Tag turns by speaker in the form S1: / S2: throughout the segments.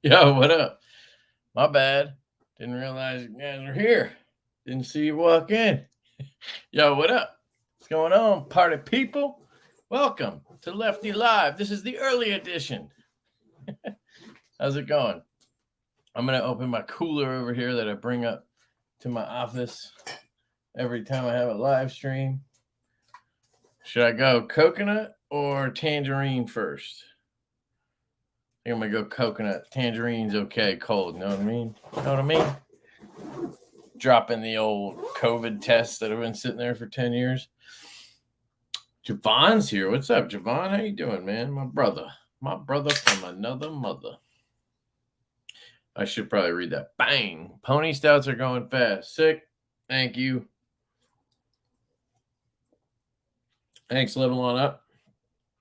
S1: Yo, what up? My bad. Didn't realize you guys were here. Didn't see you walk in. Yo, what up? What's going on, party people? Welcome to Lefty Live. This is the early edition. How's it going? I'm going to open my cooler over here that I bring up to my office every time I have a live stream. Should I go coconut or tangerine first? I think I'm going to go coconut. Tangerine's okay, cold. You know what I mean? You know what I mean? Dropping the old COVID tests that have been sitting there for 10 years. Javon's here. What's up, Javon? How you doing, man? My brother from another mother. I should probably read that. Bang. Pony stouts are going fast. Sick. Thank you. Thanks, level on up.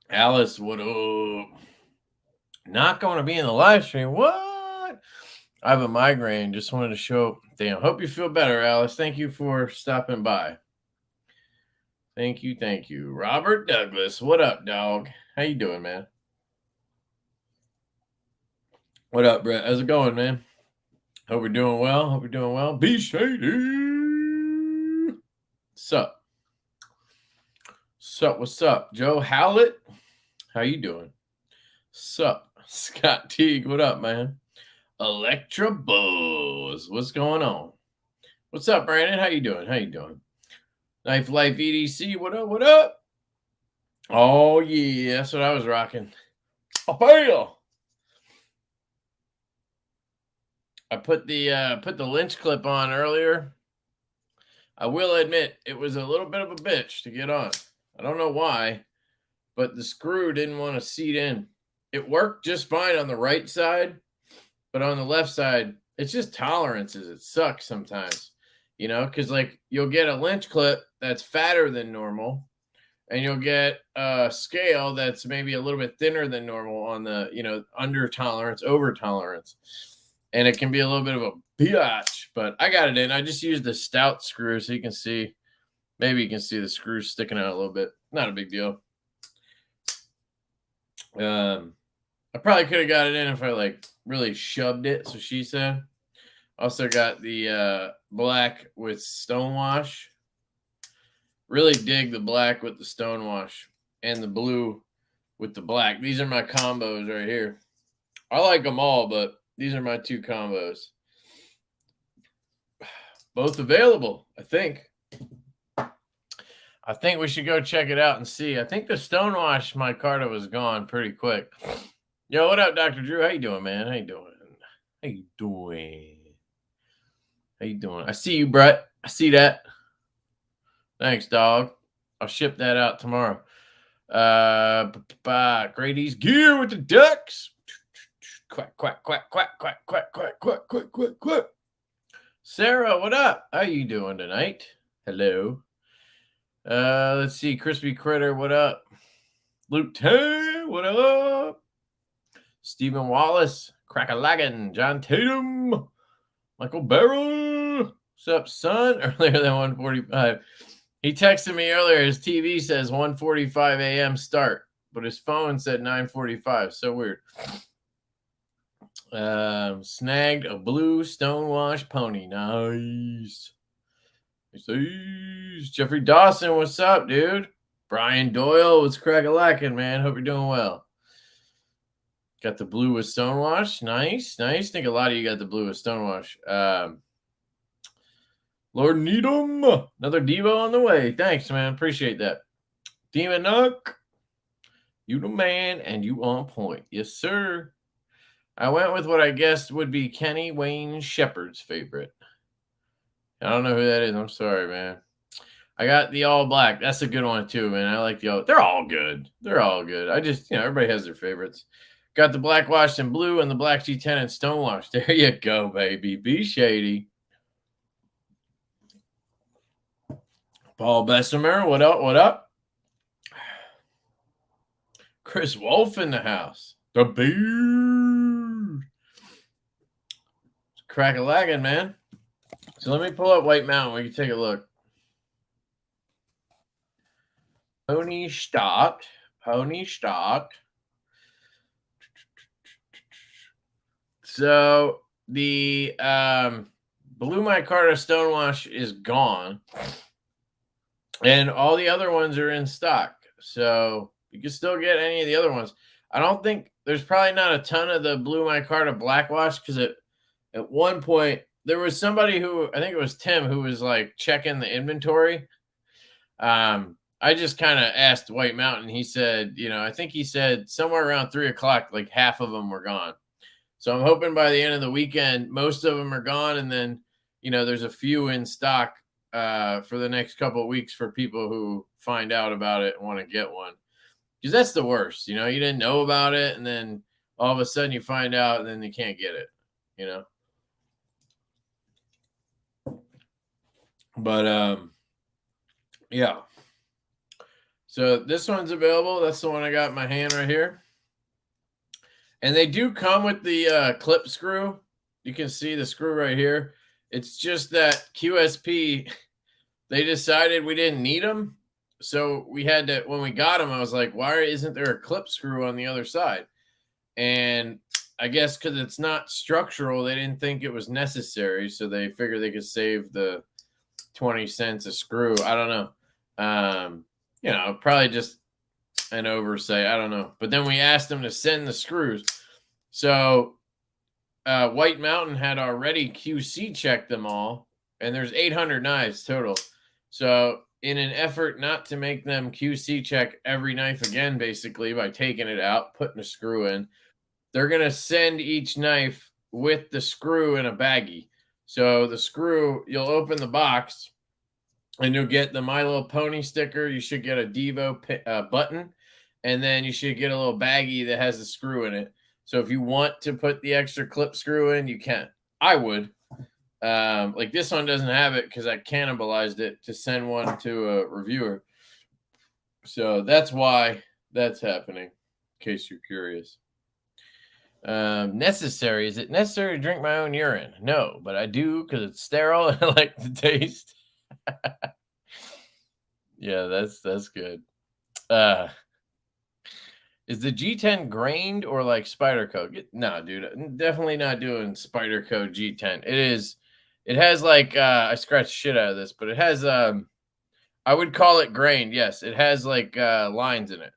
S1: Alice, what up? Not going to be in the live stream. What? I have a migraine. Just wanted to show. Damn. Hope you feel better, Alice. Thank you for stopping by. Thank you. Robert Douglas, what up, dog? How you doing, man? What up, Brett? How's it going, man? Hope we're doing well. Be shady. Sup? What's up? Joe Howlett, how you doing? Sup? Scott Teague, what up, man? Electra Buzz, what's going on? What's up, Brandon? How you doing? Knife Life EDC, what up? Oh, yeah, that's what I was rocking. Oh, bail! I put the lynch clip on earlier. I will admit it was a little bit of a bitch to get on. I don't know why, but the screw didn't want to seat in. It worked just fine on the right side, but on the left side, it's just tolerances. It sucks sometimes, because like you'll get a lynch clip that's fatter than normal, and you'll get a scale that's maybe a little bit thinner than normal on the, under tolerance, over tolerance. And it can be a little bit of a biatch, but I got it in. I just used the stout screw so you can see. Maybe you can see the screw sticking out a little bit. Not a big deal. I probably could have got it in if I really shoved it. So she said. Also got the black with stonewash. Really dig the black with the stonewash and the blue with the black. These are my combos right here. I like them all, but these are my two combos. Both available, I think. I think we should go check it out and see. I think the stonewash micarta was gone pretty quick. Yo, what up, Dr. Drew? How you doing, man? How you doing? I see you, Brett. I see that. Thanks, dog. I'll ship that out tomorrow. Grady's gear with the ducks. Quack, quack, quack, quack, quack, quack, quack, quack, quack, quack, quack. Sarah, what up? How you doing tonight? Hello. Let's see. Crispy Critter, what up? Luke Tay, what up? Stephen Wallace, Crack-a-laggin, John Tatum, Michael Barrow. What's up, son? Earlier than 1:45. He texted me earlier. His TV says 1:45 a.m. start, but his phone said 9:45. So weird. Snagged a blue stonewash pony. Nice. Jeffrey Dawson, what's up, dude? Brian Doyle, what's crack-a-lackin', man? Hope you're doing well. Got the blue with stonewash. Nice. I think a lot of you got the blue with stonewash. Lord Needham, another Divo on the way. Thanks, man. Appreciate that. Demon Nook, you the man and you on point. Yes, sir. I went with what I guessed would be Kenny Wayne Shepherd's favorite. I don't know who that is. I'm sorry, man. I got the all black. That's a good one, too, man. I like the all. They're all good. I just, everybody has their favorites. Got the black washed in blue and the black G10 and stonewash. There you go, baby. Be shady. Paul Bessemer, what up? Chris Wolf in the house. The beard. Crack-a-laggin', man. So let me pull up White Mountain. We can take a look. Pony start. So the Blue Micarta Stonewash is gone, and all the other ones are in stock. So you can still get any of the other ones. I don't think there's probably not a ton of the Blue Micarta Blackwash because at one point there was somebody who, I think it was Tim, who was like checking the inventory. I just kind of asked White Mountain. He said, I think he said somewhere around 3 o'clock, like half of them were gone. So I'm hoping by the end of the weekend, most of them are gone. And then, there's a few in stock for the next couple of weeks for people who find out about it and want to get one. Because that's the worst. You didn't know about it. And then all of a sudden you find out and then you can't get it, But, yeah. So this one's available. That's the one I got in my hand right here. And they do come with the clip screw. You can see the screw right here. It's just that QSP, they decided we didn't need them. So we had to, when we got them, I was like, why isn't there a clip screw on the other side? And I guess because it's not structural, they didn't think it was necessary. So they figured they could save the 20 cents a screw. I don't know. Probably just an oversight. I don't know. But then we asked them to send the screws. So White Mountain had already QC checked them all. And there's 800 knives total. So in an effort not to make them QC check every knife again, basically by taking it out, putting a screw in, they're going to send each knife with the screw in a baggie. So the screw, you'll open the box and you'll get the My Little Pony sticker. You should get a Divo button, and then you should get a little baggie that has the screw in it. So if you want to put the extra clip screw in, you can. I would. Like this one doesn't have it because I cannibalized it to send one to a reviewer. So that's why that's happening, in case you're curious. Necessary. Is it necessary to drink my own urine? No, but I do because it's sterile and I like the taste. Yeah, that's good. Is the G10 grained or like Spyderco? No, dude, definitely not doing Spyderco G10. It has like I scratched shit out of this, but it has I would call it grained. Yes, it has like lines in it.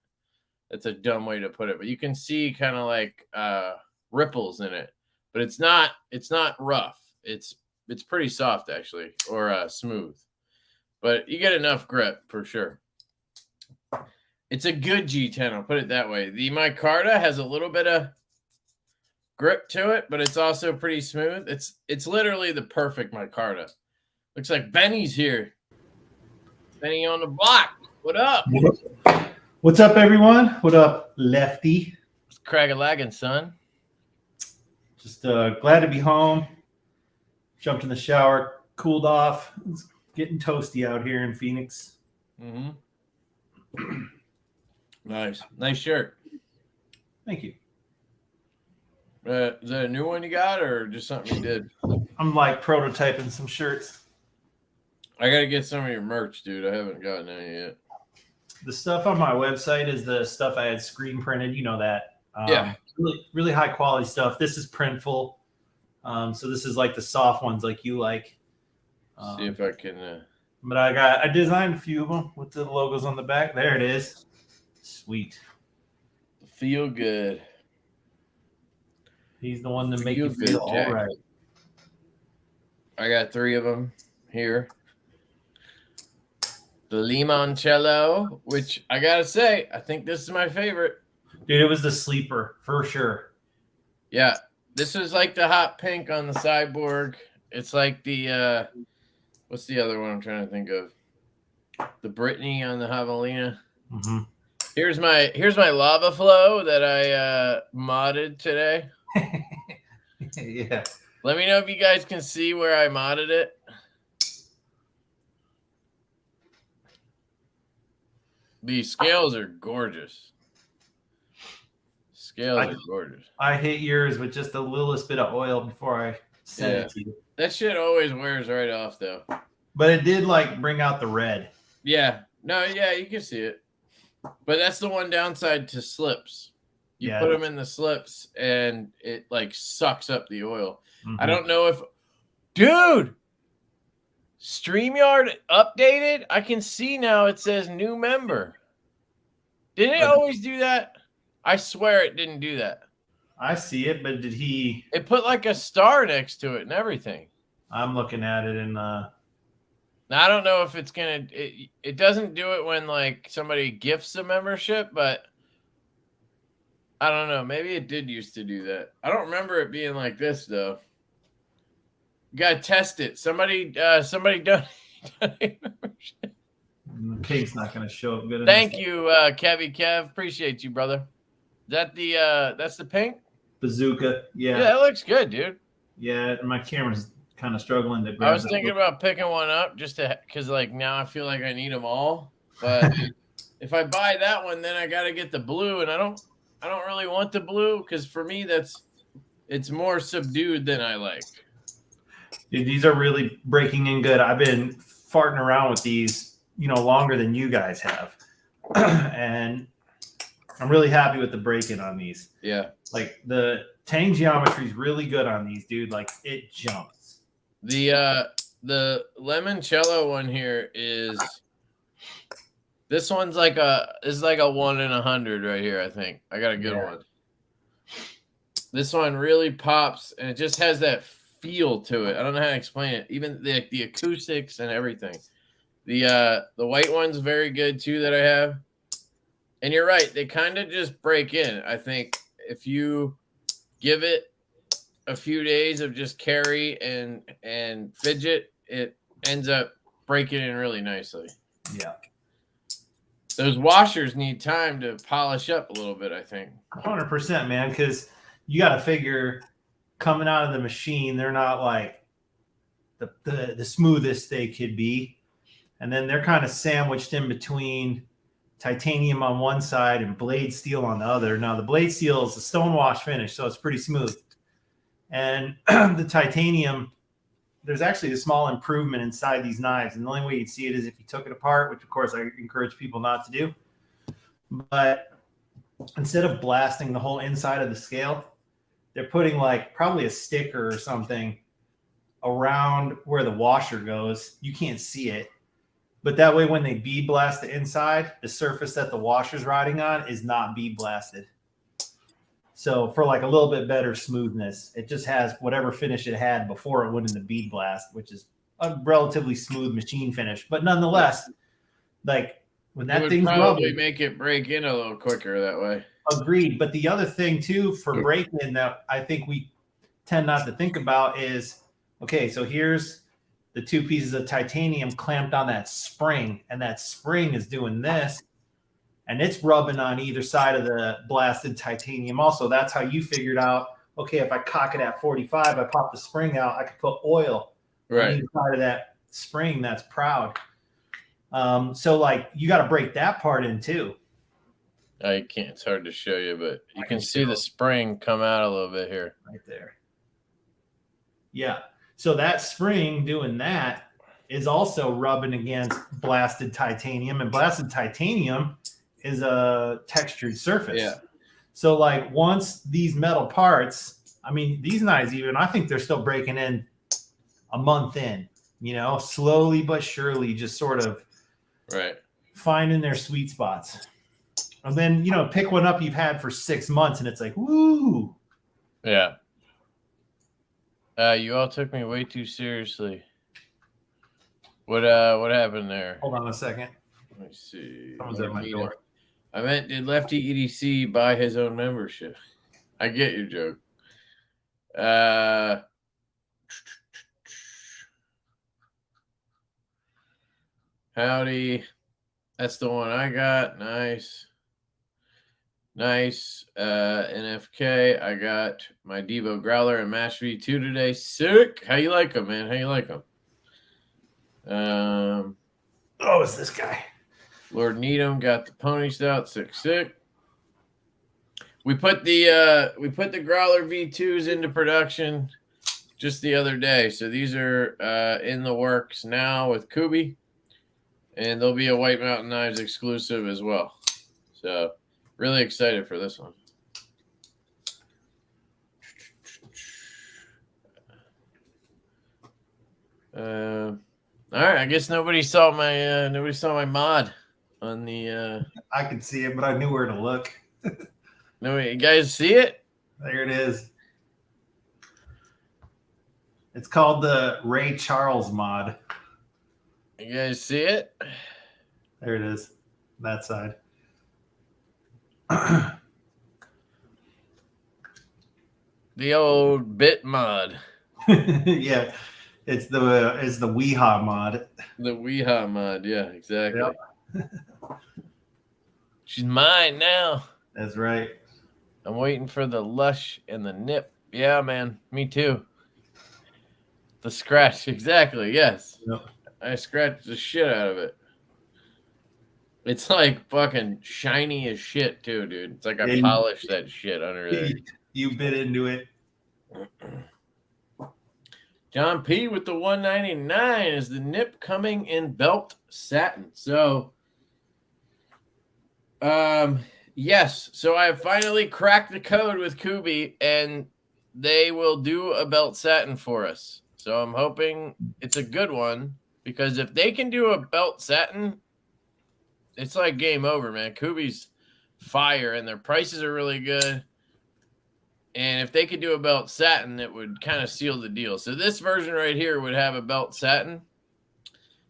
S1: That's a dumb way to put it, but you can see kind of like ripples in it. But it's not rough. It's pretty soft actually, or smooth. But you get enough grip for sure. It's a good G10, I'll put it that way. The micarta has a little bit of grip to it, but it's also pretty smooth. It's literally the perfect micarta. Looks like Benny's here. Benny on the block. What up?
S2: What's up, everyone? What up, Lefty?
S1: It's crag-a-lagging, son.
S2: Just glad to be home. Jumped in the shower, cooled off. It's getting toasty out here in Phoenix.
S1: Mm-hmm. Nice shirt.
S2: Thank you.
S1: Is that a new one you got or just something you did?
S2: I'm like prototyping some shirts.
S1: I got to get some of your merch, dude. I haven't gotten any yet.
S2: The stuff on my website is the stuff I had screen printed. You know that.
S1: Yeah.
S2: Really, really high quality stuff. This is Printful. So this is like the soft ones like you like.
S1: See if I can.
S2: But I designed a few of them with the logos on the back. There it is. Sweet.
S1: Feel good.
S2: He's the one that make you feel all right.
S1: I got 3 of them here. The limoncello, which I gotta say, I think this is my favorite.
S2: Dude, it was the sleeper for sure.
S1: Yeah, this is like the hot pink on the Cyborg. It's like the what's the other one I'm trying to think of? The Brittany on the Javelina.
S2: Mm-hmm.
S1: Here's my lava flow that I modded today.
S2: Yeah.
S1: Let me know if you guys can see where I modded it. These scales are gorgeous. Scales are gorgeous.
S2: I hit yours with just the littlest bit of oil before I sent it to you.
S1: That shit always wears right off though.
S2: But it did like bring out the red.
S1: Yeah. No, yeah, you can see it. But that's the one downside to slips. You put them in the slips and it like sucks up the oil.
S2: Mm-hmm.
S1: I don't know if, dude, StreamYard updated. I can see now it says new member. Didn't it always do that? I swear it didn't do that.
S2: I see it, but did he?
S1: It put like a star next to it and everything.
S2: I'm looking at it and
S1: now I don't know if it's gonna. It doesn't do it when like somebody gifts a membership, but I don't know. Maybe it did used to do that. I don't remember it being like this though. You gotta test it. Somebody done.
S2: the pig's not going to show up good.
S1: Thank you, Kevy Kev. Appreciate you, brother. Is that the that's the pink
S2: bazooka? Yeah.
S1: Yeah, that looks good, dude.
S2: Yeah, my camera's kind of struggling to grab.
S1: I was thinking about picking one up just to because like now I feel like I need them all. But if I buy that one, then I got to get the blue, and I don't really want the blue because for me it's more subdued than I like.
S2: Dude, these are really breaking in good. I've been farting around with these, longer than you guys have. And I'm really happy with the break-in on these.
S1: Yeah.
S2: Like the tang geometry is really good on these, dude. Like it jumps.
S1: The limoncello one here is this one's like a 1 in 100 right here, I think. I got a good one. This one really pops and it just has that feel to it. I don't know how to explain it. Even the acoustics and everything. The white one's very good too that I have. And you're right, they kind of just break in. I think if you give it a few days of just carry and fidget, it ends up breaking in really nicely.
S2: Yeah.
S1: Those washers need time to polish up a little bit, I think.
S2: 100%, man, because you got to figure coming out of the machine, they're not like the smoothest they could be. And then they're kind of sandwiched in between titanium on one side and blade steel on the other. Now, the blade steel is a stone wash finish, so it's pretty smooth. And the titanium, there's actually a small improvement inside these knives. And the only way you'd see it is if you took it apart, which, of course, I encourage people not to do. But instead of blasting the whole inside of the scale, they're putting like probably a sticker or something around where the washer goes. You can't see it. But that way, when they bead blast the inside, the surface that the washer's riding on is not bead blasted. So for like a little bit better smoothness, it just has whatever finish it had before it went in the bead blast, which is a relatively smooth machine finish. But nonetheless, like when that thing's
S1: probably
S2: rubbing,
S1: make it break in a little quicker that way.
S2: Agreed. But the other thing too for break-in that I think we tend not to think about is, okay, so here's the two pieces of titanium clamped on that spring, and that spring is doing this, and it's rubbing on either side of the blasted titanium. Also, that's how you figured out, okay, if I cock it at 45, I pop the spring out, I could put oil on either side of that spring that's proud. So like you got to break that part in too.
S1: I can't, it's hard to show you, but you can see the spring come out a little bit here.
S2: Right there. Yeah. So that spring doing that is also rubbing against blasted titanium, and blasted titanium is a textured surface.
S1: Yeah.
S2: So like once these metal parts, I mean, these knives even, I think they're still breaking in a month in, slowly but surely, just sort of finding their sweet spots. And then, pick one up you've had for 6 months and it's like, woo.
S1: Yeah. You all took me way too seriously. What happened there?
S2: Hold on a second.
S1: Let me see.
S2: Someone's at my door.
S1: I meant, did LeftyEDC buy his own membership? I get your joke. Howdy. That's the one I got. Nice. NFK. I got my Divo Growler and Mash V2 today. Sick. How you like them, man? How you like them?
S2: It's this guy.
S1: Lord Needham got the pony stout. Sick. We put the Growler V2s into production just the other day. So these are in the works now with Kubi. And there'll be a White Mountain Knives exclusive as well. So really excited for this one. All right, I guess nobody saw my mod on the.
S2: I could see it, but I knew where to look.
S1: No, you guys see it?
S2: There it is. It's called the Ray Charles mod.
S1: You guys see it?
S2: There it is. That side.
S1: The old bit mod.
S2: Yeah, it's the Weehaw mod.
S1: The Weehaw mod. Yeah, exactly.
S2: Yep.
S1: She's mine now.
S2: That's right.
S1: I'm waiting for the lush and the nip. Yeah, man. Me too. The scratch. Exactly. Yes.
S2: Yep.
S1: I scratched the shit out of it. It's like fucking shiny as shit too, dude. It's like I polished that shit under there.
S2: You bit into it.
S1: John P with the 199 is the nip coming in belt satin. So, yes. So I have finally cracked the code with Kubi, and they will do a belt satin for us. So I'm hoping it's a good one, because if they can do a belt satin, it's like game over, man. Kubi's fire, and their prices are really good. And if they could do a belt satin, it would kind of seal the deal. So this version right here would have a belt satin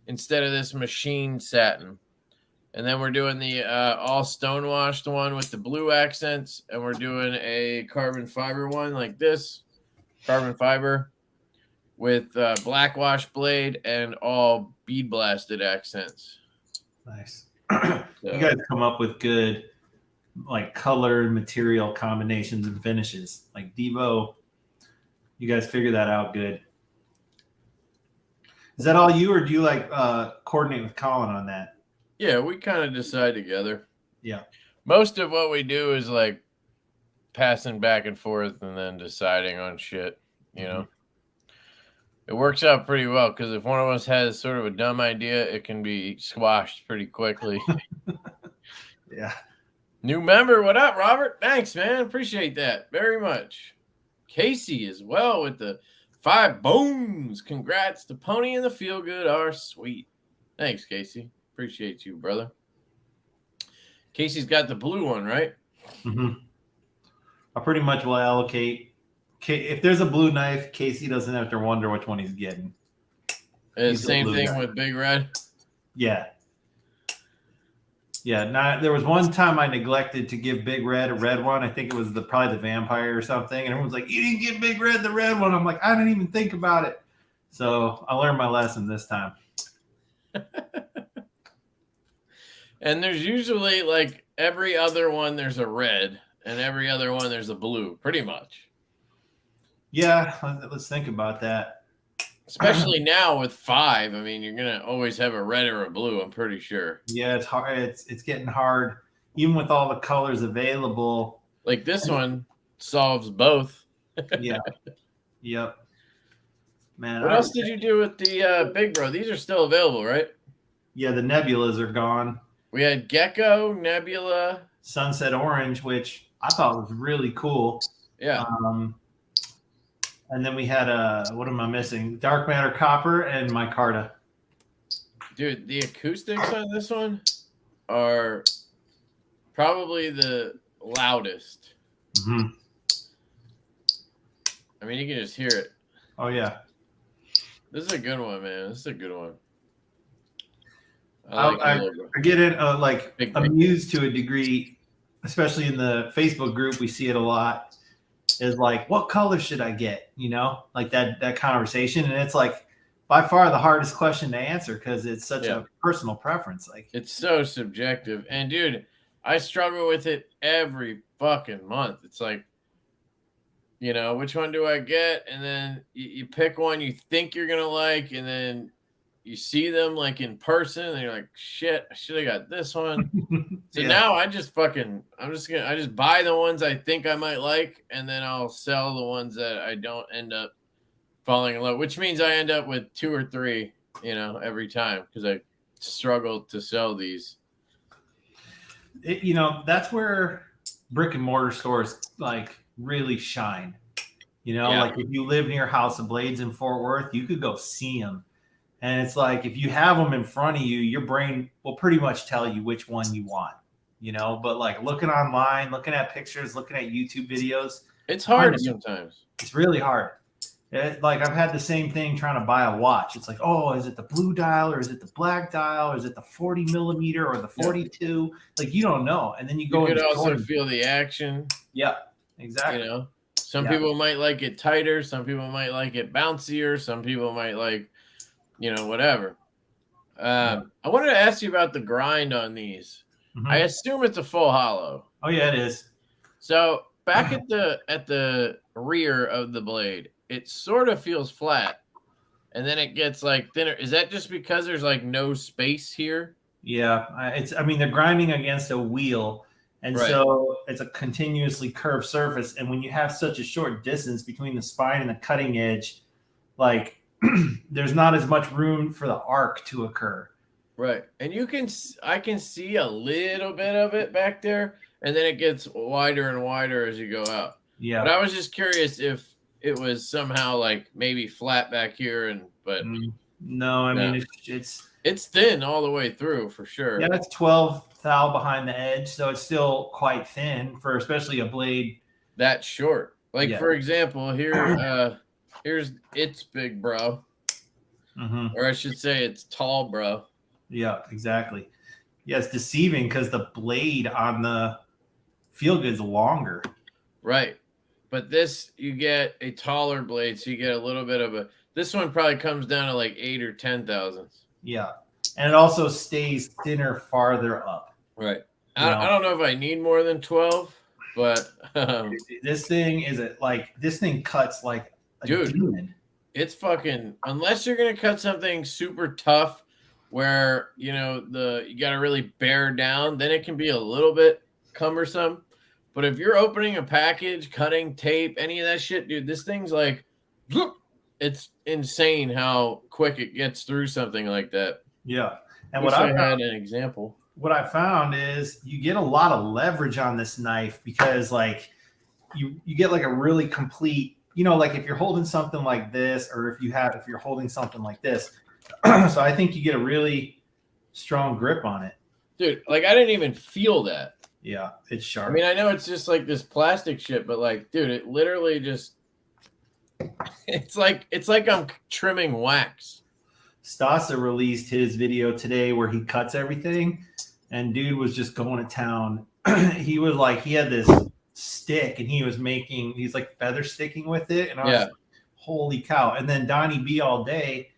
S1: instead of this machine satin. And then we're doing the all stonewashed one with the blue accents. And we're doing a carbon fiber one like this. Carbon fiber with black wash blade and all bead blasted accents.
S2: Nice.
S1: So,
S2: you guys come up with good like color material combinations and finishes. Like Divo, you guys figure that out good. Is that all you, or do you like coordinate with Colin on that?
S1: Yeah, we kind of decide together.
S2: Yeah.
S1: Most of what we do is like passing back and forth and then deciding on shit, you know. It works out pretty well, because if one of us has sort of a dumb idea, it can be squashed pretty quickly.
S2: Yeah.
S1: New member, what up, Robert? Thanks, man. Appreciate that very much. Casey as well with the 5 bones. Congrats. The pony and the feel good are sweet. Thanks, Casey. Appreciate you, brother. Casey's got the blue one, right?
S2: Mm-hmm. I pretty much will allocate. If there's a blue knife, Casey doesn't have to wonder which one he's getting.
S1: It's same thing with Big Red.
S2: Yeah. Yeah, there was one time I neglected to give Big Red a red one. I think it was probably the vampire or something. And everyone's like, you didn't give Big Red the red one. I'm like, I didn't even think about it. So I learned my lesson this time.
S1: And there's usually like every other one, there's a red, and every other one, there's a blue, pretty much.
S2: Yeah, let's think about that.
S1: Especially now with 5. I mean, you're going to always have a red or a blue, I'm pretty sure.
S2: Yeah, it's hard. It's getting hard, even with all the colors available.
S1: Like this one solves both.
S2: Yeah. Yep. Man.
S1: What else did you do with the Big Bro? These are still available, right?
S2: Yeah, the nebulas are gone.
S1: We had Gecko, Nebula.
S2: Sunset Orange, which I thought was really cool.
S1: Yeah.
S2: And then we had what am I missing? Dark Matter Copper and Micarta.
S1: Dude, the acoustics on this one are probably the loudest.
S2: Mm-hmm.
S1: I mean, you can just hear it.
S2: Oh, yeah.
S1: This is a good one, man. This is a good one.
S2: I get it, amused to a degree, especially in the Facebook group. We see it a lot. Is like, what color should I get? You know, like that conversation. And it's like by far the hardest question to answer, because it's such a personal preference. Like, it's
S1: so subjective. And dude, I struggle with it every fucking month. It's like, you know, which one do I get? And then you pick one you think you're going to like, and then you see them like in person and you're like, shit, I should have got this one. So now I just buy the ones I think I might like, and then I'll sell the ones that I don't end up falling in love, which means I end up with 2 or 3, you know, every time, because I struggle to sell these.
S2: You know, that's where brick and mortar stores like really shine. You know, like if you live near House of Blades in Fort Worth, you could go see them. And it's like, if you have them in front of you, your brain will pretty much tell you which one you want, you know, but like looking online, looking at pictures, looking at YouTube videos,
S1: It's hard sometimes.
S2: It's really hard. Like I've had the same thing trying to buy a watch. It's like, oh, is it the blue dial or is it the black dial or is it the 40 millimeter or the 42? Like you don't know. And then you go.
S1: You could also feel the action.
S2: Yeah, exactly.
S1: You know, some people might like it tighter. Some people might like it bouncier. Some people might like, you know, whatever. I wanted to ask you about the grind on these. Mm-hmm. I assume it's a full hollow.
S2: Oh yeah, it is.
S1: So back at the rear of the blade, it sort of feels flat, and then it gets like thinner. Is that just because there's like no space here?
S2: Yeah, I mean, they're grinding against a wheel, and so it's a continuously curved surface. And when you have such a short distance between the spine and the cutting edge, like there's not as much room for the arc to occur.
S1: Right, and I can see a little bit of it back there, and then it gets wider and wider as you go out.
S2: Yeah,
S1: but I was just curious if it was somehow like maybe flat back here, but
S2: no, I mean
S1: it's thin all the way through for sure.
S2: Yeah, that's 12 thou behind the edge, so it's still quite thin for especially a blade
S1: that short. Like for example, here, here's its big bro, or I should say it's tall bro.
S2: Yeah, exactly. Yeah, it's deceiving because the blade on the Feel Good's longer.
S1: Right. But this, you get a taller blade, so you get a little bit of this one probably comes down to like 8 or 10 thousandths.
S2: Yeah. And it also stays thinner farther up.
S1: Right. I don't know if I need more than 12, but
S2: this thing this thing cuts like a demon.
S1: It's fucking, unless you're going to cut something super tough where, you know, you got to really bear down, then it can be a little bit cumbersome. But if you're opening a package, cutting tape, any of that shit, dude, this thing's like, it's insane how quick it gets through something like that.
S2: Yeah. And
S1: what I had an example.
S2: What I found is you get a lot of leverage on this knife because like you get like a really complete, you know, like if you're holding something like this, or if you're holding something like this. So I think you get a really strong grip on it.
S1: Dude, like I didn't even feel that.
S2: Yeah, it's sharp.
S1: I mean, I know it's just like this plastic shit, but like, dude, it literally just it's like I'm trimming wax.
S2: Stasa released his video today where he cuts everything, and dude was just going to town. He was like, he had this stick and he's like feather sticking with it, and I was like, holy cow. And then Donnie B all day,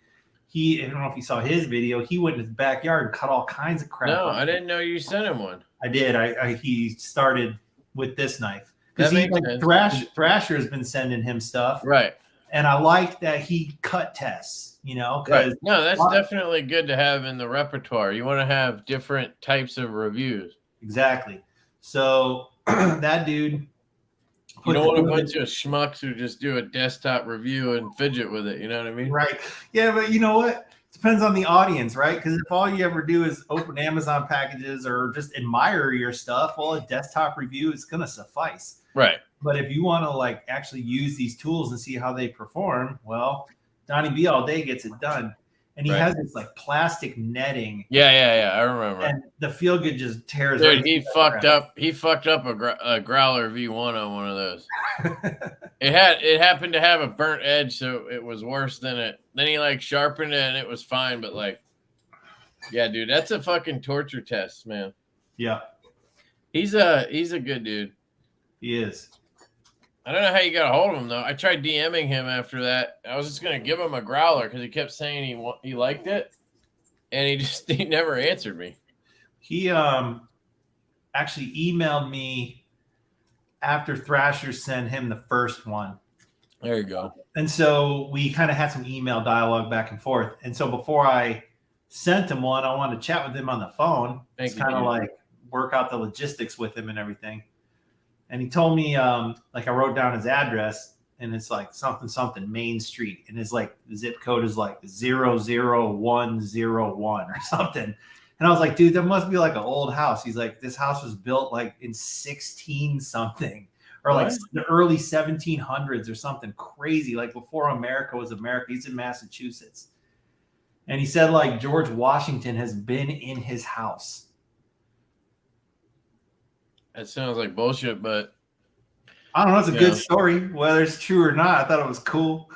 S2: I don't know if you saw his video, he went in his backyard and cut all kinds of crap.
S1: No, I didn't know you sent him one.
S2: I did. He started with this knife because Thrasher has been sending him stuff,
S1: right?
S2: And I like that he cut tests, you know.
S1: Right. No, that's definitely good to have in the repertoire. You want to have different types of reviews.
S2: Exactly. So that dude.
S1: You don't want a bunch of schmucks who just do a desktop review and fidget with it. You know what I mean?
S2: Right. Yeah, but you know what? Depends on the audience, right? Because if all you ever do is open Amazon packages or just admire your stuff, well, a desktop review is going to suffice.
S1: Right.
S2: But if you want to like actually use these tools and see how they perform, well, Donnie B all day gets it done. And he has this like plastic netting.
S1: Yeah. I remember.
S2: And the Feel Good just tears.
S1: Dude, he fucked up a Growler V1 on one of those. It happened to have a burnt edge, so it was worse than it. Then he like sharpened it and it was fine, but like, yeah, dude, that's a fucking torture test, man.
S2: Yeah.
S1: He's a good dude.
S2: He is.
S1: I don't know how you got a hold of him though. I tried DMing him after that. I was just gonna give him a Growler because he kept saying he liked it, and he never answered me.
S2: He actually emailed me after Thrasher sent him the first one.
S1: There you go.
S2: And so we kind of had some email dialogue back and forth. And so before I sent him one, I wanted to chat with him on the phone. It's kind of like work out the logistics with him and everything. And he told me, like I wrote down his address, and it's like something Main Street, and his like the zip code is like 00101 or something. And I was like, dude, that must be like an old house. He's like, this house was built like in 16 something, or like the early 1700s or something crazy, like before America was America. He's in Massachusetts. And he said like George Washington has been in his house.
S1: That sounds like bullshit, but
S2: I don't know. It's a good story. Whether it's true or not, I thought it was cool.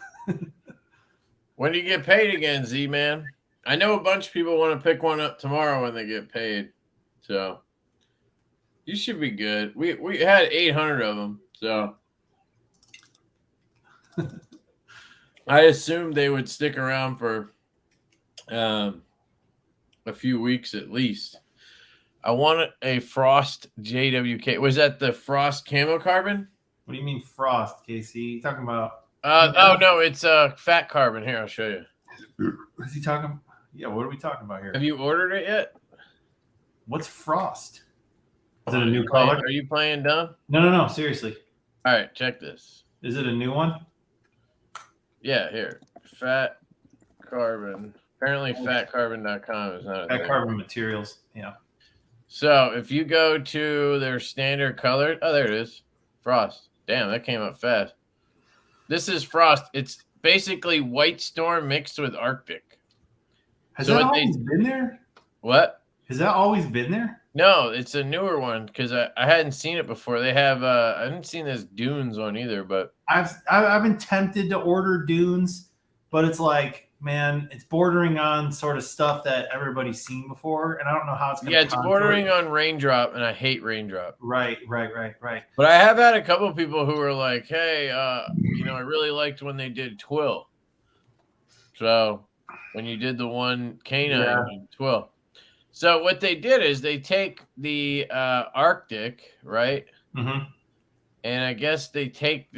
S1: When do you get paid again, Z-Man? I know a bunch of people want to pick one up tomorrow when they get paid. So you should be good. We had 800 of them. So I assumed they would stick around for a few weeks at least. I wanted a Frost JWK. Was that the Frost Camo Carbon?
S2: What do you mean Frost, Casey? You talking about?
S1: Oh no, it's Fat Carbon. Here, I'll show you.
S2: Is he talking? Yeah, what are we talking about here?
S1: Have you ordered it yet?
S2: What's Frost? Is it a new color?
S1: Are you playing dumb?
S2: No. Seriously.
S1: All right, check this.
S2: Is it a new one?
S1: Yeah, here. Fat Carbon. Apparently, fatcarbon.com is not.
S2: Fat Carbon Materials. Yeah.
S1: So if you go to their standard color, oh, there it is. Frost. Damn, that came up fast. This is Frost. It's basically White Storm mixed with Arctic.
S2: Has that always been there?
S1: What?
S2: Has that always been there?
S1: No, it's a newer one because I hadn't seen it before. They have I haven't seen this Dunes one either, but
S2: I've been tempted to order Dunes, but it's like, man, it's bordering on sort of stuff that everybody's seen before, and I don't know how it's going to.
S1: Yeah, it's bordering on Raindrop, and I hate Raindrop.
S2: Right.
S1: But I have had a couple of people who were like, "Hey, I really liked when they did Twill." So when you did the one canine Twill. So what they did is they take the Arctic, right?
S2: Mm-hmm.
S1: And I guess they take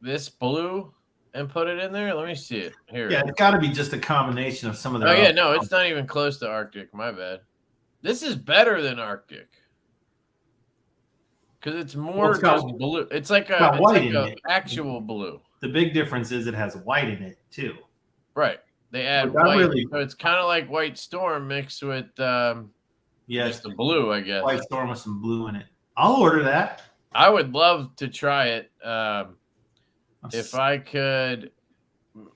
S1: this blue and put it in there. Let me see it here.
S2: Yeah, it's got to be just a combination of some of the.
S1: Oh yeah, no, it's not even close to Arctic. My bad. This is better than Arctic because it's more just blue. It's like a actual blue.
S2: The big difference is it has white in it too.
S1: Right. They add white, so it's kind of like White Storm mixed with just the blue, I guess.
S2: White Storm with some blue in it. I'll order that.
S1: I would love to try it. If I could,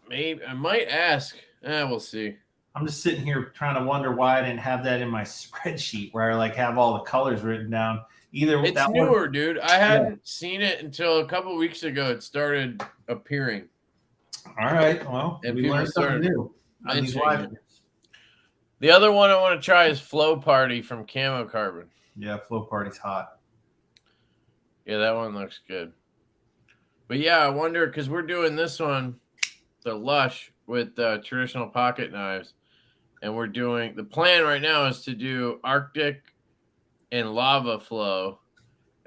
S1: maybe I might ask. We'll see.
S2: I'm just sitting here trying to wonder why I didn't have that in my spreadsheet where I like have all the colors written down. Either
S1: it's
S2: that
S1: newer, dude. I hadn't seen it until a couple weeks ago. It started appearing.
S2: All right. Well,
S1: and
S2: we learned something new.
S1: The other one I want to try is Flow Party from Camo Carbon.
S2: Yeah, Flow Party's hot.
S1: Yeah, that one looks good. But yeah, I wonder because we're doing this one, the Lush with traditional pocket knives, and we're doing the plan right now is to do Arctic and Lava Flow,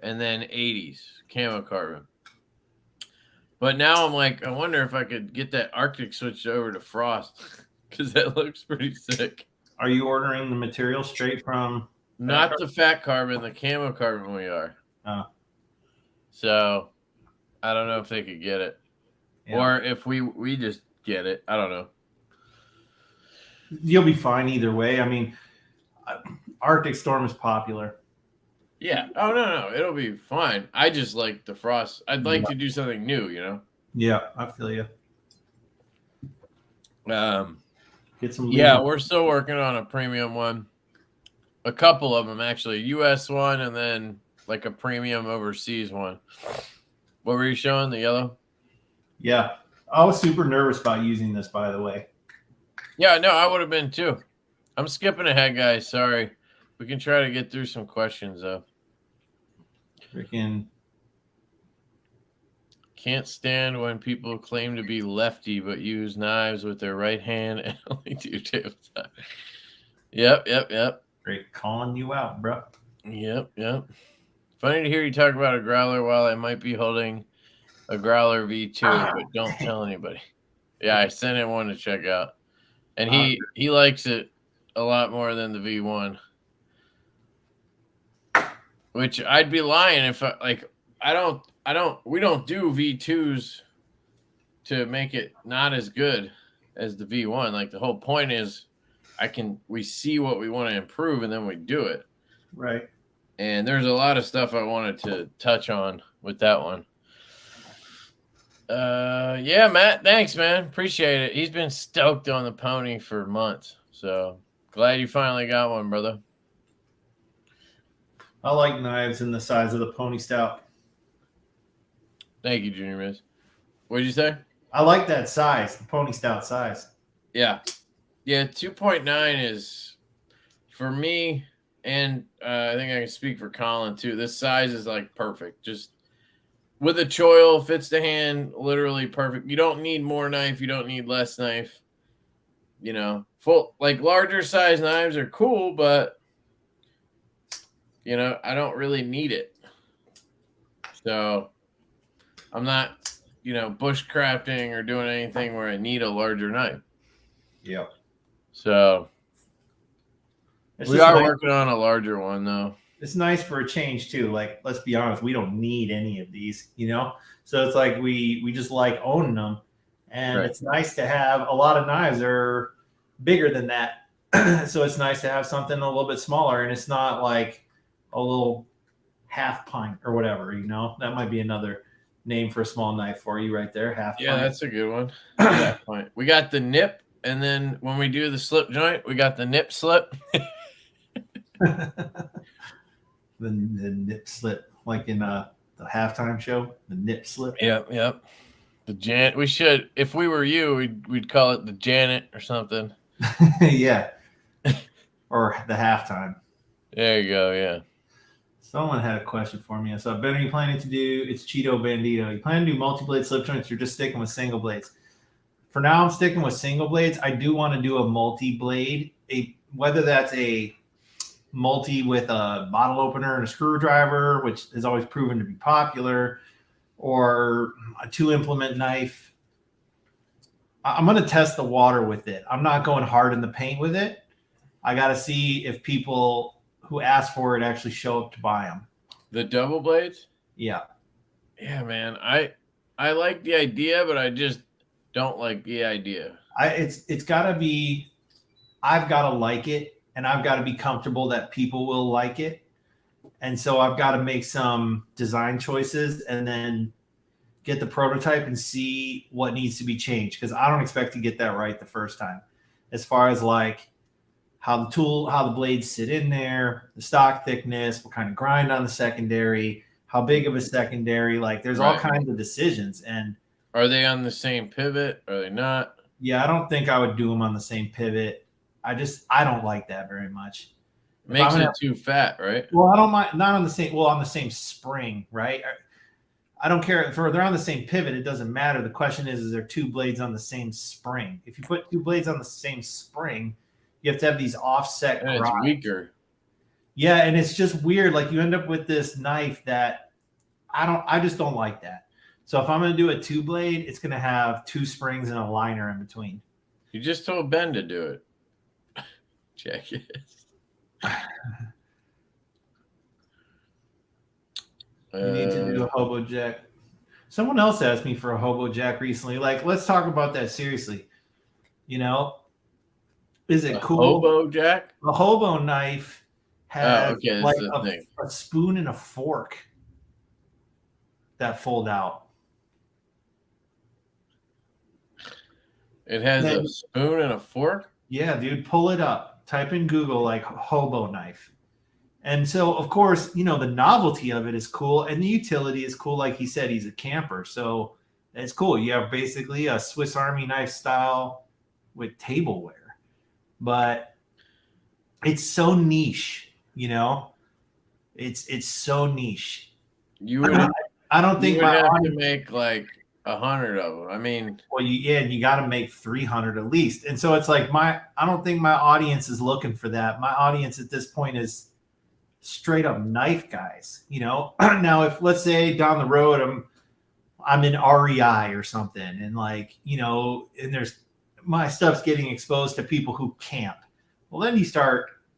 S1: and then 80s Camo Carbon. But now I'm like, I wonder if I could get that Arctic switched over to Frost because that looks pretty sick.
S2: Are you ordering the material straight from?
S1: Not the Fat Carbon, the Camo Carbon we are.
S2: Oh.
S1: So I don't know if they could get it. Yeah. Or if we just get it. I don't know.
S2: You'll be fine either way. I mean, Arctic Storm is popular.
S1: Yeah. Oh, no. It'll be fine. I just like the Frost. I'd like to do something new, you know?
S2: Yeah, I feel you.
S1: Get some. Yeah, we're still working on a premium one. A couple of them, actually. US one and then like a premium overseas one. What were you showing? The yellow?
S2: Yeah. I was super nervous about using this, by the way.
S1: Yeah, no, I would have been too. I'm skipping ahead, guys. Sorry. We can try to get through some questions, though.
S2: Freaking
S1: can't stand when people claim to be lefty but use knives with their right hand and only do tabletop. Yep.
S2: Great calling you out, bro.
S1: Yep. Funny to hear you talk about a growler while I might be holding a growler V2, but don't tell anybody. Yeah, I sent him one to check out, and he likes it a lot more than the V1. Which I'd be lying if we don't do V2s to make it not as good as the V1. Like the whole point is we see what we want to improve and then we do it.
S2: Right. And
S1: there's a lot of stuff I wanted to touch on with that one. Yeah, Matt. Thanks, man. Appreciate it. He's been stoked on the pony for months. So glad you finally got one, brother.
S2: I like knives in the size of the pony stout.
S1: Thank you, Junior Miss. What did you say?
S2: I like that size, the pony stout size.
S1: Yeah. Yeah, 2.9 is, for me, and I think I can speak for Colin too, this size is like perfect. Just with a choil, fits the hand, literally perfect. You don't need more knife. You don't need less knife. You know, full, like larger size knives are cool, but, you know, I don't really need it. So I'm not, you know, bushcrafting or doing anything where I need a larger knife.
S2: Yeah.
S1: So we are working on a larger one, though.
S2: It's nice for a change too. Like, let's be honest, we don't need any of these, you know? So it's like we just like owning them. And
S1: Right.
S2: It's nice to have a lot of knives that are bigger than that. So it's nice to have something a little bit smaller, and it's not like a little half pint or whatever, you know? That might be another name for a small knife for you right there. Half
S1: Yeah,
S2: pint.
S1: that's a good one. Half pint. We got the nip, and then when we do the slip joint, we got the nip slip.
S2: The nip slip, like in the halftime show, the nip slip.
S1: Yep. The we should, if we were you, we'd call it the Janet or something.
S2: Yeah. Or the halftime.
S1: There you go, yeah.
S2: Someone had a question for me. So, Ben, are you planning to do, it's Cheeto Bandito, you plan to do multi-blade slip joints, you're just sticking with single blades? For now, I'm sticking with single blades. I do want to do a multi-blade, whether that's a multi with a bottle opener and a screwdriver, which has always proven to be popular, or a 2-implement knife. I'm going to test the water with it. I'm not going hard in the paint with it. I got to see if people who ask for it actually show up to buy them.
S1: The double blades?
S2: Yeah.
S1: Yeah, man. I like the idea, but I just don't like the idea.
S2: It's got to be, I've got to like it, and I've got to be comfortable that people will like it. And so I've got to make some design choices and then get the prototype and see what needs to be changed, because I don't expect to get that right the first time. As far as like how the blades sit in there, the stock thickness, what kind of grind on the secondary, how big of a secondary, like there's all kinds of decisions. And
S1: are they on the same pivot? Are they not?
S2: Yeah, I don't think I would do them on the same pivot. I don't like that very much.
S1: Makes it too fat, right?
S2: Well, I don't mind, not on the same, well, on the same spring, right? I don't care if they're on the same pivot, it doesn't matter. The question is there two blades on the same spring? If you put two blades on the same spring, you have to have these offset
S1: grinds. It's weaker.
S2: Yeah, and it's just weird. Like you end up with this knife that I just don't like that. So if I'm going to do a 2-blade, it's going to have 2 springs and a liner in between.
S1: You just told Ben to do it. Check it.
S2: You need to do a hobo jack. Someone else asked me for a hobo jack recently. Like, let's talk about that seriously. You know, is it cool?
S1: Hobo jack?
S2: A hobo knife has like
S1: a
S2: spoon and a fork that fold out.
S1: It has a spoon and a fork?
S2: Yeah, dude, pull it up. Type in Google like hobo knife. And so, of course, you know, the novelty of it is cool and the utility is cool. Like he said, he's a camper. So it's cool. You have basically a Swiss Army knife style with tableware. But it's so niche, you know? It's so niche.
S1: You would
S2: I don't think
S1: you would have to make like 100 of them. I mean,
S2: well, you got to make 300 at least. And so it's like I don't think my audience is looking for that. My audience at this point is straight up knife guys, you know. Now, if let's say down the road I'm in REI or something, and like, you know, and there's my stuff's getting exposed to people who camp. Well, then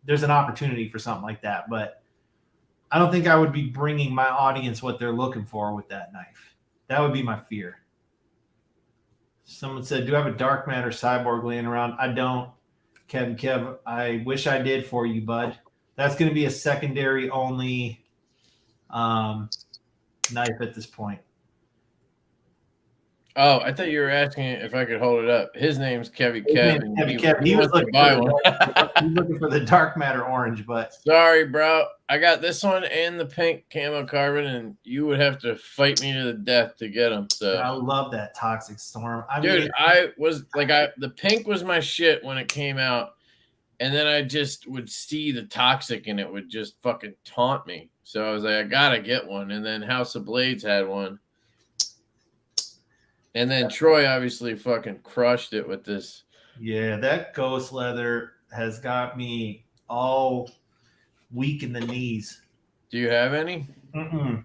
S2: there's an opportunity for something like that. But I don't think I would be bringing my audience what they're looking for with that knife. That would be my fear. Someone said, do I have a dark matter cyborg laying around? I don't. Kev, I wish I did for you, bud. That's going to be a secondary only knife at this point.
S1: Oh, I thought you were asking if I could hold it up. His name's Kevy
S2: His
S1: Kev.
S2: name's
S1: And
S2: Kevy Kev.
S1: he
S2: He was
S1: wants to
S2: looking
S1: buy
S2: for
S1: one.
S2: he's looking for the dark matter orange, but
S1: Sorry, bro. I got this one and the pink camo carbon, and you would have to fight me to the death to get them. So
S2: I love that Toxic Storm. I
S1: dude,
S2: mean,
S1: I was like, the pink was my shit when it came out, and then I just would see the toxic, and it would just fucking taunt me. So I was like, I gotta get one. And then House of Blades had one, and then Troy obviously fucking crushed it with this.
S2: yeah, that ghost leather has got me all weak in the knees.
S1: Do you have any?
S2: Mm-mm.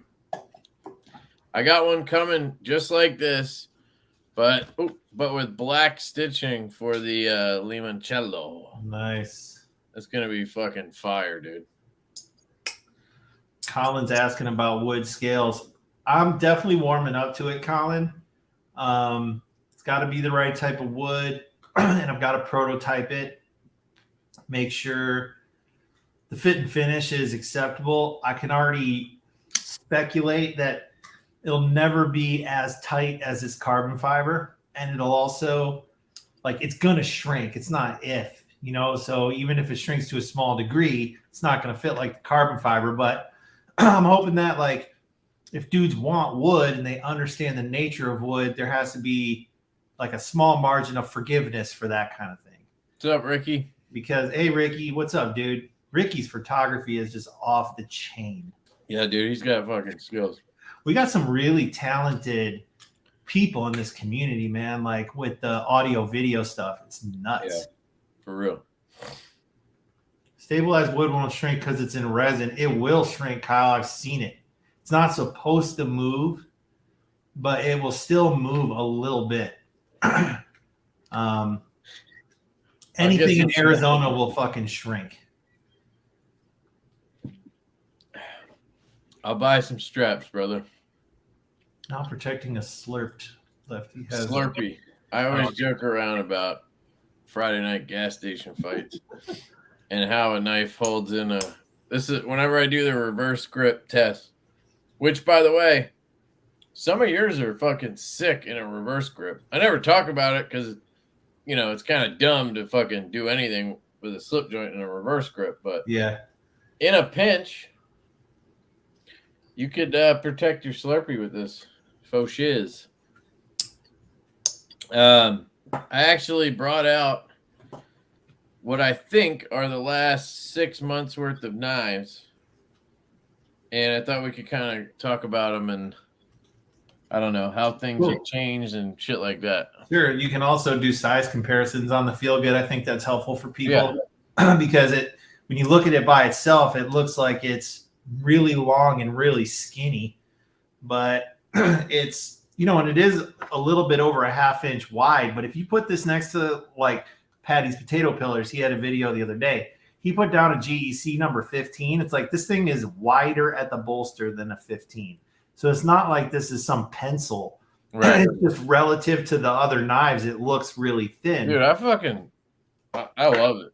S1: I got one coming just like this, but with black stitching for the limoncello.
S2: Nice.
S1: That's gonna be fucking fire, dude.
S2: Colin's asking about wood scales. I'm definitely warming up to it, Colin. It's got to be the right type of wood, and I've got to prototype it. Make sure the fit and finish is acceptable. I can already speculate that it'll never be as tight as this carbon fiber, and it'll also, like, it's gonna shrink. It's not if, you know, so even if it shrinks to a small degree, it's not gonna fit like the carbon fiber. But I'm hoping that, like, if dudes want wood and they understand the nature of wood, there has to be like a small margin of forgiveness for that kind of thing.
S1: What's up, Ricky?
S2: Because, hey, Ricky, what's up, dude? Ricky's photography is just off the chain.
S1: Yeah, dude, he's got fucking skills.
S2: We got some really talented people in this community, man. Like with the audio video stuff, it's nuts.
S1: Yeah, for real.
S2: Stabilized wood won't shrink because it's in resin. It will shrink, Kyle. I've seen it. It's not supposed to move, but it will still move a little bit. Anything in Arizona will fucking shrink.
S1: I'll buy some straps, brother.
S2: Now protecting a slurped Lefty has
S1: Slurpee. I always joke around about Friday night gas station fights and how a knife holds in a. This is whenever I do the reverse grip test, which, by the way, some of yours are fucking sick in a reverse grip. I never talk about it because, you know, it's kind of dumb to fucking do anything with a slip joint in a reverse grip. But
S2: yeah,
S1: in a pinch, you could protect your Slurpee with this faux shiz. I actually brought out what I think are the last 6 months worth of knives, and I thought we could kind of talk about them and I don't know how things have changed and shit like that.
S2: Sure. You can also do size comparisons on the Feel Good. I think that's helpful for people because when you look at it by itself, it looks like it's really long and really skinny, but it's, you know, and it is a little bit over a ½ inch wide. But if you put this next to like Patty's potato pillars, he had a video the other day. He put down a GEC number 15. It's like this thing is wider at the bolster than a 15. So it's not like this is some pencil. Right. It's just relative to the other knives, it looks really thin.
S1: Dude, I love it.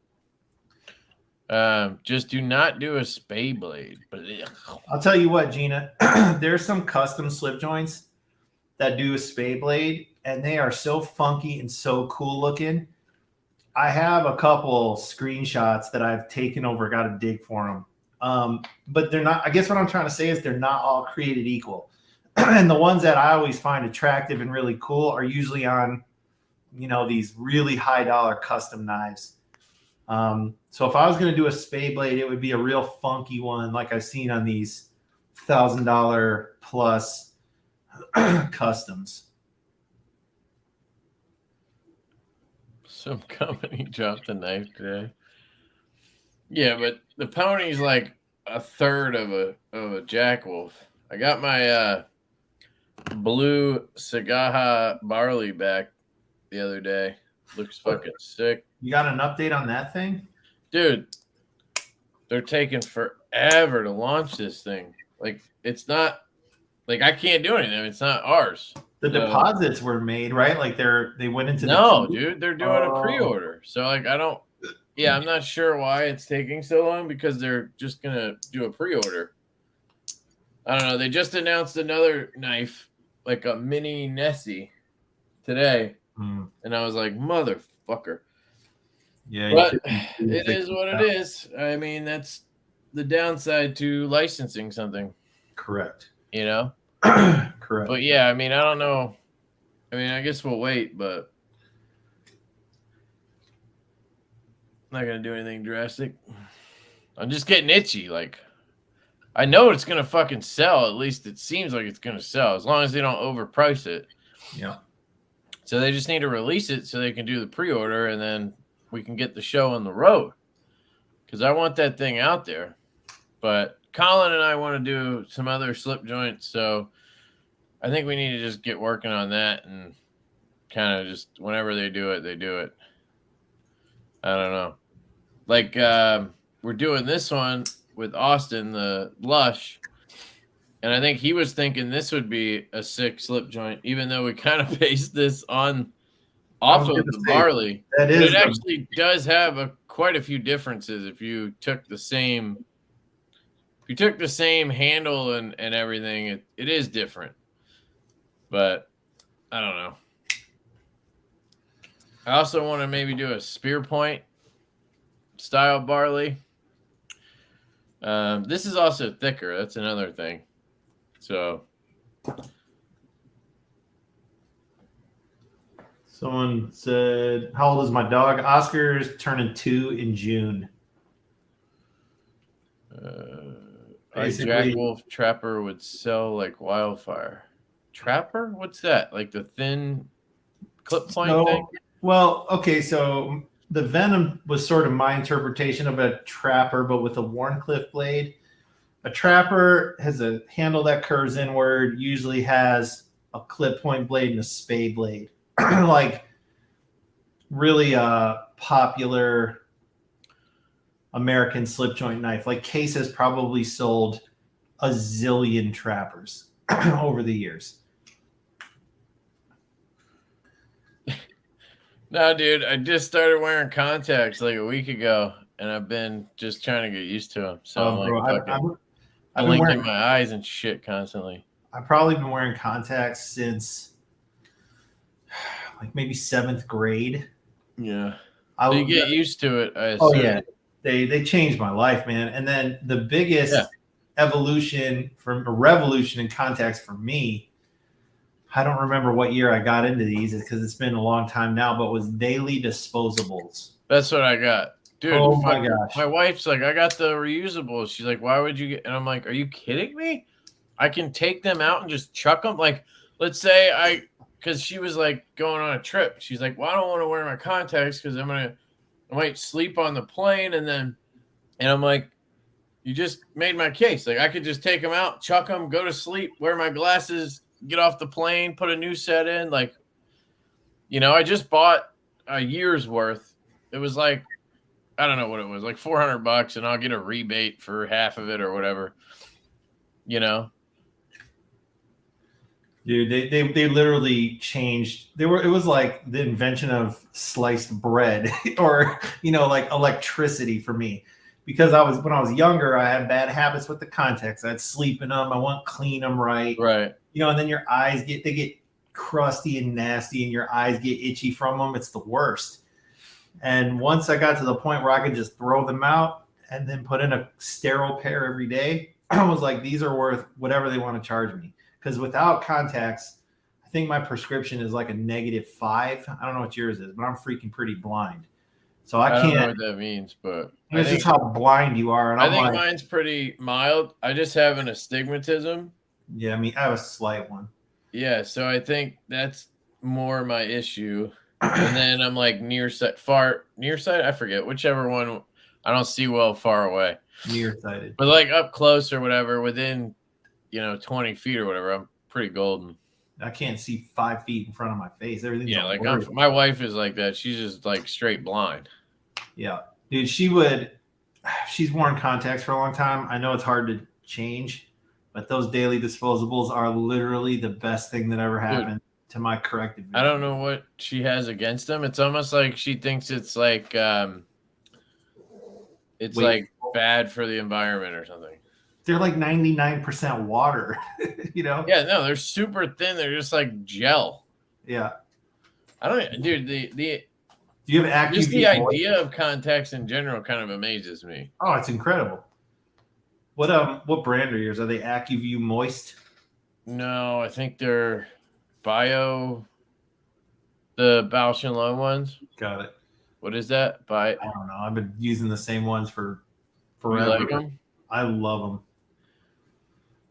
S1: Just do not do a spay blade.
S2: I'll tell you what, Gina, there's some custom slip joints that do a spay blade, and they are so funky and so cool looking. I have a couple screenshots that I've taken over, got to dig for them. But they're not, I guess what I'm trying to say is they're not all created equal. And the ones that I always find attractive and really cool are usually on, you know, these really high dollar custom knives. So if I was going to do a spay blade, it would be a real funky one like I've seen on these $1,000 plus customs.
S1: Some company dropped a knife today. Yeah, but the pony's like a third of a jack wolf. I got my blue Sagaha barley back the other day. Looks fucking sick.
S2: You got an update on that thing?
S1: Dude, they're taking forever to launch this thing. Like, it's not, like, I can't do anything. It's not ours.
S2: The deposits were made, right? Like they went into
S1: dude, they're doing a pre-order. So, like, I'm not sure why it's taking so long because they're just going to do a pre-order. I don't know. They just announced another knife, like a mini Nessie. today, and I was like, motherfucker.
S2: Yeah,
S1: but it is what it is. I mean, that's the downside to licensing something.
S2: Correct.
S1: You know?
S2: Correct.
S1: But yeah, I mean, I don't know. I mean, I guess we'll wait, but I'm not going to do anything drastic. I'm just getting itchy. Like, I know it's going to fucking sell. At least it seems like it's going to sell, as long as they don't overprice it.
S2: Yeah.
S1: So they just need to release it so they can do the pre-order, and then we can get the show on the road. Because I want that thing out there. But Colin and I want to do some other slip joints, so I think we need to just get working on that, and kind of just whenever they do it, they do it. I don't know. Like, we're doing this one with Austin, the Lush, and I think he was thinking this would be a sick slip joint, even though we kind of based this off of the barley.
S2: That is,
S1: but it actually does have quite a few differences if you took the same handle and everything. It is different, but I don't know. I also want to maybe do a spear point style barley. This is also thicker. That's another thing. So
S2: someone said, how old is my dog? Oscar's turning 2 in June.
S1: Jack Wolf Trapper would sell like wildfire. Trapper? What's that? Like the thin clip point thing?
S2: Well, okay, so the Venom was sort of my interpretation of a trapper, but with a Warncliffe blade. A trapper has a handle that curves inward, usually has a clip point blade and a spade blade. Like really popular American slip joint knife. Like Case has probably sold a zillion trappers over the years.
S1: No, dude, I just started wearing contacts like a week ago, and I've been just trying to get used to them. So I'm blinking my eyes and shit constantly.
S2: I've probably been wearing contacts since like maybe 7th grade.
S1: Yeah. So you get used to it, I assume.
S2: Oh, yeah. They changed my life, man. And then the biggest revolution in contacts for me, I don't remember what year I got into these because it's been a long time now, but was daily disposables.
S1: That's what I got. Dude,
S2: oh my gosh.
S1: My wife's like, I got the reusables. She's like, why would you get? And I'm like, are you kidding me? I can take them out and just chuck them. Like, let's say because she was like going on a trip. She's like, well, I don't want to wear my contacts because I might sleep on the plane. And I'm like, you just made my case. Like, I could just take them out, chuck them, go to sleep, wear my glasses, get off the plane, put a new set in. Like, I just bought a year's worth. It was like, I don't know what it was, like $400, and I'll get a rebate for half of it or whatever.
S2: Dude, they literally changed. It was like the invention of sliced bread or, like electricity for me. Because when I was younger, I had bad habits with the contacts. I'd sleep in them. I wouldn't clean them right.
S1: Right.
S2: And then your eyes get crusty and nasty and your eyes get itchy from them. It's the worst. And once I got to the point where I could just throw them out and then put in a sterile pair every day, I was like, these are worth whatever they want to charge me. Because without contacts, I think my prescription is like a -5. I don't know what yours is, but I'm freaking pretty blind. So I can't
S1: know what that means, but
S2: it's just how blind you are. And
S1: I think mine's pretty mild. I just have an astigmatism.
S2: Yeah, I have a slight one.
S1: Yeah, so I think that's more my issue. And then I'm like nearsighted, I forget, whichever one. I don't see well far away.
S2: Nearsighted.
S1: But like up close or whatever, within 20 feet or whatever, I'm pretty golden.
S2: I can't see 5 feet in front of my face. Everything's
S1: like my wife is like that. She's just like straight blind.
S2: Yeah, dude, she's worn contacts for a long time. I know it's hard to change, but those daily disposables are literally the best thing that ever happened to my corrective vision.
S1: I don't know what she has against them. It's almost like she thinks it's like like bad for the environment or something.
S2: They're like 99% water,
S1: Yeah, no, they're super thin. They're just like gel.
S2: Yeah.
S1: I don't, dude. The
S2: Do you have active?
S1: just the idea of contacts in general kind of amazes me.
S2: Oh, it's incredible. What brand are yours? Are they AccuView Moist?
S1: No, I think they're Bio, the Bausch and Lomb ones.
S2: Got it.
S1: What is that?
S2: I don't know. I've been using the same ones for forever.
S1: You like them?
S2: I love them.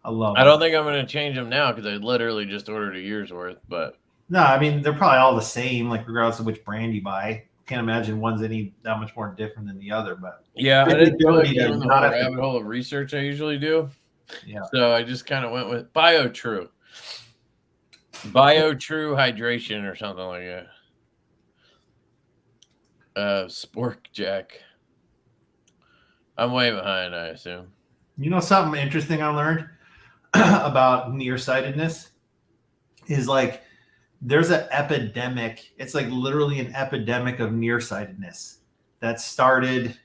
S1: I don't think I'm going to change them now because I literally just ordered a year's worth. But
S2: no, I mean they're probably all the same, like regardless of which brand you buy. Can't imagine one's any that much more different than the other. But
S1: yeah, I didn't feel like doing the rabbit hole of research I usually do.
S2: Yeah.
S1: So I just kind of went with BioTrue hydration or something like that. Spork Jack. I'm way behind, I assume.
S2: You know something interesting I learned about nearsightedness is like there's an epidemic. It's like literally an epidemic of nearsightedness that started,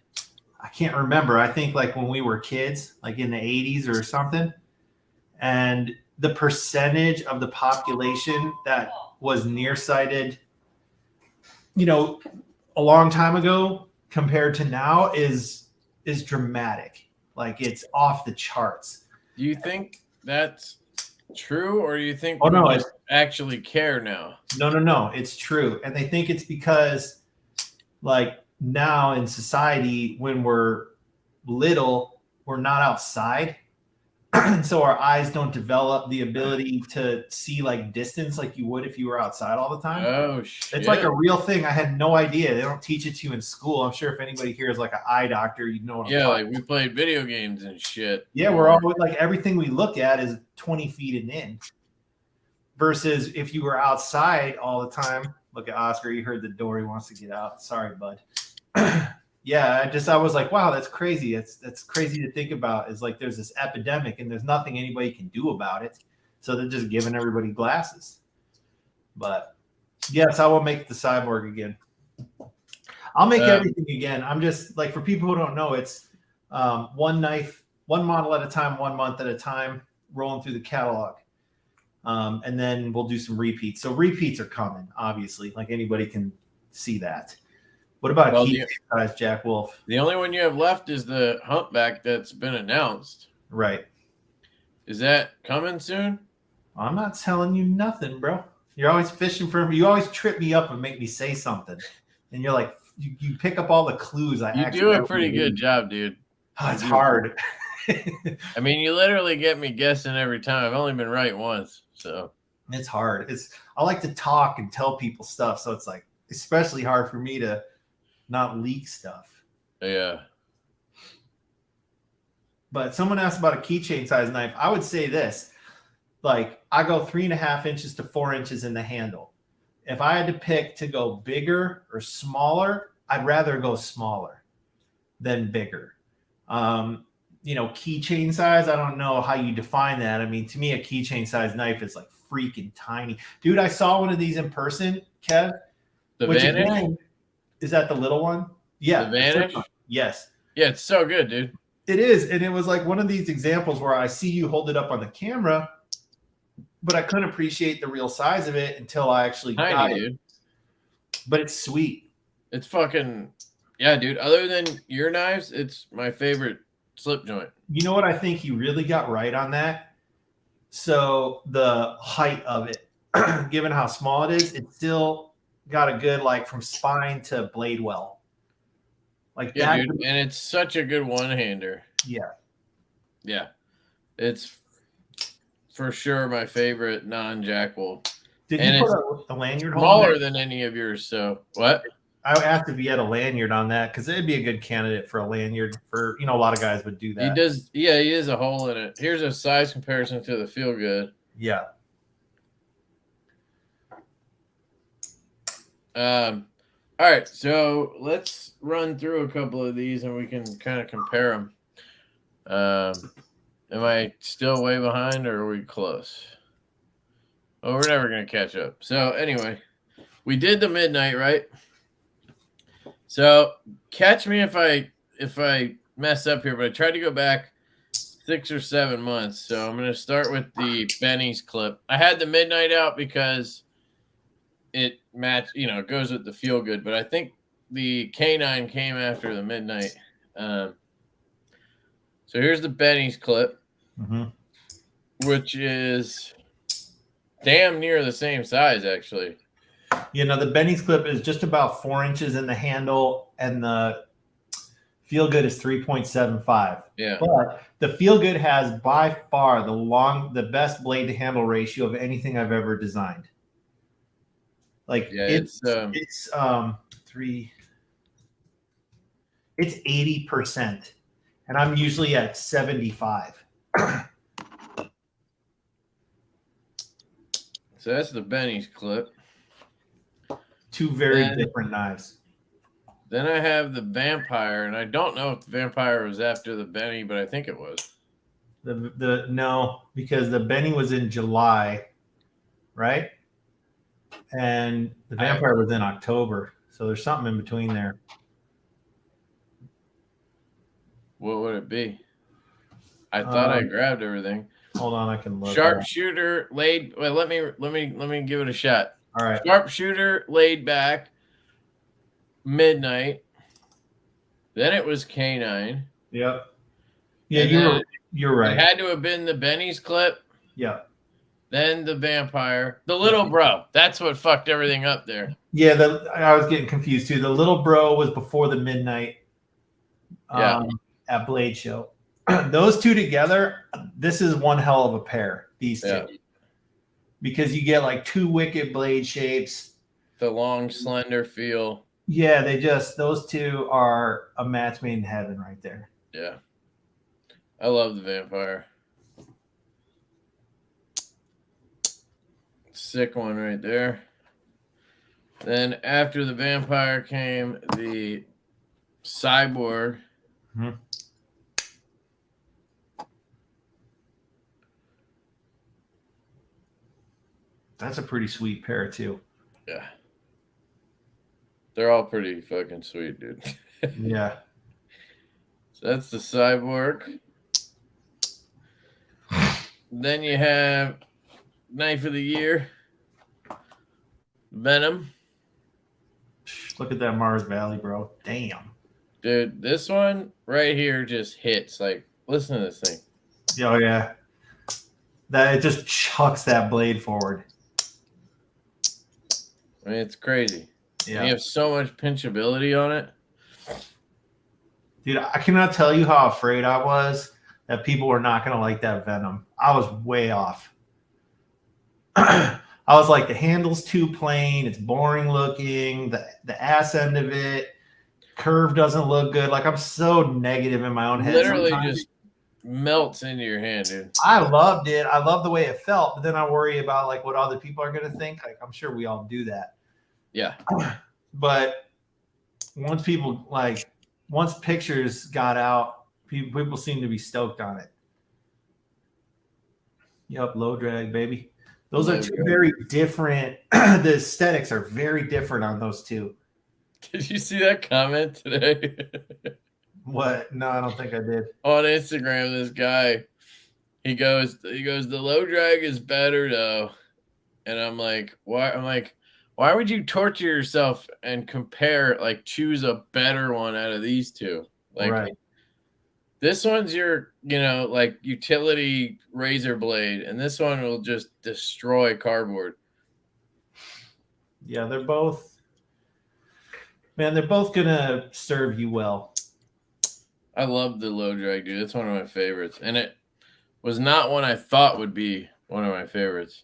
S2: I can't remember. I think like when we were kids, like in the 80s or something. And the percentage of the population that was nearsighted, you know, a long time ago compared to now is dramatic. Like it's off the charts.
S1: Do you think that's true, or do you think
S2: it's
S1: actually care now?
S2: No, it's true. And they think it's because like now in society, when we're little, we're not outside. And so our eyes don't develop the ability to see like distance like you would if you were outside all the time.
S1: Oh, shit.
S2: It's like a real thing. I had no idea. They don't teach it to you in school. I'm sure if anybody here is like an eye doctor, you know what I'm talking
S1: like we played video games and shit.
S2: Yeah, we're all like everything we look at is 20 feet and in. Versus if you were outside all the time. Look at Oscar. You heard the door. He wants to get out. Sorry, bud. Yeah, I was like, wow, that's crazy. That's crazy to think about. Is like there's this epidemic and there's nothing anybody can do about it. So they're just giving everybody glasses. But yes, I will make the Cyborg again. I'll make everything again. I'm just like, for people who don't know, it's one knife, one model at a time, 1 month at a time, rolling through the catalog. And then we'll do some repeats. So repeats are coming, obviously. Like anybody can see that. What about a key size Jack Wolf?
S1: The only one you have left is the Humpback that's been announced.
S2: Right.
S1: Is that coming soon?
S2: I'm not telling you nothing, bro. You're always fishing for me. You always trip me up and make me say something. And you're like, you pick up all the clues.
S1: You do a pretty good job, dude.
S2: Oh, it's hard.
S1: I mean, you literally get me guessing every time. I've only been right once, so.
S2: It's hard. I like to talk and tell people stuff, so it's like especially hard for me to not leak stuff.
S1: Yeah.
S2: But someone asked about a keychain size knife. I would say this, like I go 3.5 inches to 4 inches in the handle. If I had to pick to go bigger or smaller, I'd rather go smaller than bigger. Keychain size, I don't know how you define that. I mean, to me, a keychain size knife is like freaking tiny. Dude, I saw one of these in person, Kev.
S1: The Vanish?
S2: Again, is that the little one? Yeah.
S1: The Vanish?
S2: Yes.
S1: Yeah, it's so good, dude.
S2: It is. And it was like one of these examples where I see you hold it up on the camera, but I couldn't appreciate the real size of it until I actually got it. Dude. But it's sweet.
S1: It's fucking, yeah, dude. Other than your knives, it's my favorite slip joint.
S2: You know what I think he really got right on that? So the height of it, given how small it is, it's still got a good, like from spine to blade well. Like
S1: yeah,
S2: that.
S1: Dude. And it's such a good one-hander.
S2: Yeah.
S1: Yeah. It's for sure my favorite non-Jack Wolf.
S2: Did you put a lanyard
S1: smaller than any of yours, so what?
S2: I would ask if he had a lanyard on that because it'd be a good candidate for a lanyard for, a lot of guys would do that.
S1: He does. Yeah, he has a hole in it. Here's a size comparison to the Feel Good.
S2: Yeah.
S1: All right, so let's run through a couple of these and we can kind of compare them. Am I still way behind or are we close? Oh, we're never going to catch up. So anyway, we did the midnight, right? So catch me if I mess up here, but I tried to go back 6 or 7 months. So I'm going to start with the Benny's clip. I had the midnight out because it goes with the feel good. But I think the canine came after the midnight. So here's the Benny's clip, which is damn near the same size, actually.
S2: The Benny's clip is just about 4 inches in the handle, and the Feel Good is 3.75.
S1: Yeah.
S2: But the Feel Good has by far the best blade to handle ratio of anything I've ever designed. Like it's 80%, and I'm usually at 75.
S1: So that's the Benny's clip.
S2: Two very different knives.
S1: Then I have the Vampire, and I don't know if the Vampire was after the Benny, but I think it was.
S2: No, because the Benny was in July, right? And the Vampire was in October. So there's something in between there.
S1: What would it be? I thought I grabbed everything.
S2: Hold on, I can look.
S1: Sharpshooter laid. Well, let me give it a shot.
S2: All right.
S1: Sharpshooter laid back. Midnight. Then it was canine.
S2: Yep. Yeah, you're right.
S1: It had to have been the Benny's clip.
S2: Yeah.
S1: Then the Vampire. The little bro. That's what fucked everything up there.
S2: Yeah, I was getting confused too. The little bro was before the midnight. At Blade Show. Those two together, this is one hell of a pair. These two, because you get like two wicked blade shapes.
S1: The long, slender feel.
S2: Yeah, those two are a match made in heaven right there.
S1: Yeah, I love the Vampire. Sick one right there. Then after the Vampire came the Cyborg.
S2: Mm-hmm. That's a pretty sweet pair too.
S1: Yeah. They're all pretty fucking sweet, dude.
S2: Yeah.
S1: So that's the Cyborg. Then you have Knife of the Year, Venom.
S2: Look at that Mars Valley, bro. Damn.
S1: Dude, this one right here just hits. Like, listen to this thing.
S2: Oh, yeah. That it just chucks that blade forward.
S1: I mean, it's crazy.
S2: Yeah.
S1: You have so much pinchability on it.
S2: Dude, I cannot tell you how afraid I was that people were not going to like that Venom. I was way off. I was like, the handle's too plain. It's boring looking. The ass end of it, curve doesn't look good. Like, I'm so negative in my own head.
S1: Literally just melts into your hand, dude.
S2: I loved it. I love the way it felt, but then I worry about like what other people are going to think. Like, I'm sure we all do that.
S1: Yeah.
S2: But once pictures got out, people seem to be stoked on it. Yep, low drag, baby. Those are two very different. The aesthetics are very different on those two.
S1: Did you see that comment today?
S2: What? No, I don't think I did.
S1: On Instagram, this guy, he goes, the low drag is better though. And I'm like, why? I'm like, why would you torture yourself and compare, like, choose a better one out of these two? Like,
S2: right.
S1: This one's your, like, utility razor blade, and this one will just destroy cardboard.
S2: Yeah, they're both going to serve you well.
S1: I love the low drag, dude. It's one of my favorites. And it was not one I thought would be one of my favorites.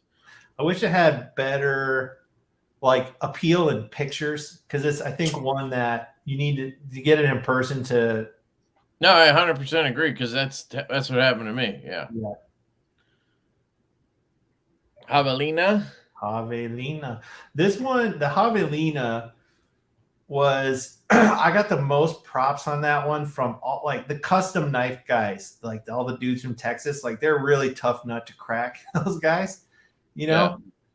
S2: I wish it had better, like, appeal in pictures, because it's, I think, one that you need to get it in person to.
S1: No, I 100% agree, because that's what happened to me. Yeah. Javelina. This one, the Javelina, was I got the most props on that one from all, like, the custom knife guys, like all the dudes from Texas. Like, they're really tough nut to crack, those guys,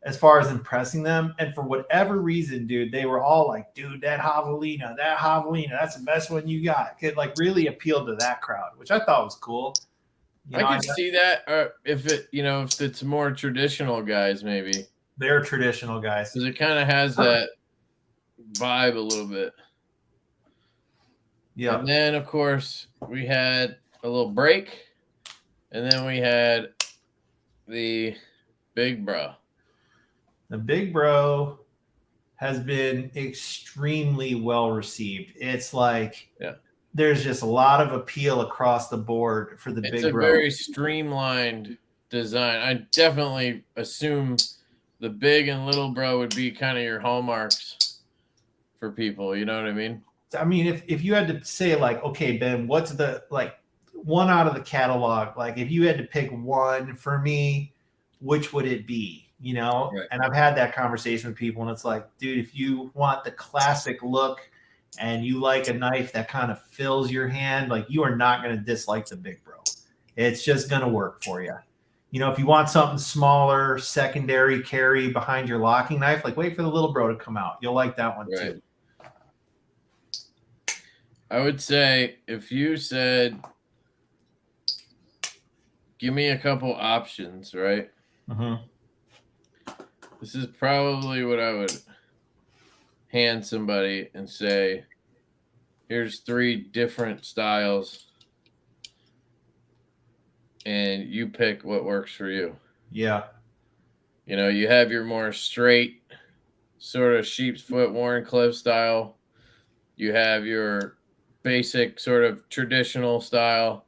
S1: as far as impressing them. And for whatever reason, dude, they were all like, dude, that Javelina, that's the best one you got. Could, like, really appeal to that crowd, which I thought was cool. I could see that, or if it's more traditional guys, maybe.
S2: They're traditional guys.
S1: Because it kind of has that vibe a little bit.
S2: Yeah.
S1: And then, of course, we had a little break. And then we had the Big Bro.
S2: The Big Bro has been extremely well received. It's like there's just a lot of appeal across the board for the Big Bro.
S1: It's a very streamlined design. I definitely assume the Big and Little Bro would be kind of your hallmarks for people. You know what I mean?
S2: I mean, if you had to say like, okay, Ben, what's the like one out of the catalog? Like if you had to pick one for me, which would it be? You know?
S1: Right.
S2: And I've had that conversation with people and it's like, dude, if you want the classic look and you like a knife that kind of fills your hand, like you are not going to dislike the Big Bro. It's just going to work for you. You know, if you want something smaller, secondary carry behind your locking knife, like wait for the Little Bro to come out. You'll like that one too.
S1: I would say if you said, give me a couple options, right?
S2: Mm-hmm.
S1: This is probably what I would hand somebody and say, here's 3 different styles and you pick what works for you.
S2: Yeah.
S1: You know, you have your more straight sort of sheep's foot Warrenclyffe style. You have your basic sort of traditional style,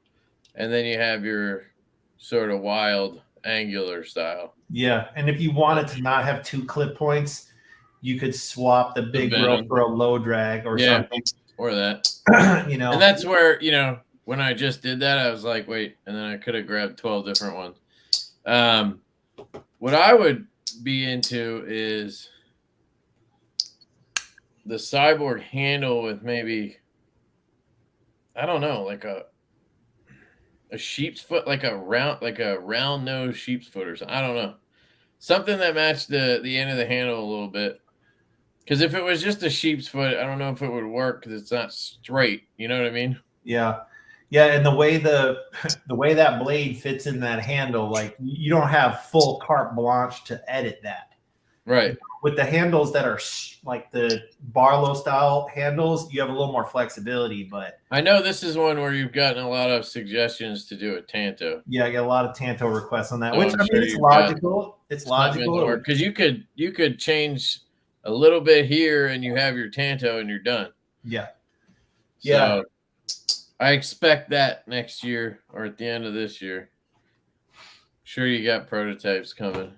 S1: and then you have your sort of wild angular style.
S2: Yeah, and if you wanted to not have 2 clip points, you could swap the Big Bro for a low drag or something.
S1: Or that.
S2: You know.
S1: And that's where, you know, when I just did that, I was like, wait, and then I could have grabbed 12 different ones. What I would be into is the Cyborg Handle with maybe, I don't know, like a sheep's foot, like a round nose sheep's foot or something. I don't know. Something that matched the end of the handle a little bit. Because if it was just a sheep's foot, I don't know if it would work because it's not straight. You know what I mean?
S2: Yeah. Yeah, and the way that blade fits in that handle, like you don't have full carte blanche to edit that.
S1: Right.
S2: With the handles that are like the Barlow style handles, you have a little more flexibility. But
S1: I know this is one where you've gotten a lot of suggestions to do a Tanto.
S2: Yeah, I get a lot of Tanto requests on that,
S1: So
S2: which I mean, it's logical. It's logical
S1: because you could change a little bit here, and you have your Tanto, and you're done.
S2: Yeah.
S1: So I expect that next year or at the end of this year. Sure, you got prototypes coming.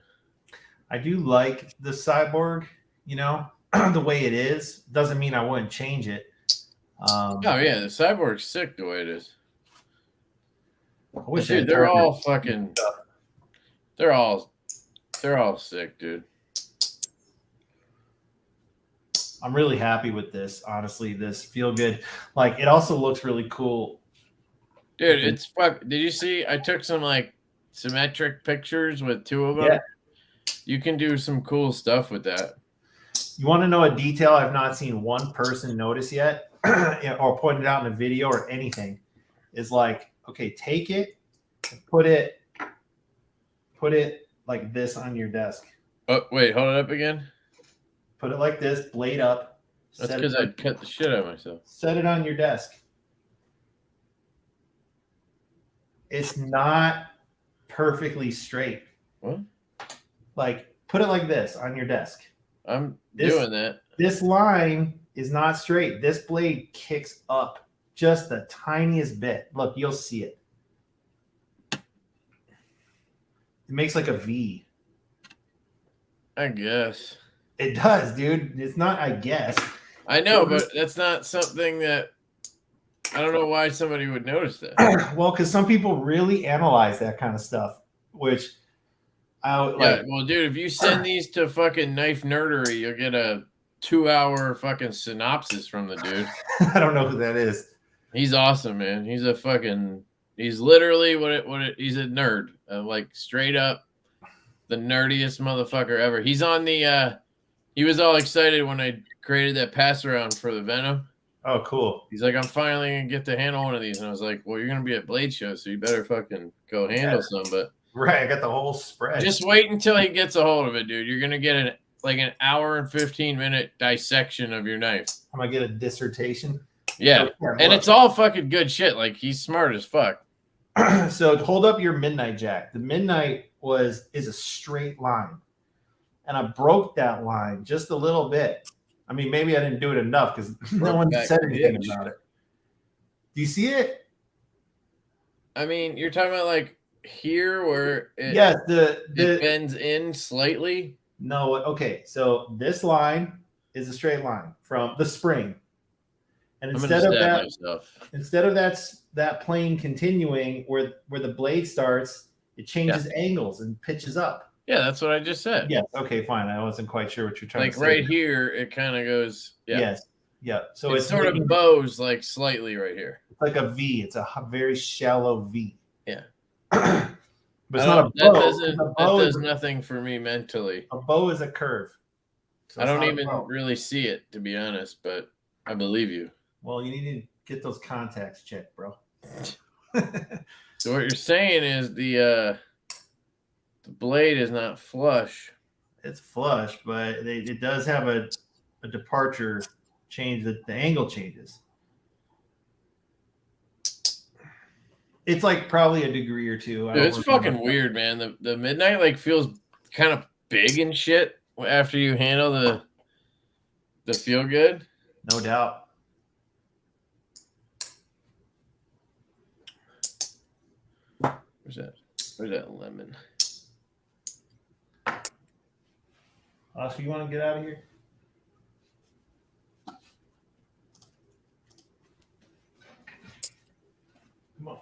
S2: I do like the Cyborg, you know, the way it is. Doesn't mean I wouldn't change it.
S1: Oh yeah, the Cyborg's sick the way it is.
S2: Dude,
S1: they're all fucking. They're all sick, dude.
S2: I'm really happy with this. Honestly, this feel good. Like it also looks really cool.
S1: Dude, it's fuck. Did you see? I took some like symmetric pictures with 2 of them.
S2: Yeah.
S1: You can do some cool stuff with that.
S2: You want to know a detail I've not seen one person notice yet or point it out in a video or anything is like, okay, take it and put it like this on your desk.
S1: Oh, wait, hold it up again.
S2: Put it like this, blade up.
S1: That's because I cut the shit out of myself.
S2: Set it on your desk. It's not perfectly straight.
S1: What?
S2: Like, put it like this on your desk.
S1: I'm doing that.
S2: This line is not straight. This blade kicks up just the tiniest bit. Look, you'll see it. It makes like a V.
S1: I guess.
S2: It does, dude. It's not, I guess.
S1: I know, but that's not something that I don't know why somebody would notice that.
S2: Well, because some people really analyze that kind of stuff, which
S1: well, dude, if you send these to fucking Knife Nerdery, you'll get a 2-hour fucking synopsis from the dude.
S2: I don't know who that is.
S1: He's awesome, man. He's literally he's a nerd. Like straight up the nerdiest motherfucker ever. He's on the he was all excited when I created that pass around for the Venom.
S2: Oh, cool.
S1: He's like, I'm finally gonna get to handle one of these. And I was like, well, you're gonna be at Blade Show, so you better fucking go handle some. But
S2: Right, I got the whole spread.
S1: Just wait until he gets a hold of it, dude. You're gonna get an hour and 15-minute dissection of your knife.
S2: I'm gonna get a dissertation.
S1: Yeah, and it's all fucking good shit. Like, he's smart as fuck.
S2: So hold up your midnight jack. The midnight is a straight line, and I broke that line just a little bit. I mean, maybe I didn't do it enough because no one said anything about it. Do you see it?
S1: I mean, you're talking about like here where it,
S2: it
S1: bends in slightly.
S2: No, okay. So this line is a straight line from the spring, and instead of that plane continuing where the blade starts, it changes angles and pitches up.
S1: Yeah, that's what I just said.
S2: Yes. Okay, fine. I wasn't quite sure what you're trying to say.
S1: Like right here, it kind of goes. Yeah.
S2: Yes. Yeah. So
S1: it's sort of bows like slightly right here.
S2: It's like a V. It's a very shallow V.
S1: Yeah.
S2: But it's not a bow.
S1: That does nothing for me mentally.
S2: A bow is a curve.
S1: So I don't even really see it, to be honest, but I believe you.
S2: Well, you need to get those contacts checked, bro.
S1: So what you're saying is the blade is not flush.
S2: It's flush, but it does have a departure change. That the angle changes. It's like probably a degree or two.
S1: Dude, it's fucking weird, man. The midnight like feels kind of big and shit after you handle the feel good.
S2: No doubt.
S1: Where's that lemon?
S2: Oscar, you want to get out of here? Come on.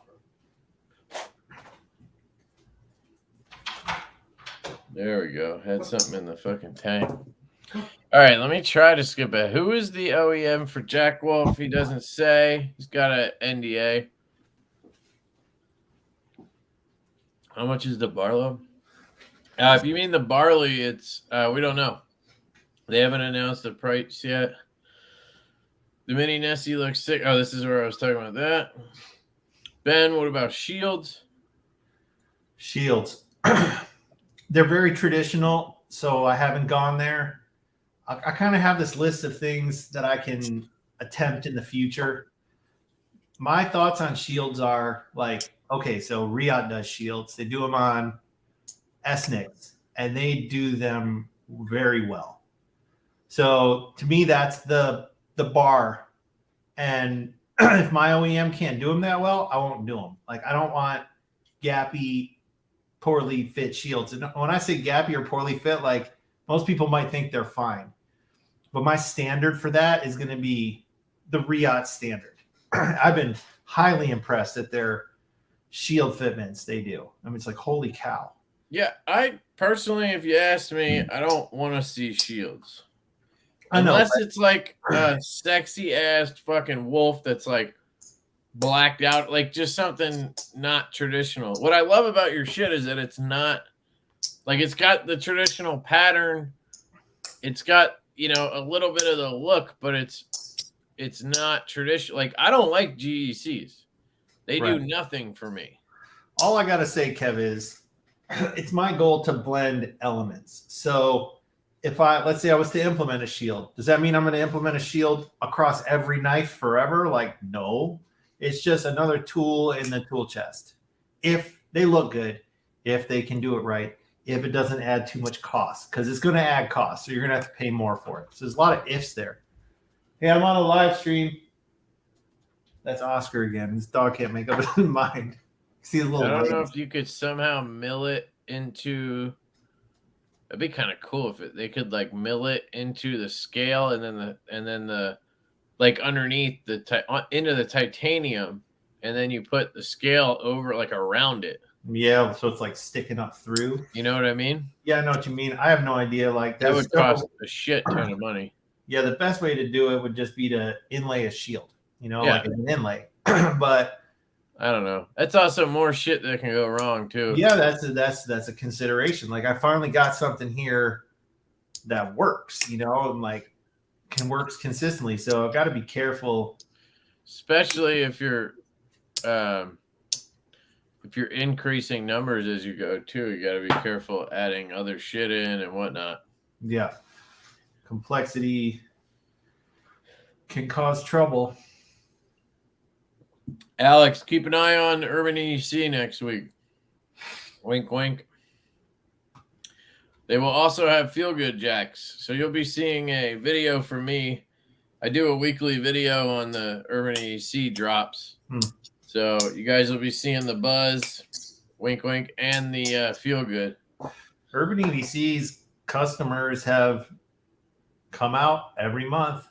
S1: There we go. Had something in the fucking tank. All right, let me try to skip it. Who is the OEM for Jack Wolf? He doesn't say. He's got an NDA. How much is the Barlow? If you mean the barley, it's we don't know. They haven't announced the price yet. The mini Nessie looks sick. Oh, this is where I was talking about that. Ben, what about shields?
S2: Shields. They're very traditional, so I haven't gone there. I kind of have this list of things that I can attempt in the future. My thoughts on shields are like, okay, so Riot does shields. They do them on Esniks, and they do them very well. So to me, that's the bar. And if my OEM can't do them that well, I won't do them. Like, I don't want gappy, poorly fit shields. And when I say gappy or poorly fit, like, most people might think they're fine. But my standard for that is going to be the Riot standard. I've been highly impressed at their shield fitments they do. I mean, it's like, holy cow.
S1: Yeah, I personally, if you ask me, I don't want to see shields.
S2: Unless
S1: it's like a sexy ass fucking wolf that's like blacked out, like just something not traditional. What I love about your shit is that it's not like, it's got the traditional pattern. It's got, you know, a little bit of the look, but it's not traditional. Like, I don't like GECs. They do nothing for me.
S2: All I got to say, Kev, is it's my goal to blend elements. So if let's say I was to implement a shield, does that mean I'm going to implement a shield across every knife forever? Like, no, it's just another tool in the tool chest. If they look good, if they can do it right, if it doesn't add too much cost, because it's going to add cost. So you're going to have to pay more for it. So there's a lot of ifs there. Hey, I'm on a live stream. That's Oscar again. This dog can't make up his mind. See his little.
S1: I don't know if you could somehow mill it into. It'd be kind of cool if they could like mill it into the scale and then the like underneath into the titanium, and then you put the scale over like around it.
S2: Yeah, so it's like sticking up through.
S1: You know what I mean?
S2: Yeah, I know what you mean. I have no idea. Like
S1: that would cost a shit ton of money.
S2: Yeah, the best way to do it would just be to inlay a shield. You know, like an inlay. But
S1: I don't know. That's also more shit that can go wrong too.
S2: Yeah, that's a consideration. Like, I finally got something here that works, you know, and like works consistently. So I've got to be careful,
S1: especially if you're if you're increasing numbers as you go too, you got to be careful adding other shit in and whatnot.
S2: Yeah. Complexity can cause trouble.
S1: Alex, keep an eye on Urban EDC next week. Wink, wink. They will also have Feel Good Jacks. So you'll be seeing a video from me. I do a weekly video on the Urban EDC drops. So you guys will be seeing the buzz, wink, wink, and the Feel Good.
S2: Urban EDC's customers have come out every month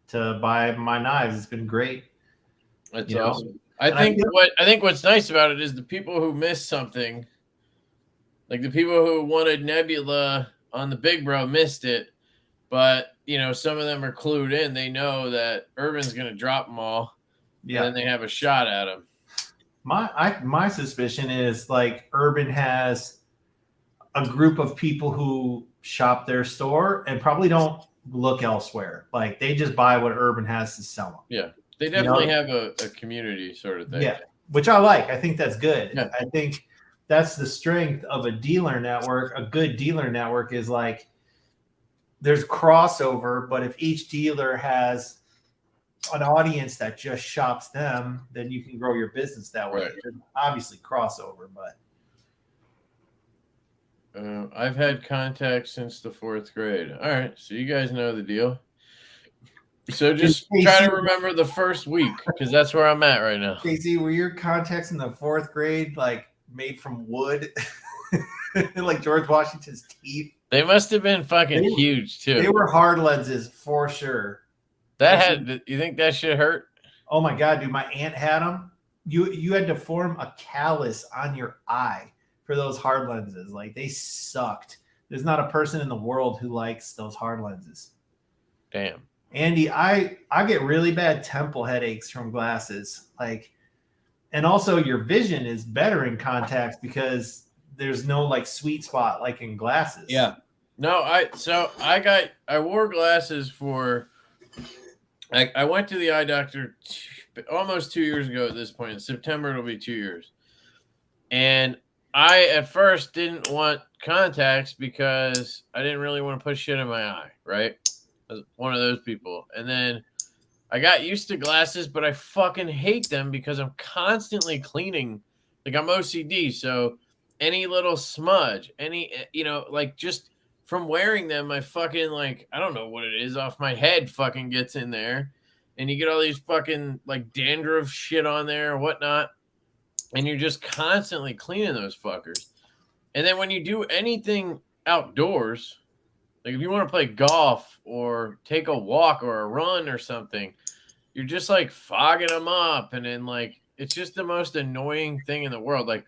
S2: to buy my knives. It's been great.
S1: That's awesome. I think what's nice about it is the people who missed something, like the people who wanted Nebula on the Big Bro missed it, but you know, some of them are clued in. They know that Urban's going to drop them all. Yeah. And then they have a shot at them.
S2: My suspicion is like Urban has a group of people who shop their store and probably don't look elsewhere. Like they just buy what Urban has to sell them.
S1: Yeah. They definitely have a community sort of thing.
S2: Yeah. Which I like. I think that's good. Yeah. I think that's the strength of a dealer network. A good dealer network is like there's crossover, but if each dealer has an audience that just shops them, then you can grow your business that way. Right. There's obviously crossover, but
S1: I've had contacts since the 4th grade. All right, so you guys know the deal. So just try to remember the first week because that's where I'm at right now.
S2: Casey, were your contacts in the 4th grade like made from wood, like George Washington's teeth?
S1: They must have been fucking huge too.
S2: They were hard lenses for sure.
S1: You think that shit hurt?
S2: Oh my god, dude! My aunt had them. You had to form a callus on your eye for those hard lenses. Like they sucked. There's not a person in the world who likes those hard lenses.
S1: Damn.
S2: Andy, I get really bad temple headaches from glasses. Like, and also your vision is better in contacts because there's no like sweet spot like in glasses.
S1: Yeah. No, I wore glasses for. I went to the eye doctor almost 2 years ago at this point. In September, it'll be 2 years. And I, at first, didn't want contacts because I didn't really want to put shit in my eye, right? I was one of those people. And then I got used to glasses, but I fucking hate them because I'm constantly cleaning. Like, I'm OCD, so any little smudge, like just from wearing them, I fucking like, I don't know what it is off my head fucking gets in there. And you get all these fucking like dandruff shit on there or whatnot. And you're just constantly cleaning those fuckers. And then when you do anything outdoors, like if you want to play golf or take a walk or a run or something, you're just like fogging them up. And then like, it's just the most annoying thing in the world. Like,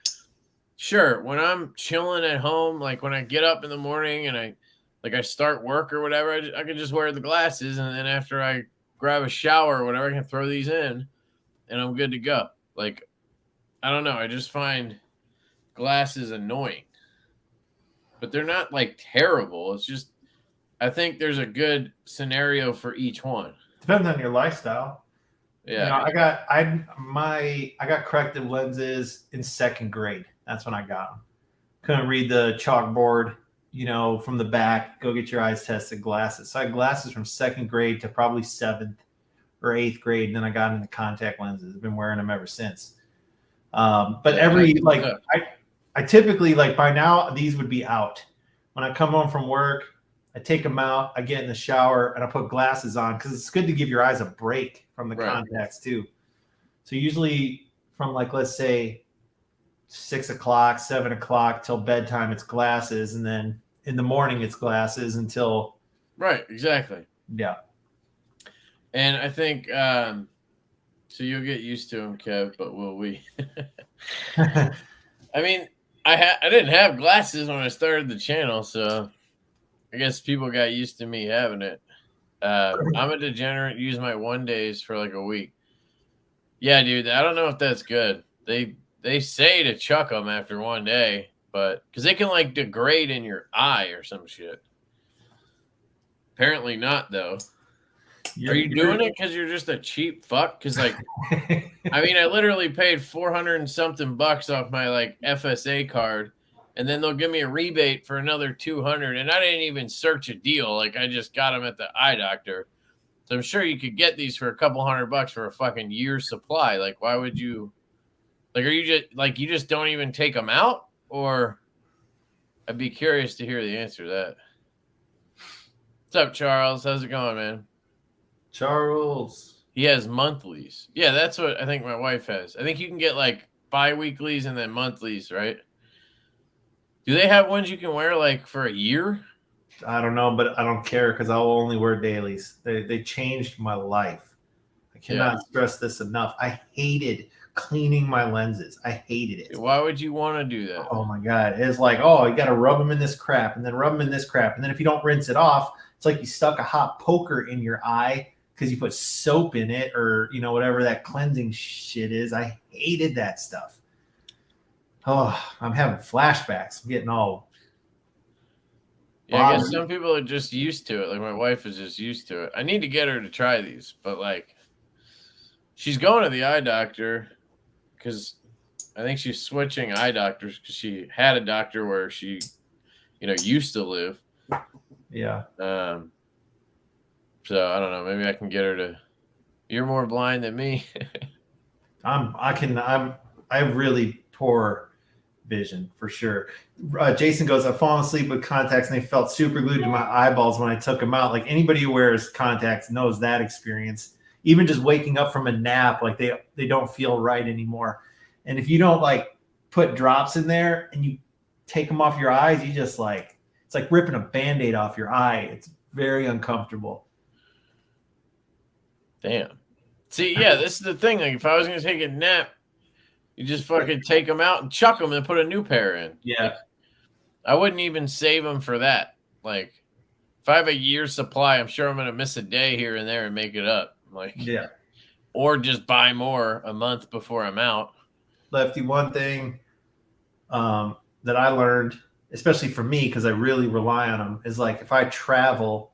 S1: sure, when I'm chilling at home, like when I get up in the morning and I start work or whatever, I can just wear the glasses, and then after I grab a shower or whatever, I can throw these in, and I'm good to go. Like, I don't know, I just find glasses annoying, but they're not like terrible. It's just I think there's a good scenario for each one.
S2: Depends on your lifestyle.
S1: Yeah,
S2: I got corrective lenses in 2nd grade. That's when I got them. Couldn't read the chalkboard, from the back. Go get your eyes tested. Glasses. So I had glasses from 2nd grade to probably 7th or 8th grade. And then I got into contact lenses. I've been wearing them ever since. But I typically by now these would be out. When I come home from work, I take them out. I get in the shower and I put glasses on because it's good to give your eyes a break from the contacts too. So usually from let's say 6 o'clock, 7 o'clock till bedtime, it's glasses. And then in the morning, it's glasses until.
S1: Right. Exactly.
S2: Yeah.
S1: And I think, so you'll get used to them, Kev, but will we? I mean, I didn't have glasses when I started the channel, so I guess people got used to me having it. I'm a degenerate, use my 1 days for like a week. Yeah, dude, I don't know if that's good. They say to chuck them after 1 day, but because they can like degrade in your eye or some shit. Apparently not, though. Are you doing it because you're just a cheap fuck? Because like, I mean, I literally paid 400 and something bucks off my like FSA card, and then they'll give me a rebate for another 200, and I didn't even search a deal. Like I just got them at the eye doctor. So I'm sure you could get these for a couple $100 for a fucking year's supply. Like, why would you? Like, are you just like you just don't even take them out? Or I'd be curious to hear the answer to that. What's up, Charles? How's it going, man?
S2: Charles.
S1: He has monthlies. Yeah, that's what I think my wife has. I think you can get like bi-weeklies and then monthlies, right? Do they have ones you can wear like for a year?
S2: I don't know, but I don't care because I'll only wear dailies. They changed my life. I cannot stress this enough. I hated cleaning my lenses. I hated it.
S1: Why would you want to do that?
S2: Oh my God. It's like, oh, you got to rub them in this crap and then rub them in this crap. And then if you don't rinse it off, it's like you stuck a hot poker in your eye because you put soap in it or, you know, whatever that cleansing shit is. I hated that stuff. Oh, I'm having flashbacks. I'm getting all.
S1: Yeah, I guess some people are just used to it. Like my wife is just used to it. I need to get her to try these, but like she's going to the eye doctor because I think she's switching eye doctors because she had a doctor where she, you know, used to live.
S2: Yeah.
S1: So I don't know. Maybe I can get her to. You're more blind than me.
S2: I have really poor vision for sure. Jason goes, I've fallen asleep with contacts and they felt super glued to my eyeballs when I took them out. Like anybody who wears contacts knows that experience. Even just waking up from a nap, like they don't feel right anymore. And if you don't like put drops in there and you take them off your eyes, you just like, it's like ripping a Band-Aid off your eye. It's very uncomfortable.
S1: Damn. See, yeah, this is the thing. Like if I was going to take a nap, you just fucking take them out and chuck them and put a new pair in.
S2: Yeah.
S1: Like, I wouldn't even save them for that. Like, if I have a year's supply, I'm sure I'm going to miss a day here and there and make it up. Like,
S2: yeah.
S1: Or just buy more a month before I'm out.
S2: Lefty, one thing that I learned, especially for me, because I really rely on them, is like if I travel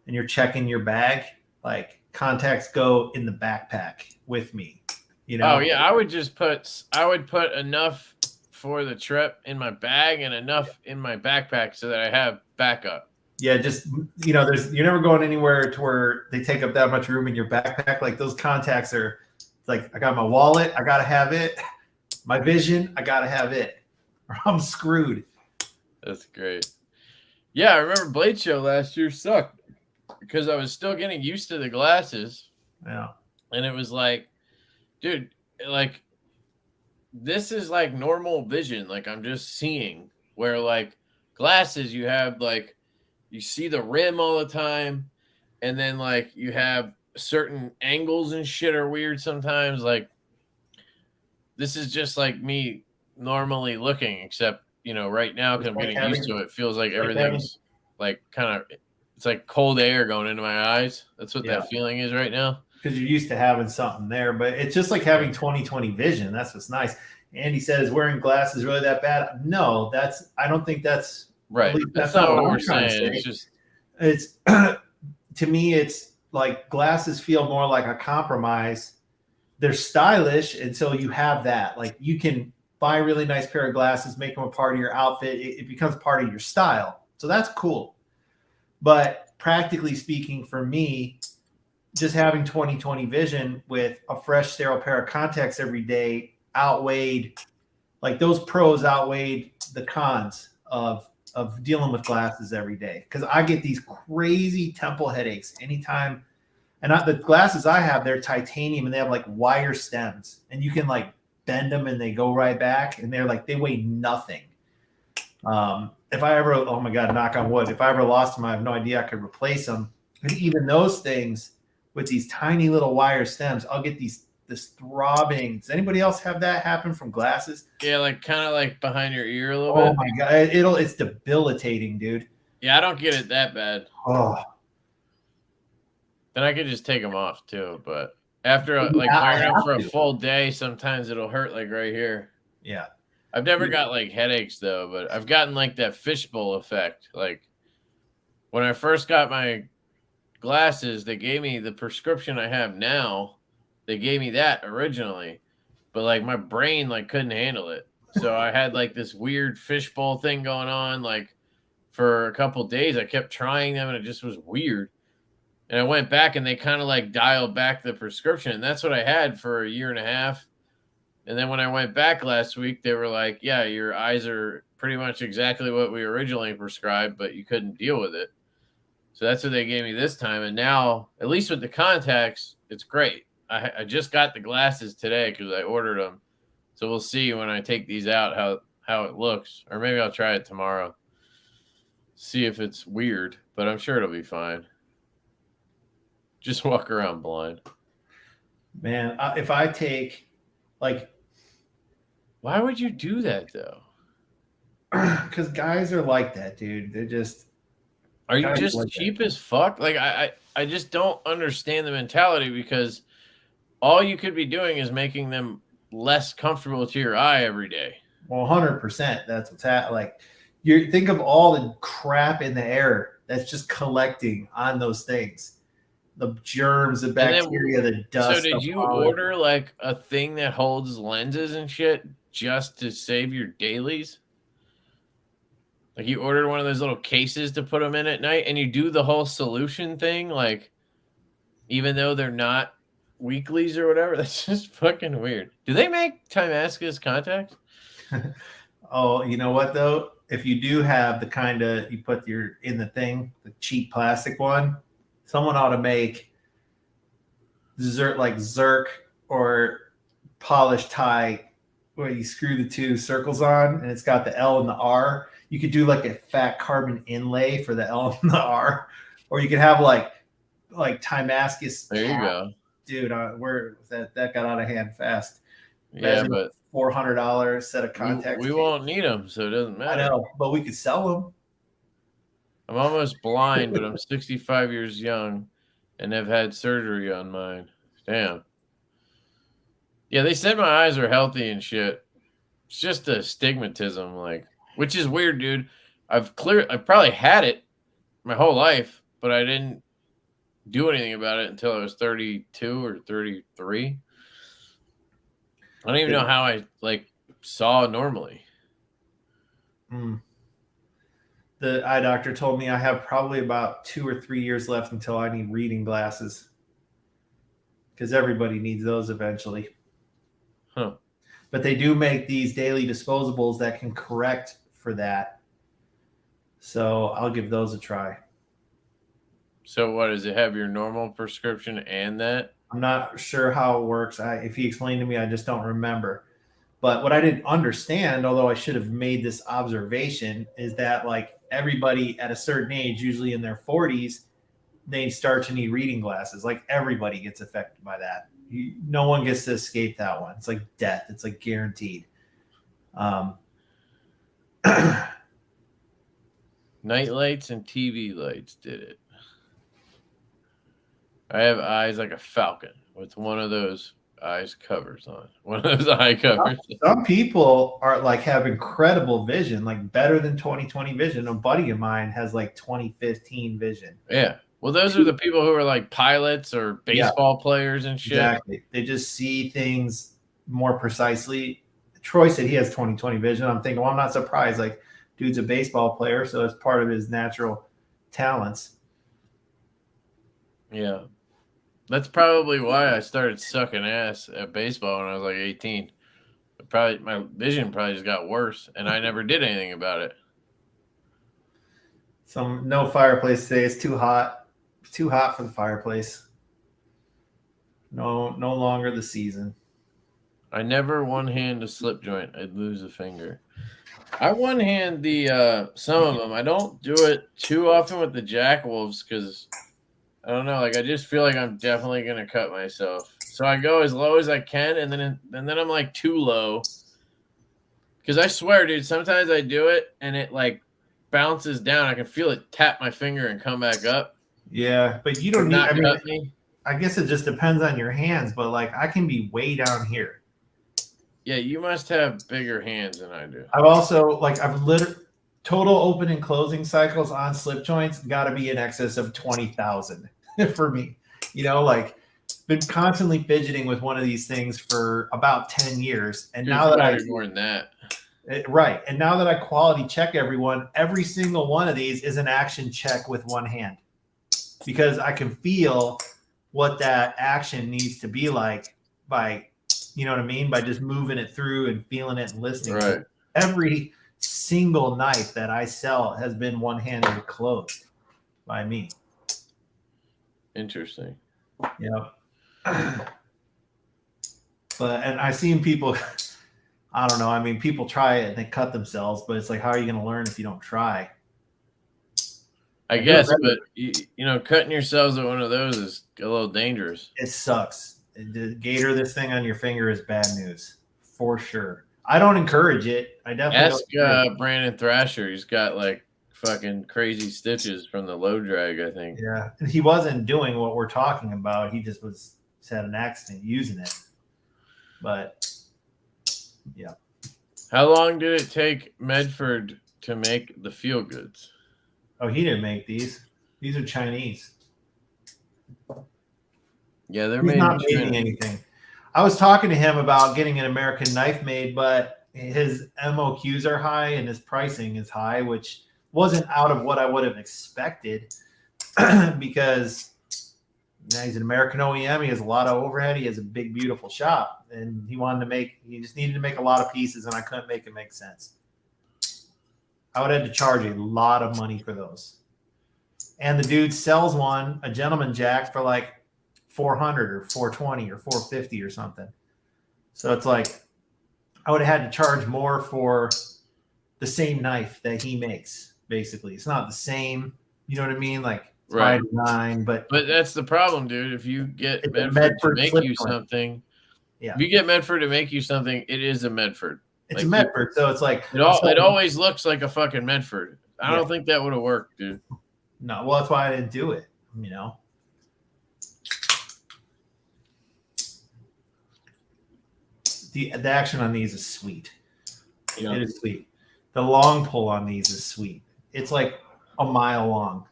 S2: and you're checking your bag, like contacts go in the backpack with me. You know?
S1: Oh yeah, I would put enough for the trip in my bag and enough in my backpack so that I have backup.
S2: Yeah, just you know, you're never going anywhere to where they take up that much room in your backpack. Like those contacts are like I got my wallet, I gotta have it. My vision, I gotta have it. Or I'm screwed.
S1: That's great. Yeah, I remember Blade Show last year sucked because I was still getting used to the glasses.
S2: Yeah.
S1: And it was like, dude, like this is like normal vision. Like I'm just seeing where like glasses, you have like, you see the rim all the time. And then like you have certain angles and shit are weird sometimes. Like this is just like me normally looking, except, you know, right now, because I'm getting used to it, it feels like everything's like kind of, it's like cold air going into my eyes. That's what that feeling is right now.
S2: Because you're used to having something there, but it's just like having 20/20 vision. That's what's nice. Andy says wearing glasses really that bad? No, I don't think that's
S1: right. That's not what we're saying. It's just,
S2: it's to me, it's like glasses feel more like a compromise. They're stylish until you have that. Like you can buy a really nice pair of glasses, make them a part of your outfit. It becomes part of your style. So that's cool. But practically speaking, for me, just having 20/20 vision with a fresh sterile pair of contacts every day outweighed, like those pros outweighed the cons of dealing with glasses every day. Because I get these crazy temple headaches anytime. And the glasses I have, they're titanium and they have like wire stems and you can like bend them and they go right back. And they're like, they weigh nothing. If I ever, oh my God, knock on wood, if I ever lost them, I have no idea I could replace them. And even those things with these tiny little wire stems, I'll get this throbbing. Does anybody else have that happen from glasses?
S1: Yeah, like kind of like behind your ear a little bit.
S2: Oh my God, it's debilitating, dude.
S1: Yeah, I don't get it that bad.
S2: Oh.
S1: Then I could just take them off too. But after like wearing them for a full day, sometimes it'll hurt like right here.
S2: Yeah.
S1: I've never got like headaches though, but I've gotten like that fishbowl effect. Like when I first got my glasses, they gave me the prescription I have now. They gave me that originally, but like my brain like couldn't handle it. So I had like this weird fishbowl thing going on. Like for a couple days, I kept trying them and it just was weird. And I went back and they kind of like dialed back the prescription. And that's what I had for a year and a half. And then when I went back last week, they were like, yeah, your eyes are pretty much exactly what we originally prescribed, but you couldn't deal with it. So that's what they gave me this time. And now, at least with the contacts, it's great. I just got the glasses today because I ordered them. So we'll see when I take these out how it looks. Or maybe I'll try it tomorrow. See if it's weird, but I'm sure it'll be fine. Just walk around blind.
S2: Man, if I take, like...
S1: Why would you do that, though?
S2: Because guys are like that, dude. They're just...
S1: Are you just like cheap as fuck? Like, I just don't understand the mentality, because all you could be doing is making them less comfortable to your eye every day.
S2: Well, 100%. That's what's happening. Like, you think of all the crap in the air that's just collecting on those things. The germs, the bacteria, the dust.
S1: So did you order like a thing that holds lenses and shit just to save your dailies? Like you ordered one of those little cases to put them in at night, and you do the whole solution thing, like even though they're not weeklies or whatever. That's just fucking weird. Do they make Timascus contacts?
S2: Oh, you know what though? If you do have the kind of, you put your in the thing, the cheap plastic one, someone ought to make Zerk or polished tie where you screw the two circles on and it's got the L and the R. You could do like a fat carbon inlay for the L and the R, or you could have like Timascus.
S1: There you go,
S2: dude. That got out of hand fast.
S1: Yeah, but
S2: $400 set of contacts.
S1: We won't need them, so it doesn't matter.
S2: I know, but we could sell them.
S1: I'm almost blind, but I'm 65 years young and have had surgery on mine. Damn. Yeah, they said my eyes are healthy and shit. It's just a stigmatism, like, which is weird, dude. I've probably had it my whole life, but I didn't do anything about it until I was 32 or 33. I don't even know how I saw normally.
S2: The eye doctor told me I have probably about 2 or 3 years left until I need reading glasses, because everybody needs those eventually.
S1: Huh.
S2: But they do make these daily disposables that can correct for that. So I'll give those a try.
S1: So what, does it have your normal prescription and that?
S2: I'm not sure how it works. If he explained to me, I just don't remember. But what I didn't understand, although I should have made this observation, is that like everybody at a certain age, usually in their 40s, they start to need reading glasses. Like everybody gets affected by that. No one gets to escape that one. It's like death. It's like guaranteed.
S1: Night lights and TV lights did it. I have eyes like a falcon with one of those eyes covers on. One of those eye covers.
S2: Some people are like have incredible vision, like better than 20/20 vision. A buddy of mine has like 20/15 vision.
S1: Yeah. Well, those are the people who are like pilots or baseball players and shit.
S2: Exactly. They just see things more precisely. Troy said he has 20/20 vision. I'm thinking, well, I'm not surprised. Like, dude's a baseball player, so it's part of his natural talents.
S1: Yeah. That's probably why I started sucking ass at baseball when I was like 18. My vision probably just got worse, and I never did anything about it.
S2: No fireplace today. It's too hot. It's too hot for the fireplace. No longer the season.
S1: I never one-hand a slip joint. I'd lose a finger. I one-hand some of them. I don't do it too often with the Jack Wolves because I don't know. Like I just feel like I'm definitely gonna cut myself. So I go as low as I can, and then I'm like too low. Because I swear, dude, sometimes I do it and it like bounces down. I can feel it tap my finger and come back up.
S2: Yeah, but you don't need. Me. I guess it just depends on your hands. But like I can be way down here.
S1: Yeah, you must have bigger hands than I do.
S2: I've also total open and closing cycles on slip joints got to be in excess of 20,000. for me. You know, like been constantly fidgeting with one of these things for about 10 years. And
S1: Dude,
S2: now that
S1: more than that.
S2: Right. And now that I quality check every single one of these is an action check with one hand, because I can feel what that action needs to be like by, you know what I mean? By just moving it through and feeling it and listening.
S1: Right.
S2: Every single knife that I sell has been one-handed closed by me.
S1: Interesting.
S2: Yeah. And I've seen people, I don't know. I mean, people try it and they cut themselves, but it's like, how are you going to learn if you don't try?
S1: I guess, but you know, cutting yourselves with one of those is a little dangerous.
S2: It sucks. The gator this thing on your finger is bad news for sure. I don't encourage it. I definitely
S1: ask Brandon Thrasher. He's got like fucking crazy stitches from the low drag, I think.
S2: Yeah, he wasn't doing what we're talking about. He just had an accident using it. But yeah.
S1: How long did it take Medford to make the Feel Goods?
S2: Oh, he didn't make these. These are Chinese.
S1: Yeah, they're
S2: not making anything. I was talking to him about getting an American knife made, but his MOQs are high and his pricing is high, which wasn't out of what I would have expected because now he's an American OEM. He has a lot of overhead. He has a big, beautiful shop, and he just needed to make a lot of pieces, and I couldn't make it make sense. I would have to charge a lot of money for those. And the dude sells one, a gentleman jack, for like $400 or $420 or $450 or something. So it's like I would have had to charge more for the same knife that he makes. Basically, it's not the same. You know what I mean? Like
S1: right.
S2: Design, but
S1: that's the problem, dude. If you get Medford to make you something,
S2: yeah.
S1: If you get Medford to make you something, it is a Medford.
S2: It's like, a Medford, so it's like
S1: it always looks like a fucking Medford. I don't think that would have worked, dude.
S2: No, well, that's why I didn't do it. You know. The action on these is sweet. Yeah. It is sweet. The long pull on these is sweet. It's like a mile long.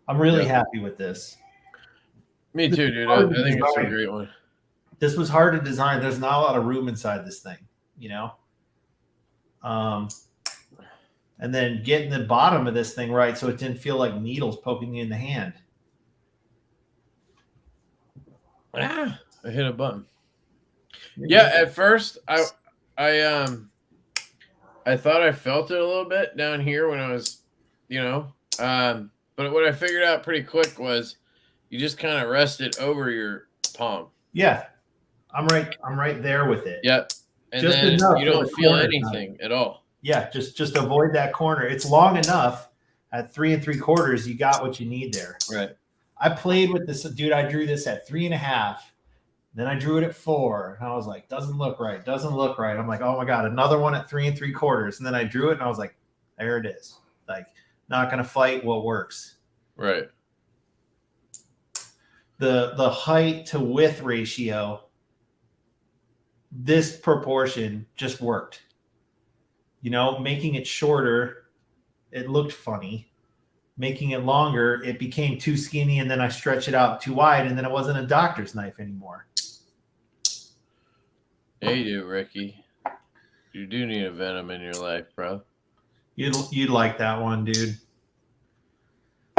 S2: I'm really happy with this.
S1: Me too, dude. I think it's a great one.
S2: This was hard to design. There's not a lot of room inside this thing, you know? And then getting the bottom of this thing right so it didn't feel like needles poking you in the hand.
S1: I hit a button. Yeah, at first I thought I felt it a little bit down here when I was, but what I figured out pretty quick was you just kind of rest it over your palm.
S2: Yeah. I'm right there with it.
S1: Yep. And just then you don't feel anything at all.
S2: Yeah, just avoid that corner. It's long enough at 3 3/4. You got what you need there.
S1: Right.
S2: I played with this, dude. I drew this at 3 1/2. Then I drew it at 4, and I was like, doesn't look right. Doesn't look right. I'm like, oh my God, another one at 3 3/4. And then I drew it, and I was like, there it is. Like, not gonna fight what works.
S1: Right.
S2: The height to width ratio, this proportion just worked. Making it shorter, it looked funny. Making it longer, it became too skinny, and then I stretched it out too wide, and then it wasn't a doctor's knife anymore.
S1: Yeah, you do, Ricky. You do need a Venom in your life, bro.
S2: You'd like that one, dude.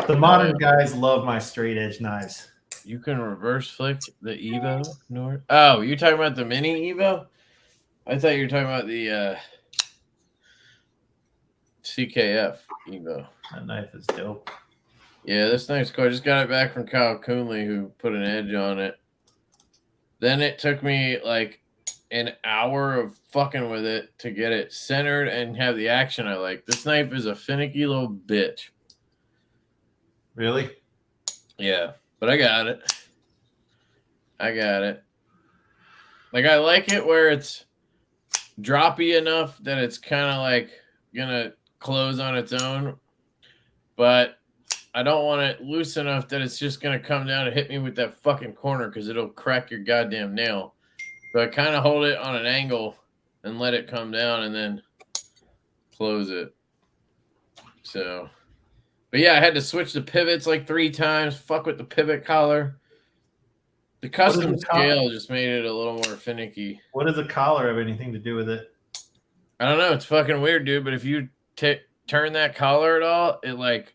S2: The modern guys love my straight edge knives.
S1: You can reverse flick the Evo, Nord. Oh, you're talking about the mini Evo? I thought you were talking about the CKF Evo.
S2: That knife is dope.
S1: Yeah, this knife's cool. I just got it back from Kyle Coonley, who put an edge on it. Then it took me like an hour of fucking with it to get it centered and have the action I like. This knife is a finicky little bitch.
S2: Really?
S1: Yeah, but I got it. Like, I like it where it's droppy enough that it's kind of like gonna close on its own, but I don't want it loose enough that it's just gonna come down and hit me with that fucking corner because it'll crack your goddamn nail. So I kind of hold it on an angle and let it come down and then close it. So But yeah, I had to switch the pivots like 3 times. Fuck with the pivot collar. The custom scale just made it a little more finicky.
S2: What does the collar have anything to do with it?
S1: I don't know. It's fucking weird, dude. But if you turn that collar at all, it like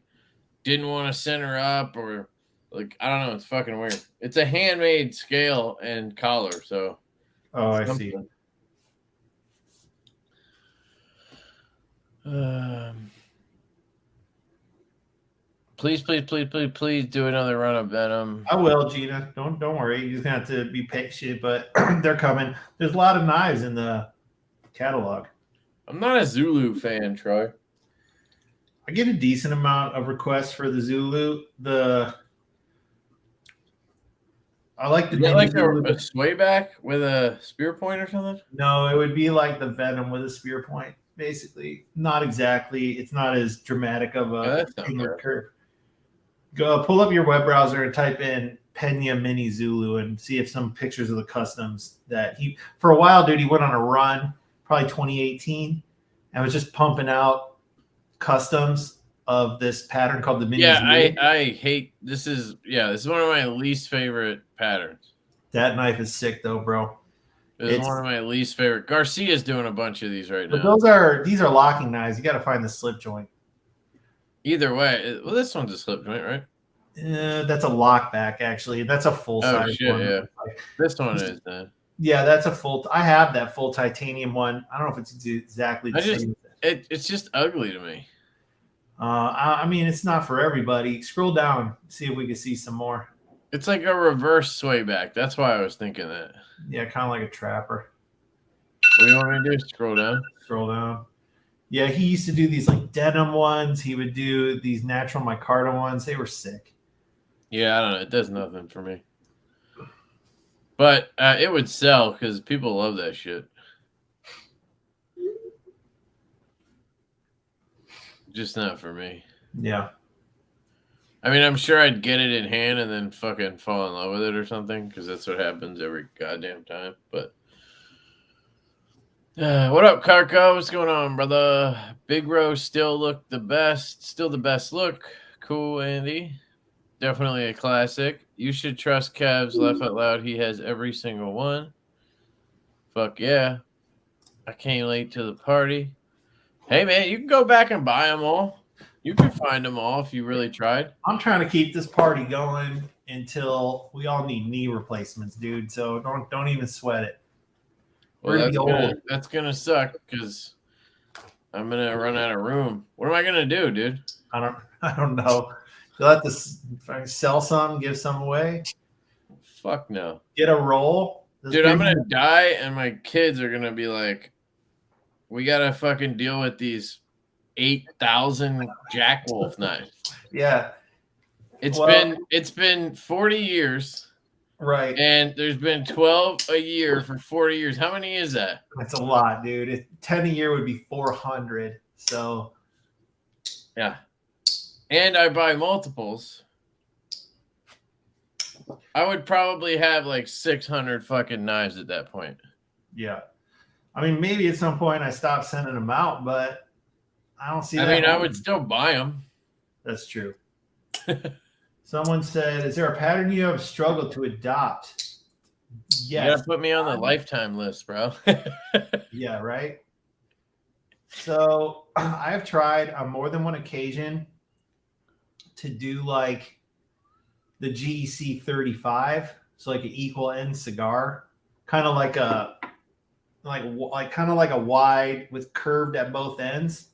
S1: didn't want to center up or like I don't know. It's fucking weird. It's a handmade scale and collar, so.
S2: Oh, I see.
S1: Please do another run of Venom.
S2: I will, Gina. Don't worry. You're just gonna have to be patient, but they're coming. There's a lot of knives in the catalog.
S1: I'm not a Zulu fan, Troy.
S2: I get a decent amount of requests for the Zulu. I like the
S1: like a sway back with a spear point or something.
S2: No, it would be like the Venom with a spear point. Basically, not exactly. It's not as dramatic of a curve. Go pull up your web browser and type in Pena Mini Zulu and see if some pictures of the customs that he, for a while, dude, he went on a run, probably 2018, and was just pumping out customs of this pattern called the Mini Zulu.
S1: I hate this is one of my least favorite patterns.
S2: That knife is sick though, bro.
S1: It's one of my least favorite. Garcia's doing a bunch of these right now.
S2: But these are locking knives. You got to find the slip joint.
S1: Either way, well, this one's a slip joint, right?
S2: That's a lock back, actually. That's a full size one.
S1: Yeah. This one is then.
S2: Yeah, that's a full. I have that full titanium one. I don't know if it's exactly the same.
S1: It's just ugly to me.
S2: I mean, it's not for everybody. Scroll down, see if we can see some more.
S1: It's like a reverse sway back. That's why I was thinking that.
S2: Yeah, kind of like a trapper.
S1: What do you want me to do? Scroll down.
S2: Scroll down. Yeah, he used to do these like denim ones. He would do these natural micarta ones. They were sick.
S1: Yeah, I don't know. It does nothing for me. But it would sell because people love that shit. Just not for me.
S2: Yeah.
S1: I mean, I'm sure I'd get it in hand and then fucking fall in love with it or something because that's what happens every goddamn time. But what up, Karko? What's going on, brother? Big Rose still look the best. Still the best look. Cool, Andy. Definitely a classic. You should trust Kev's Laugh Out Loud. He has every single one. Fuck yeah. I came late to the party. Hey, man, you can go back and buy them all. You can find them all if you really tried.
S2: I'm trying to keep this party going until we all need knee replacements, dude. So don't even sweat it.
S1: Well, that's gonna suck because I'm gonna run out of room. What am I gonna do, dude?
S2: I don't know. You'll have to sell some, give some away.
S1: Fuck no.
S2: Get a roll.
S1: Dude, I'm gonna die and my kids are gonna be like, we gotta fucking deal with these 8,000 Jack Wolf knives.
S2: Yeah.
S1: It's been 40 years.
S2: Right.
S1: And there's been 12 a year for 40 years. How many is that?
S2: That's a lot, dude. 10 a year would be 400. So
S1: yeah. And I buy multiples. I would probably have like 600 fucking knives at that point.
S2: Yeah. I mean, maybe at some point I stop sending them out, but I don't see that.
S1: I mean, I would still buy them.
S2: That's true. Someone said, is there a pattern you have struggled to adopt? Yes.
S1: You gotta put me on the lifetime list, bro.
S2: Yeah, right? So I've tried on more than one occasion to do like the GEC 35. So like an equal end cigar, kind of like a kind of like a wide with curved at both ends.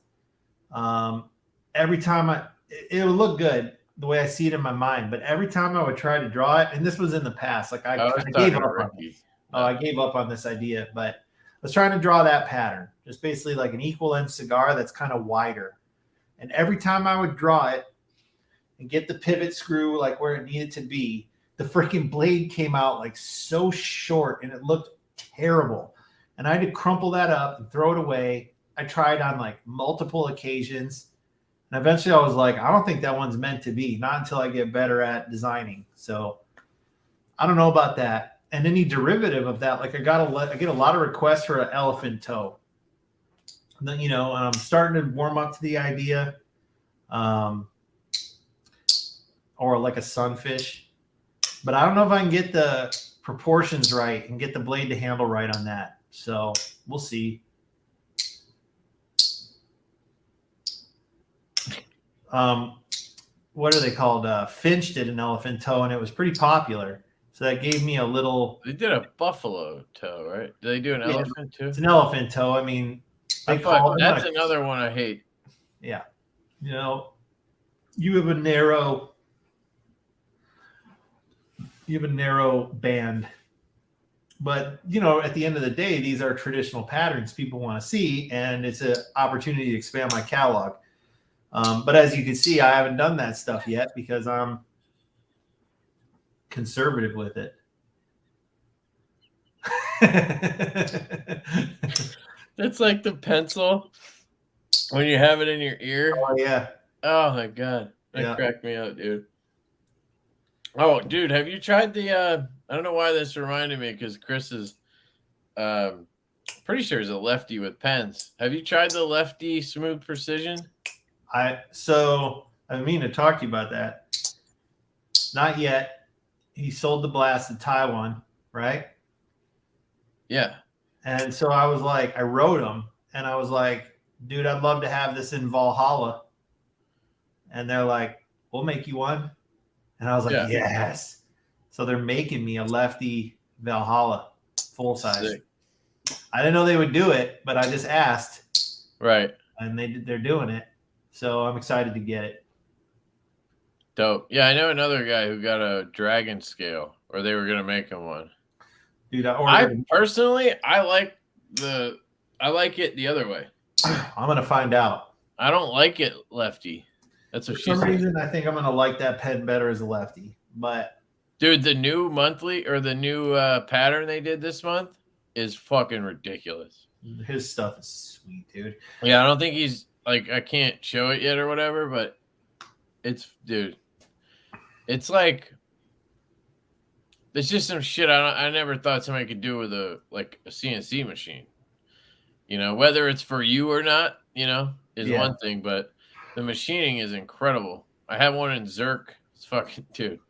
S2: Every time it would look good the way I see it in my mind, but every time I would try to draw it, and this was in the past, like I gave up on it. I gave up on this idea, but I was trying to draw that pattern, just basically like an equal end cigar that's kind of wider. And every time I would draw it and get the pivot screw like where it needed to be, the freaking blade came out like so short and it looked terrible. And I had to crumple that up and throw it away. I tried on like multiple occasions. And eventually I was like, I don't think that one's meant to be, not until I get better at designing. So I don't know about that. And any derivative of that, like I get a lot of requests for an elephant toe. And then, I'm starting to warm up to the idea. or like a sunfish. But I don't know if I can get the proportions right and get the blade to handle right on that. So we'll see. What are they called? Finch did an elephant toe, and it was pretty popular. So that gave me a little.
S1: They did a buffalo toe, right? Did they do an elephant too?
S2: It's an elephant toe. I mean,
S1: that's another one I hate.
S2: Yeah, you know, you have a narrow band, but you know, at the end of the day, these are traditional patterns people want to see, and it's an opportunity to expand my catalog. But as you can see, I haven't done that stuff yet because I'm conservative with it.
S1: It's like the pencil when you have it in your ear.
S2: Oh, yeah.
S1: Oh, my God. That cracked me out, dude. Oh, dude, have you tried the I don't know why this reminded me, because Chris is pretty sure he's a lefty with pens. Have you tried the Lefty Smooth Precision?
S2: I mean to talk to you about that. Not yet. He sold the Blast to Taiwan, right?
S1: Yeah.
S2: And so I was like, I wrote him and I was like, dude, I'd love to have this in Valhalla. And they're like, we'll make you one. And I was like, yes. So they're making me a Lefty Valhalla full size. Sick. I didn't know they would do it, but I just asked.
S1: Right.
S2: And they're doing it. So I'm excited to get it.
S1: Dope. Yeah, I know another guy who got a dragon scale, or they were gonna make him one.
S2: Dude,
S1: I personally like it the other way.
S2: I'm gonna find out.
S1: I don't like it lefty. That's what she said. For some
S2: reason, I think I'm gonna like that pen better as a lefty. But
S1: dude, the new monthly or the new pattern they did this month is fucking ridiculous.
S2: His stuff is sweet, dude.
S1: Yeah, I don't think he's like, I can't show it yet or whatever, but it's, dude, it's like, it's just some shit I never thought somebody could do with a CNC machine. You know, whether it's for you or not, you know, is one thing, but the machining is incredible. I have one in Zerk. It's fucking, dude.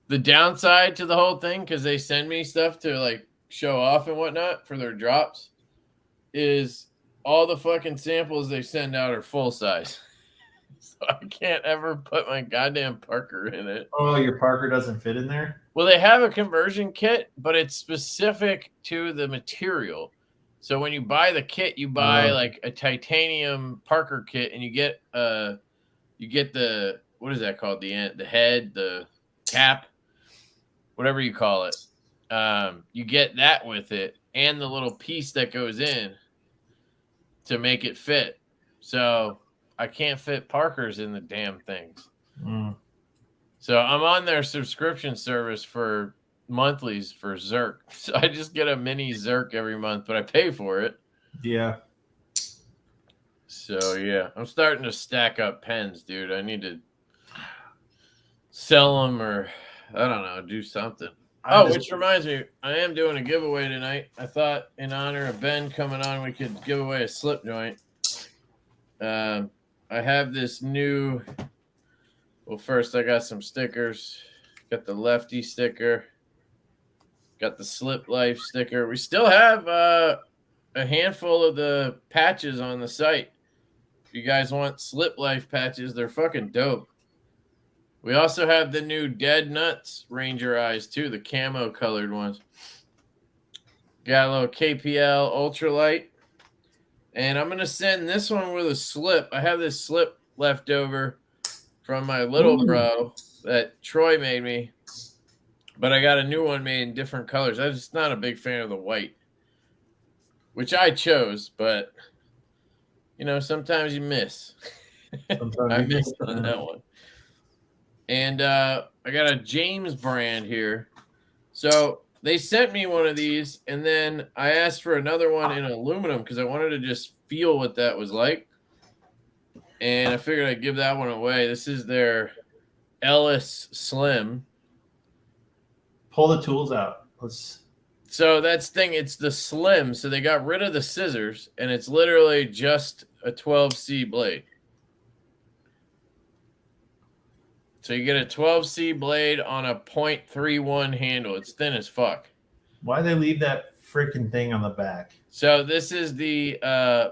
S1: The downside to the whole thing, because they send me stuff to like show off and whatnot for their drops, is all the fucking samples they send out are full size. So I can't ever put my goddamn Parker in it.
S2: Oh, your Parker doesn't fit in there?
S1: Well, they have a conversion kit, but it's specific to the material. So when you buy the kit, you buy like a titanium Parker kit, and you get the, what is that called? The head, the cap, whatever you call it. You get that with it, and the little piece that goes in to make it fit. So I can't fit Parkers in the damn things. So I'm on their subscription service for monthlies for Zerk. So I just get a mini Zerk every month, but I pay for it.
S2: Yeah.
S1: So yeah, I'm starting to stack up pens, dude. I need to sell them, or I don't know, do something. Which reminds me, I am doing a giveaway tonight. I thought in honor of Ben coming on, we could give away a slip joint. I have this new, well, first I got some stickers. Got the Lefty sticker. Got the Slip Life sticker. We still have a handful of the patches on the site. If you guys want Slip Life patches, they're fucking dope. We also have the new Dead Nuts Ranger Eyes, too, the camo colored ones. Got a little KPL Ultralight. And I'm going to send this one with a slip. I have this slip left over from my little bro that Troy made me. But I got a new one made in different colors. I'm just not a big fan of the white, which I chose. But, you know, sometimes you miss. I missed on that one. And I got a James brand here. So they sent me one of these, and then I asked for another one in aluminum because I wanted to just feel what that was like. And I figured I'd give that one away. This is their Ellis Slim.
S2: Pull the tools out.
S1: So that's the thing. It's the Slim. So they got rid of the scissors, and it's literally just a 12C blade. So you get a 12C blade on a .31 handle. It's thin as fuck.
S2: Why they leave that freaking thing on the back?
S1: So this is the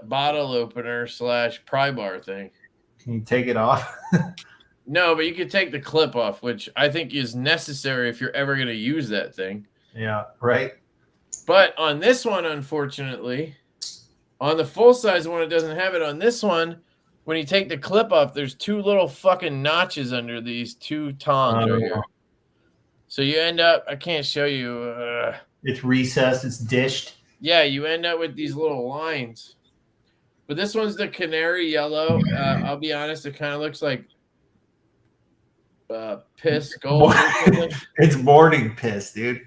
S1: bottle opener / pry bar thing.
S2: Can you take it off?
S1: No, but you can take the clip off, which I think is necessary if you're ever going to use that thing.
S2: Yeah, right.
S1: But on this one, unfortunately, on the full-size one, it doesn't have it. On this one, when you take the clip off, there's 2 little fucking notches under these 2 tongs right here. So you end up, I can't show you.
S2: It's recessed. It's dished.
S1: Yeah, you end up with these little lines. But this one's the canary yellow. I'll be honest, it kind of looks like piss gold.
S2: It's boarding piss, dude.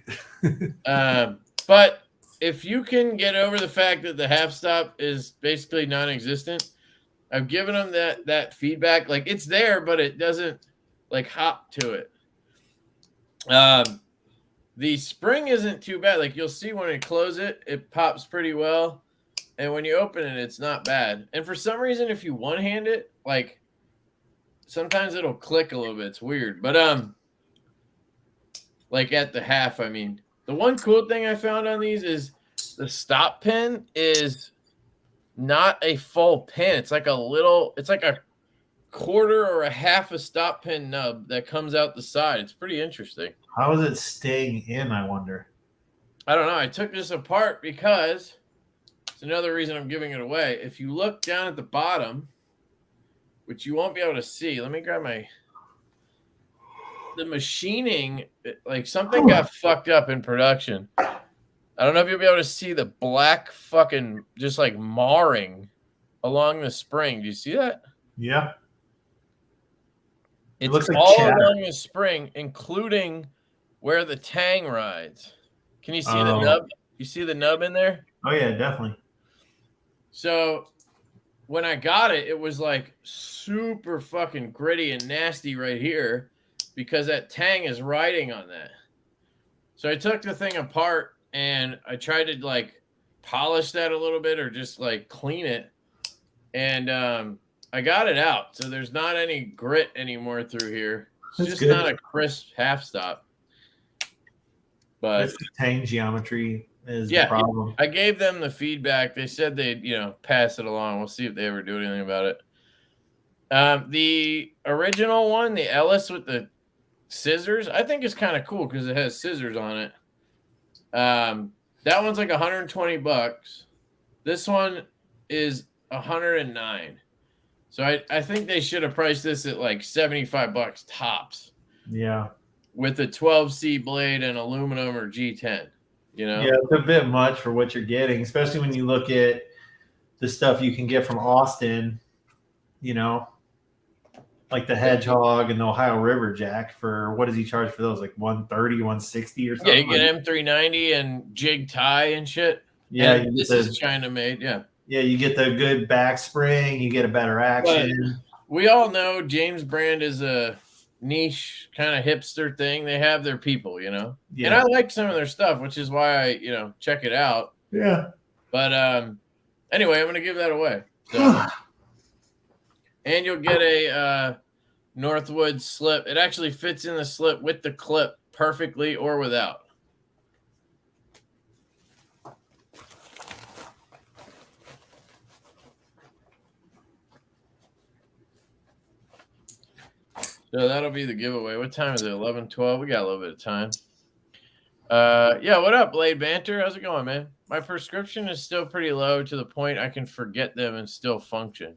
S1: But if you can get over the fact that the half stop is basically non-existent, I've given them that feedback. Like, it's there, but it doesn't like hop to it. The spring isn't too bad. Like, you'll see when I close it, it pops pretty well. And when you open it, it's not bad. And for some reason, if you one-hand it, like, sometimes it'll click a little bit. It's weird. But, like at the half, I mean. The one cool thing I found on these is the stop pin is not a full pin. It's like a quarter or a half a stop pin nub that comes out the side. It's pretty interesting.
S2: How is it staying in, I wonder?
S1: I don't know. I took this apart because it's another reason I'm giving it away. If you look down at the bottom, which you won't be able to see, let me grab the machining, like something got fucked up in production. I don't know if you'll be able to see the black fucking just like marring along the spring. Do you see that?
S2: Yeah.
S1: It
S2: looks like
S1: all
S2: chatter
S1: along the spring, including where the tang rides. Can you see the nub? You see the nub in there?
S2: Oh, yeah, definitely.
S1: So when I got it, it was like super fucking gritty and nasty right here because that tang is riding on that. So I took the thing apart and I tried to like polish that a little bit or just like clean it. And I got it out. So there's not any grit anymore through here. It's
S2: That's
S1: just
S2: good.
S1: not a crisp half stop. But
S2: it's the tang geometry is
S1: yeah,
S2: the problem.
S1: I gave them the feedback. They said they'd, pass it along. We'll see if they ever do anything about it. The original one, the Ellis with the scissors, I think is kind of cool because it has scissors on it. That one's like $120. This one is $109. So I think they should have priced this at like $75 tops.
S2: Yeah.
S1: With a 12C blade and aluminum or G10. Yeah,
S2: it's a bit much for what you're getting, especially when you look at the stuff you can get from Austin, like the Hedgehog and the Ohio River Jack. For what does he charge for those? Like $130, $160 or something?
S1: Yeah, you get M390 and jig tie and shit.
S2: Yeah,
S1: and this is China made. Yeah,
S2: you get the good back spring. You get a better action.
S1: But we all know James Brand is a niche kind of hipster thing. They have their people,
S2: Yeah.
S1: And I like some of their stuff, which is why I, check it out.
S2: Yeah.
S1: But anyway, I'm gonna give that away. So. And you'll get a Northwoods slip. It actually fits in the slip with the clip perfectly or without. So that'll be the giveaway. What time is it? 11:12. We got a little bit of time. Yeah, what up, Blade Banter? How's it going, man? My prescription is still pretty low to the point I can forget them and still function.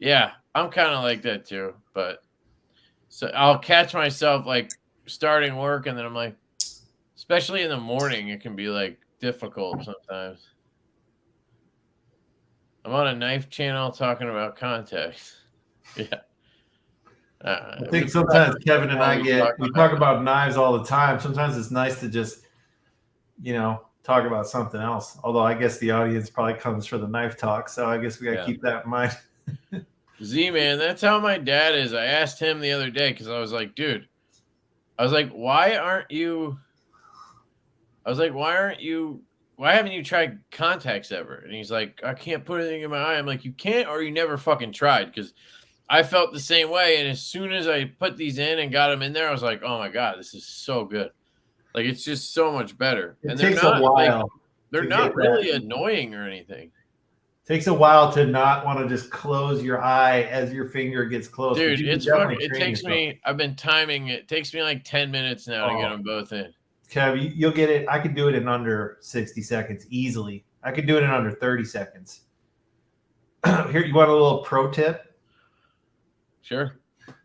S1: Yeah, I'm kind of like that too. But so I'll catch myself like starting work and then I'm like, especially in the morning, it can be like difficult sometimes. I'm on a knife channel talking about contacts. Yeah.
S2: I think sometimes Kevin and I we talk about knives all the time. Sometimes it's nice to just, talk about something else. Although I guess the audience probably comes for the knife talk. So I guess we got to keep that in mind.
S1: Z-Man, that's how my dad is. I asked him the other day because I was like, dude, why haven't you tried contacts ever? And he's like, I can't put anything in my eye. I'm like, you can't or you never fucking tried. Because I felt the same way. And as soon as I put these in and got them in there, I was like, oh my God, this is so good. Like, it's just so much better.
S2: It
S1: And
S2: takes a while.
S1: They're not really annoying or anything.
S2: Takes a while to not want to just close your eye as your finger gets close.
S1: Dude, it takes me, I've been timing it. It takes me like 10 minutes now to get them both in.
S2: Kev, you'll get it. I could do it in under 60 seconds easily. I could do it in under 30 seconds. Here, you want a little pro tip?
S1: Sure.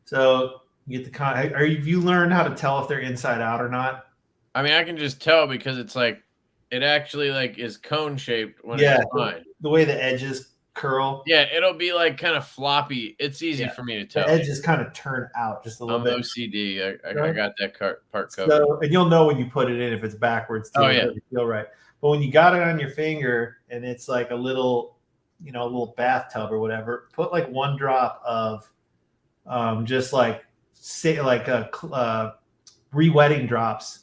S2: So you get you learned how to tell if they're inside out or not?
S1: I mean, I can just tell because it's like, it actually like is cone shaped when it's fine.
S2: The way the edges curl.
S1: Yeah, it'll be like kind of floppy. It's easy for me to tell.
S2: The edges kind of turn out just a little bit.
S1: I'm OCD. I got that part covered.
S2: So, and you'll know when you put it in if it's backwards too.
S1: Oh yeah,
S2: you feel right. But when you got it on your finger and it's like a little, a little bathtub or whatever, put like 1 drop of, just like re-wetting drops.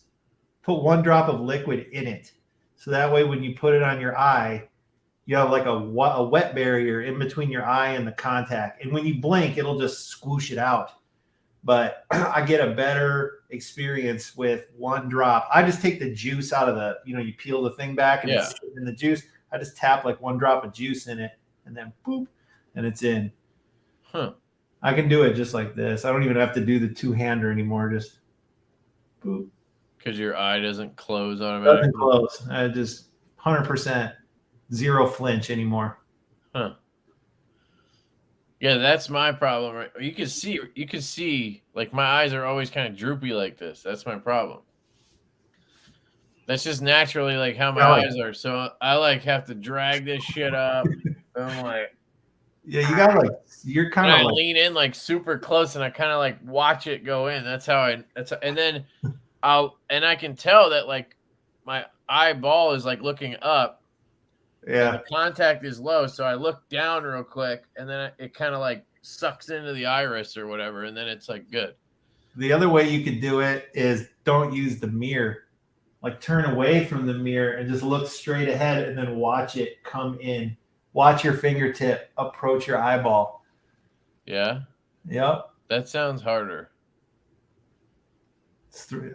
S2: Put 1 drop of liquid in it, so that way when you put it on your eye, you have like a wet barrier in between your eye and the contact. And when you blink, it'll just squoosh it out. But I get a better experience with 1 drop. I just take the juice out of the, you peel the thing back and it's in the juice. I just tap like 1 drop of juice in it and then boop, and it's in.
S1: Huh.
S2: I can do it just like this. I don't even have to do the 2-hander anymore. Just boop.
S1: Because your eye doesn't close automatically.
S2: Doesn't close. I just 100%. Zero flinch anymore.
S1: Huh. Yeah, that's my problem. Right? You can see like my eyes are always kind of droopy like this. That's my problem. That's just naturally like how my eyes are. So I like have to drag this shit up. I'm like,
S2: yeah, you gotta you're kind of
S1: like lean in like super close and I kind of like watch it go in. And then I can tell that like my eyeball is like looking up.
S2: Yeah.
S1: The contact is low, so I look down real quick, and then it kind of like sucks into the iris or whatever, and then it's like good.
S2: The other way you could do it is don't use the mirror. Like turn away from the mirror and just look straight ahead and then watch it come in. Watch your fingertip approach your eyeball.
S1: Yeah?
S2: Yep.
S1: That sounds harder.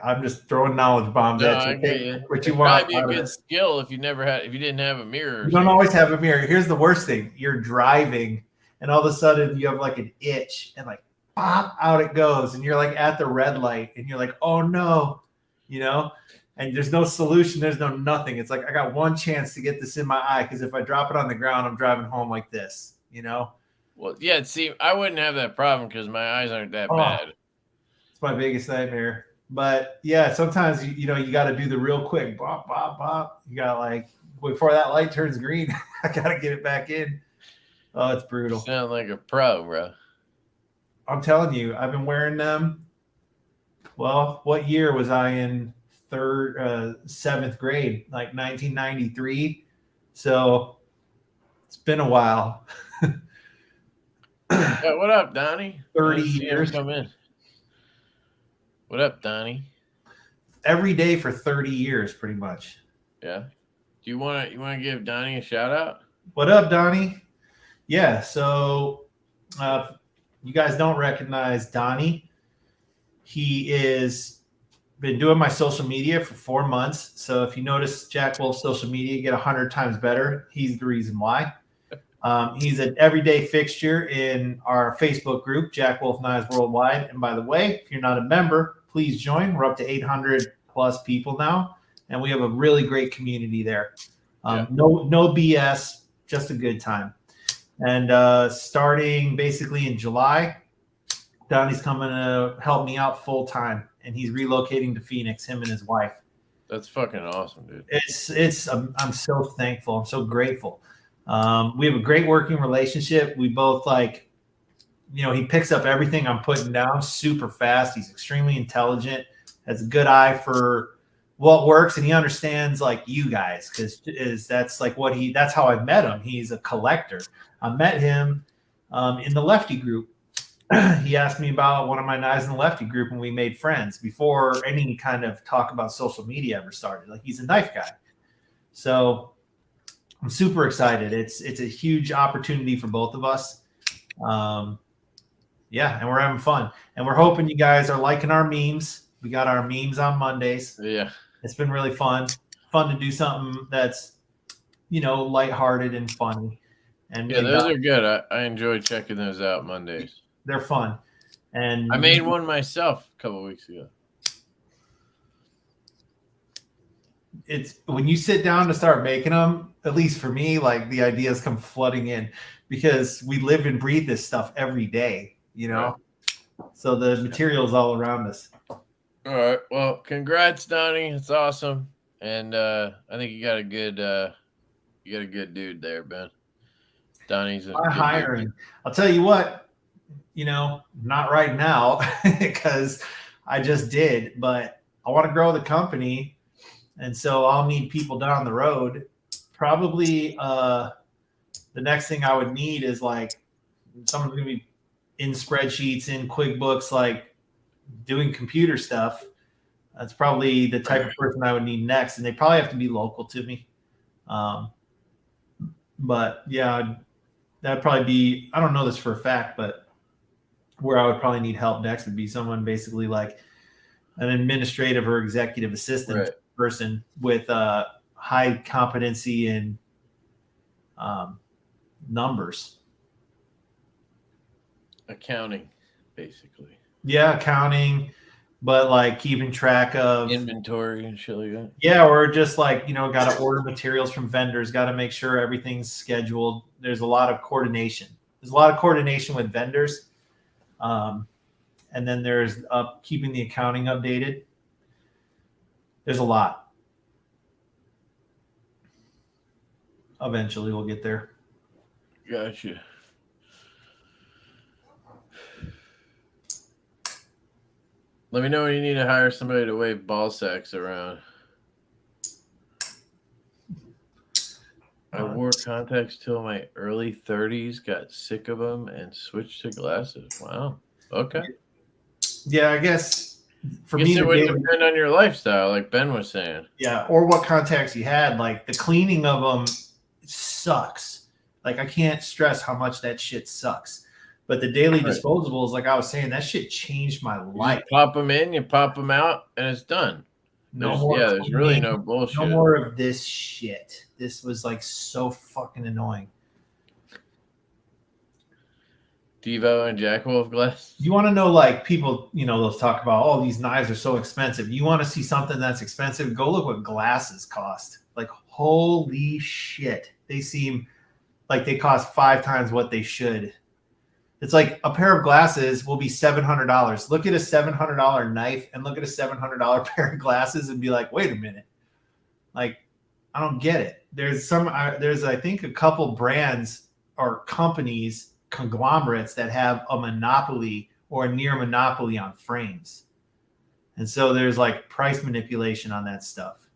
S2: I'm just throwing knowledge bombs at you. What you want?
S1: That'd be a good skill if you didn't have a mirror.
S2: You don't always have a mirror. Here's the worst thing: you're driving, and all of a sudden you have like an itch, and like pop out it goes, and you're like at the red light, and you're like, oh no, and there's no solution. There's no nothing. It's like I got 1 chance to get this in my eye because if I drop it on the ground, I'm driving home like this.
S1: Well, yeah. See, I wouldn't have that problem because my eyes aren't that bad.
S2: It's my biggest nightmare. But yeah, sometimes you got to do the real quick bop, bop, bop. You got like before that light turns green, I got to get it back in. Oh, it's brutal.
S1: You sound like a pro, bro.
S2: I'm telling you, I've been wearing them. Well, what year was I in 7th grade? Like 1993. So it's been a while.
S1: Yeah, what up, Donnie?
S2: 30 years.
S1: Come in. What up, Donnie?
S2: Every day for 30 years, pretty much.
S1: Yeah. Do you want to give Donnie a shout out?
S2: What up, Donnie? Yeah. So, you guys don't recognize Donnie. He is been doing my social media for 4 months. So if you notice Jack Wolf's social media get 100 times better, he's the reason why. He's an everyday fixture in our Facebook group, Jack Wolf Knives Worldwide. And by the way, if you're not a member, please join. We're up to 800 plus people now, and we have a really great community there. No BS, just a good time. And starting basically in July, Donnie's coming to help me out full time, and he's relocating to Phoenix, him and his wife.
S1: That's fucking awesome, dude.
S2: I'm so thankful. I'm so grateful. We have a great working relationship. We both he picks up everything I'm putting down super fast. He's extremely intelligent, has a good eye for what works, and he understands like you guys because that's how I met him. He's a collector. I met him in the Lefty group. He asked me about one of my knives in the Lefty group, and we made friends before any kind of talk about social media ever started. Like he's a knife guy, so I'm super excited. It's a huge opportunity for both of us. Yeah, and we're having fun. And we're hoping you guys are liking our memes. We got our memes on Mondays.
S1: Yeah.
S2: It's been really fun. Fun to do something that's, lighthearted and funny. And
S1: Yeah, those are good. I enjoy checking those out Mondays.
S2: They're fun. And
S1: I made one myself a couple weeks ago.
S2: It's when you sit down to start making them, at least for me, like the ideas come flooding in because we live and breathe this stuff every day, Right. So the material's all around us.
S1: All right. Well, congrats, Donnie. It's awesome. And I think you got a good dude there, Ben. Donnie's a good
S2: hiring.
S1: dude.
S2: I'll tell you what, not right now because I just did, but I want to grow the company. And so I'll need people down the road. Probably the next thing I would need is like someone's going to be in spreadsheets, in QuickBooks, like doing computer stuff. That's probably the type of person I would need next. And they probably have to be local to me. But yeah, that'd probably be, I don't know this for a fact, but where I would probably need help next would be someone basically like an administrative or executive assistant person with high competency in numbers.
S1: Accounting, basically.
S2: Yeah, accounting, but like keeping track of
S1: inventory and shit like that.
S2: Yeah, or just like, got to order materials from vendors, got to make sure everything's scheduled. There's a lot of coordination. There's a lot of coordination with vendors. And then there's keeping the accounting updated. There's a lot. Eventually we'll get there.
S1: Gotcha. Let me know when you need to hire somebody to wave ball sacks around. I wore contacts till my early 30s, got sick of them, and switched to glasses. Wow. Okay.
S2: Yeah, I guess for me,
S1: it would depend on your lifestyle, like Ben was saying.
S2: Yeah, or what contacts you had. Like the cleaning of them sucks. Like I can't stress how much that shit sucks. But the daily disposables, like I was saying, that shit changed my life.
S1: You pop them in, you pop them out, and it's done. There's really no bullshit.
S2: No more of this shit. This was like so fucking annoying.
S1: Divo and Jack Wolf glass.
S2: You want to know, like people, they'll talk about, oh, these knives are so expensive. You want to see something that's expensive? Go look what glasses cost. Like, holy shit. They seem like they cost 5 times what they should. It's like a pair of glasses will be $700. Look at a $700 knife and look at a $700 pair of glasses and be like, wait a minute. Like, I don't get it. There's I think a couple brands or companies, conglomerates that have a monopoly or a near monopoly on frames. And so there's like price manipulation on that stuff.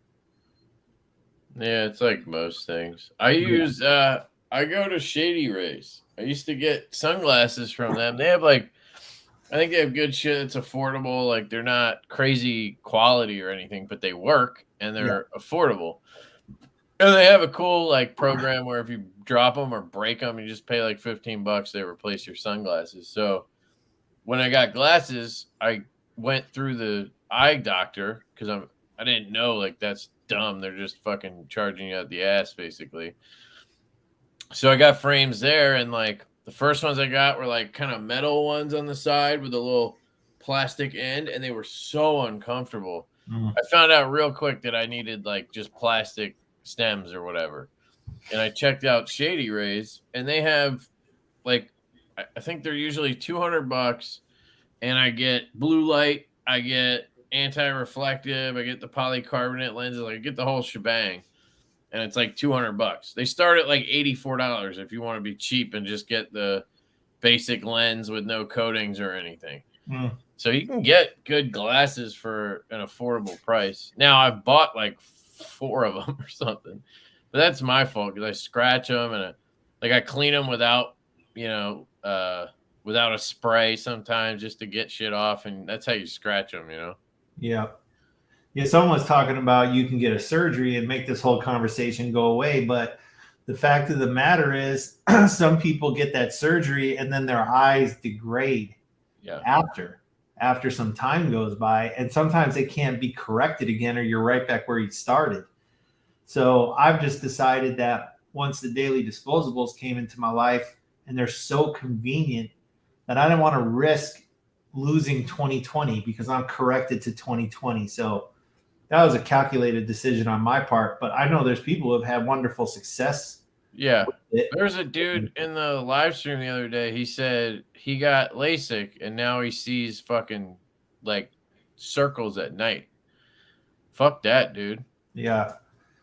S1: Yeah, it's like most things. I go to Shady Rays. I used to get sunglasses from them. They have I think they have good shit that's affordable. Like they're not crazy quality or anything, but they work and they're affordable. And they have a cool program where if you drop them or break them, you just pay like $15. They replace your sunglasses. So when I got glasses, I went through the eye doctor because I didn't know that's dumb. They're just fucking charging you out the ass basically. So I got frames there, and the first ones I got were kind of metal ones on the side with a little plastic end, and they were so uncomfortable. I found out real quick that I needed just plastic stems or whatever. And I checked out Shady Rays, and they have I think they're usually $200, and I get blue light, I get anti-reflective, I get the polycarbonate lenses, I get the whole shebang. And it's $200. They start at $84 if you want to be cheap and just get the basic lens with no coatings or anything. So you can get good glasses for an affordable price. Now I've bought 4 of them or something, but that's my fault because I scratch them and I clean them without a spray sometimes just to get shit off, and that's how you scratch them.
S2: Yeah. Yeah, someone was talking about you can get a surgery and make this whole conversation go away. But the fact of the matter is some people get that surgery and then their eyes degrade
S1: Yeah.
S2: After some time goes by, and sometimes it can't be corrected again, or you're right back where you started. So I've just decided that once the daily disposables came into my life, and they're so convenient, that I don't want to risk losing 2020 because I'm corrected to 2020. So that was a calculated decision on my part, but I know there's people who have had wonderful success.
S1: Yeah. There's a dude in the live stream the other day. He said he got LASIK and now he sees fucking like circles at night. Fuck that, dude.
S2: Yeah.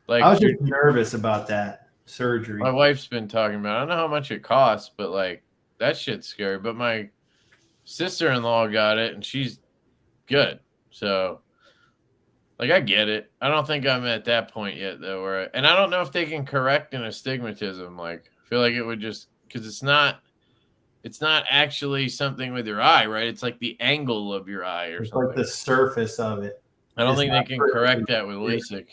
S1: Like,
S2: I was just nervous about that surgery.
S1: My wife's been talking about it. I don't know how much it costs, but like that shit's scary. But my sister-in-law got it and she's good. So like I get it. I don't think I'm at that point yet though, and I don't know if they can correct an astigmatism. Like I feel like it would just because it's not actually something with your eye, right? It's like the angle of your eye or something.
S2: Like the surface of it.
S1: I don't think they can correct that with LASIK.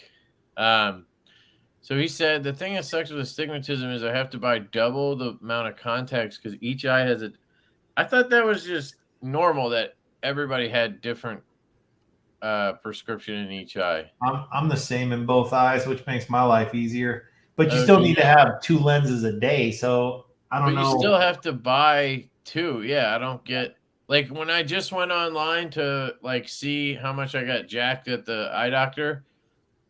S1: So he said the thing that sucks with astigmatism is I have to buy double the amount of contacts because each eye has a. I thought that was just normal that everybody had different prescription in each eye.
S2: I'm the same in both eyes, which makes my life easier. But you still need to have 2 lenses a day, so I don't know.
S1: But you still have to buy 2. Yeah, I don't get like when I just went online to like see how much I got jacked at the eye doctor.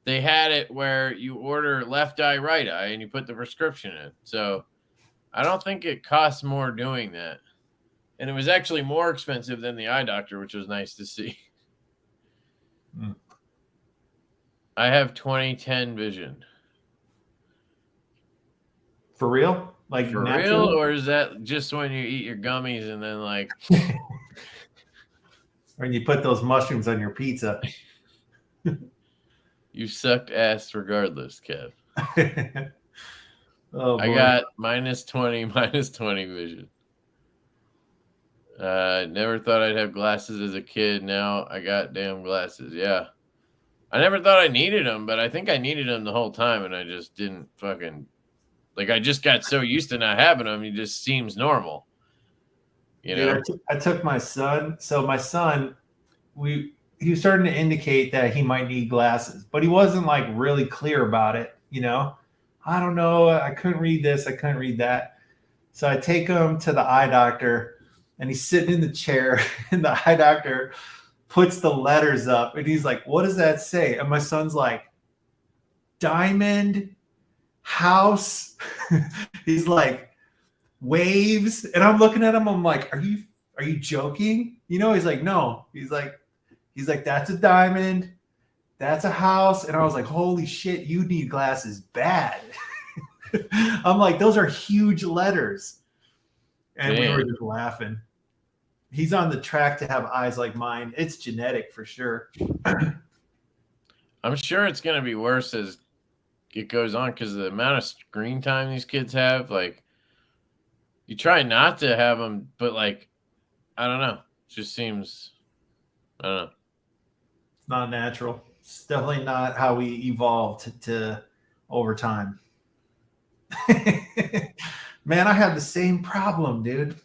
S1: They had it where you order left eye, right eye, and you put the prescription in. So I don't think it costs more doing that. And it was actually more expensive than the eye doctor, which was nice to see. I have 20/10 vision.
S2: For real? Like
S1: for
S2: natural?
S1: real? Or is that just when you eat your gummies and then like
S2: when you put those mushrooms on your pizza?
S1: You sucked ass regardless, Kev.
S2: Oh,
S1: I got -20 vision. Never thought I'd have glasses as a kid. Now I got damn glasses. Yeah. I never thought I needed them, but I think I needed them the whole time, and I just didn't fucking like. I just got so used to not having them, it just seems normal. You know.
S2: I took my son. So my son, he was starting to indicate that he might need glasses, but he wasn't like really clear about it. You know, I don't know. I couldn't read this. I couldn't read that. So I take him to the eye doctor, and he's sitting in the chair, and the eye doctor puts the letters up, and he's like, "What does that say?" And my son's like, "Diamond house." He's like, "Waves," and I'm looking at him. I'm like, "Are you joking?" You know? He's like, "No." He's like, "That's a diamond. That's a house." And I was like, "Holy shit, you need glasses bad." I'm like, "Those are huge letters." And we were just laughing. He's on the track to have eyes like mine. It's genetic for sure.
S1: I'm sure it's going to be worse as it goes on because the amount of screen time these kids have. Like, you try not to have them, but like, I don't know. It just seems, I don't know.
S2: It's not natural. It's definitely not how we evolved to over time. Man, I have the same problem, dude.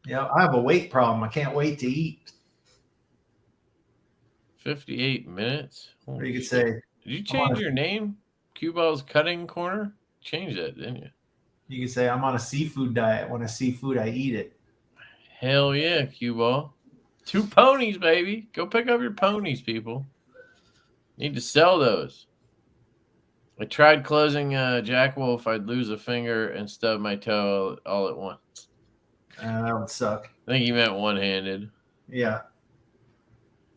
S2: Yeah, I have a weight problem. I can't wait to eat.
S1: 58 minutes?
S2: Or you could say,
S1: did you change your name? Q-Ball's Cutting Corner? Change that, didn't you?
S2: You could say I'm on a seafood diet. When I see food, I eat it.
S1: Hell yeah, Q-Ball. 2 ponies, baby. Go pick up your ponies, people. Need to sell those. I tried closing Jack Wolf. I'd lose a finger and stub my toe all at once.
S2: That would suck.
S1: I think you meant one-handed.
S2: Yeah.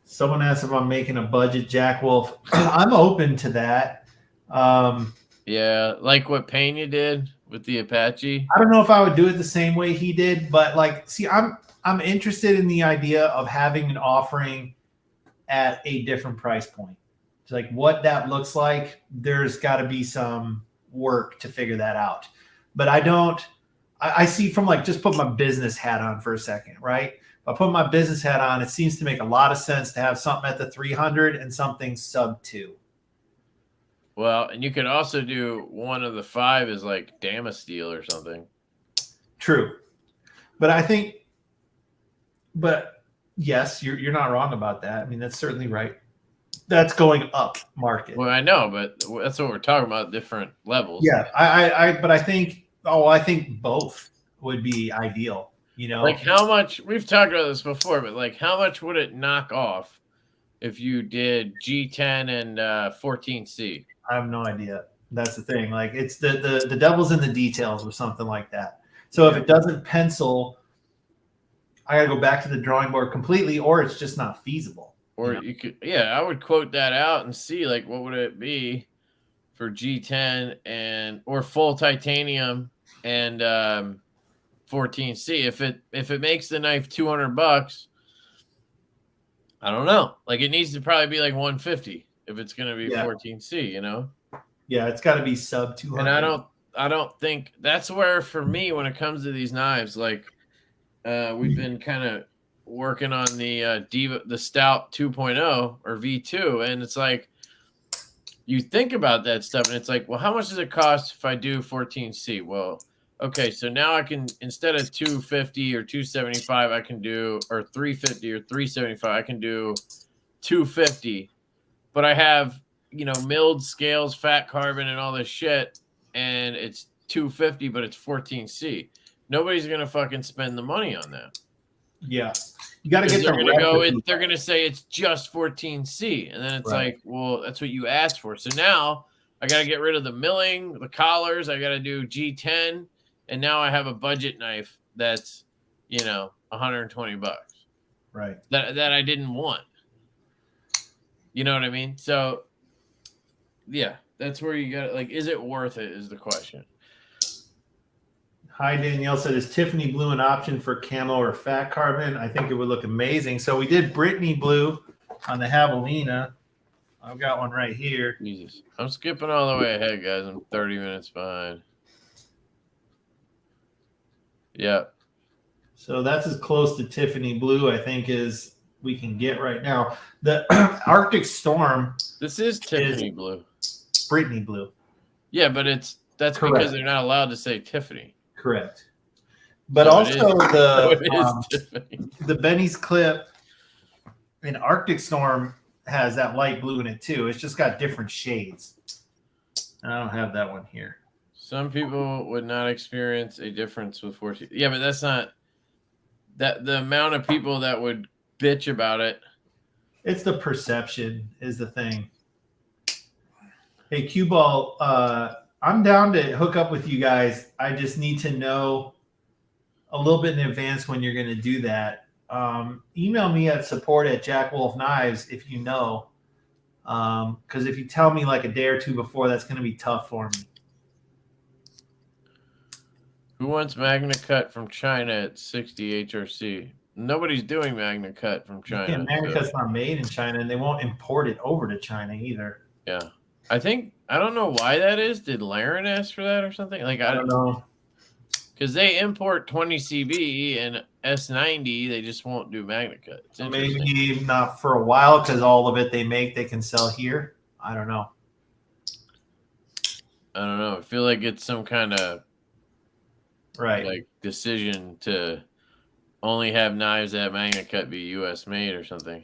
S2: Someone asked if I'm making a budget Jack Wolf. I'm open to that.
S1: Yeah, like what Pena did with the Apache.
S2: I don't know if I would do it the same way he did, but like, see, I'm interested in the idea of having an offering at a different price point. It's like what that looks like. There's got to be some work to figure that out. But I see from like, just put my business hat on for a second, right? If I put my business hat on, it seems to make a lot of sense to have something at the 300 and something sub 2.
S1: Well, and you could also do one of the 5 is like Damasteel or something.
S2: True. But I think But yes, you're not wrong about that. I mean, that's certainly right. That's going up market.
S1: Well, I know, but that's what we're talking about, different levels.
S2: Yeah, but I think both would be ideal. You know,
S1: like how much, we've talked about this before, but like how much would it knock off if you did G10 and 14C?
S2: I have no idea. That's the thing. Like it's the devil's in the details with something like that. So if it doesn't pencil, I got to go back to the drawing board completely, or it's just not feasible.
S1: Or you could, I would quote that out and see like what would it be for G10 and or full titanium and 14C. If it makes the knife $200, I don't know. Like it needs to probably be like 150 if it's going to be 14C, you know?
S2: Yeah, it's got to be sub 200.
S1: And I don't think that's where, for me, when it comes to these knives, like we've been kind of working on the Divo, the Stout 2.0 or V2, and it's like you think about that stuff, and it's like, well, how much does it cost if I do 14C? Well, okay, so now I can, instead of 250 or 275, I can do, or 350 or 375, I can do 250, but I have, you know, milled scales, fat carbon, and all this shit, and it's 250, but it's 14C. Nobody's gonna fucking spend the money on that.
S2: Yeah, you got to get.
S1: They're gonna say it's just 14C, and then it's like, well, that's what you asked for. So now I got to get rid of the milling, the collars. I got to do G10, and now I have a budget knife that's, you know, $120.
S2: Right.
S1: That I didn't want. You know what I mean? So yeah, that's where you got, like, is it worth it is the question.
S2: Hi, Danielle said, is Tiffany blue an option for camo or fat carbon? I think it would look amazing. So we did Brittany blue on the Javelina. I've got one right here.
S1: Jesus. I'm skipping all the way ahead, guys. I'm 30 minutes behind. Yep.
S2: So that's as close to Tiffany blue, I think, as we can get right now. The Arctic Storm.
S1: This is Tiffany blue.
S2: Brittany blue.
S1: Yeah, but that's correct, because they're not allowed to say Tiffany.
S2: Correct. But so also the Benny's clip in Arctic Storm has that light blue in it too. It's just got different shades. I don't have that one here.
S1: Some people would not experience a difference with 14. Yeah, but that's not that the amount of people that would bitch about it.
S2: It's the perception is the thing. Hey, Cue Ball, I'm down to hook up with you guys. I just need to know a little bit in advance when you're going to do that. Email me at support@JackWolfKnives if you know. Because if you tell me like a day or two before, that's going to be tough for me.
S1: Who wants Magna Cut from China at 60 HRC? Nobody's doing Magna Cut from China.
S2: Yeah, Magna Cut's not made in China, and they won't import it over to China either.
S1: Yeah. I don't know why that is. Did Laren ask for that or something? Like,
S2: I don't know.
S1: Because they import 20 CB and S90. They just won't do Magna Cut.
S2: Maybe not for a while because all of it they make, they can sell here. I don't know.
S1: I feel like it's some kind of
S2: like
S1: decision to only have knives that Magna Cut be U.S. made or something.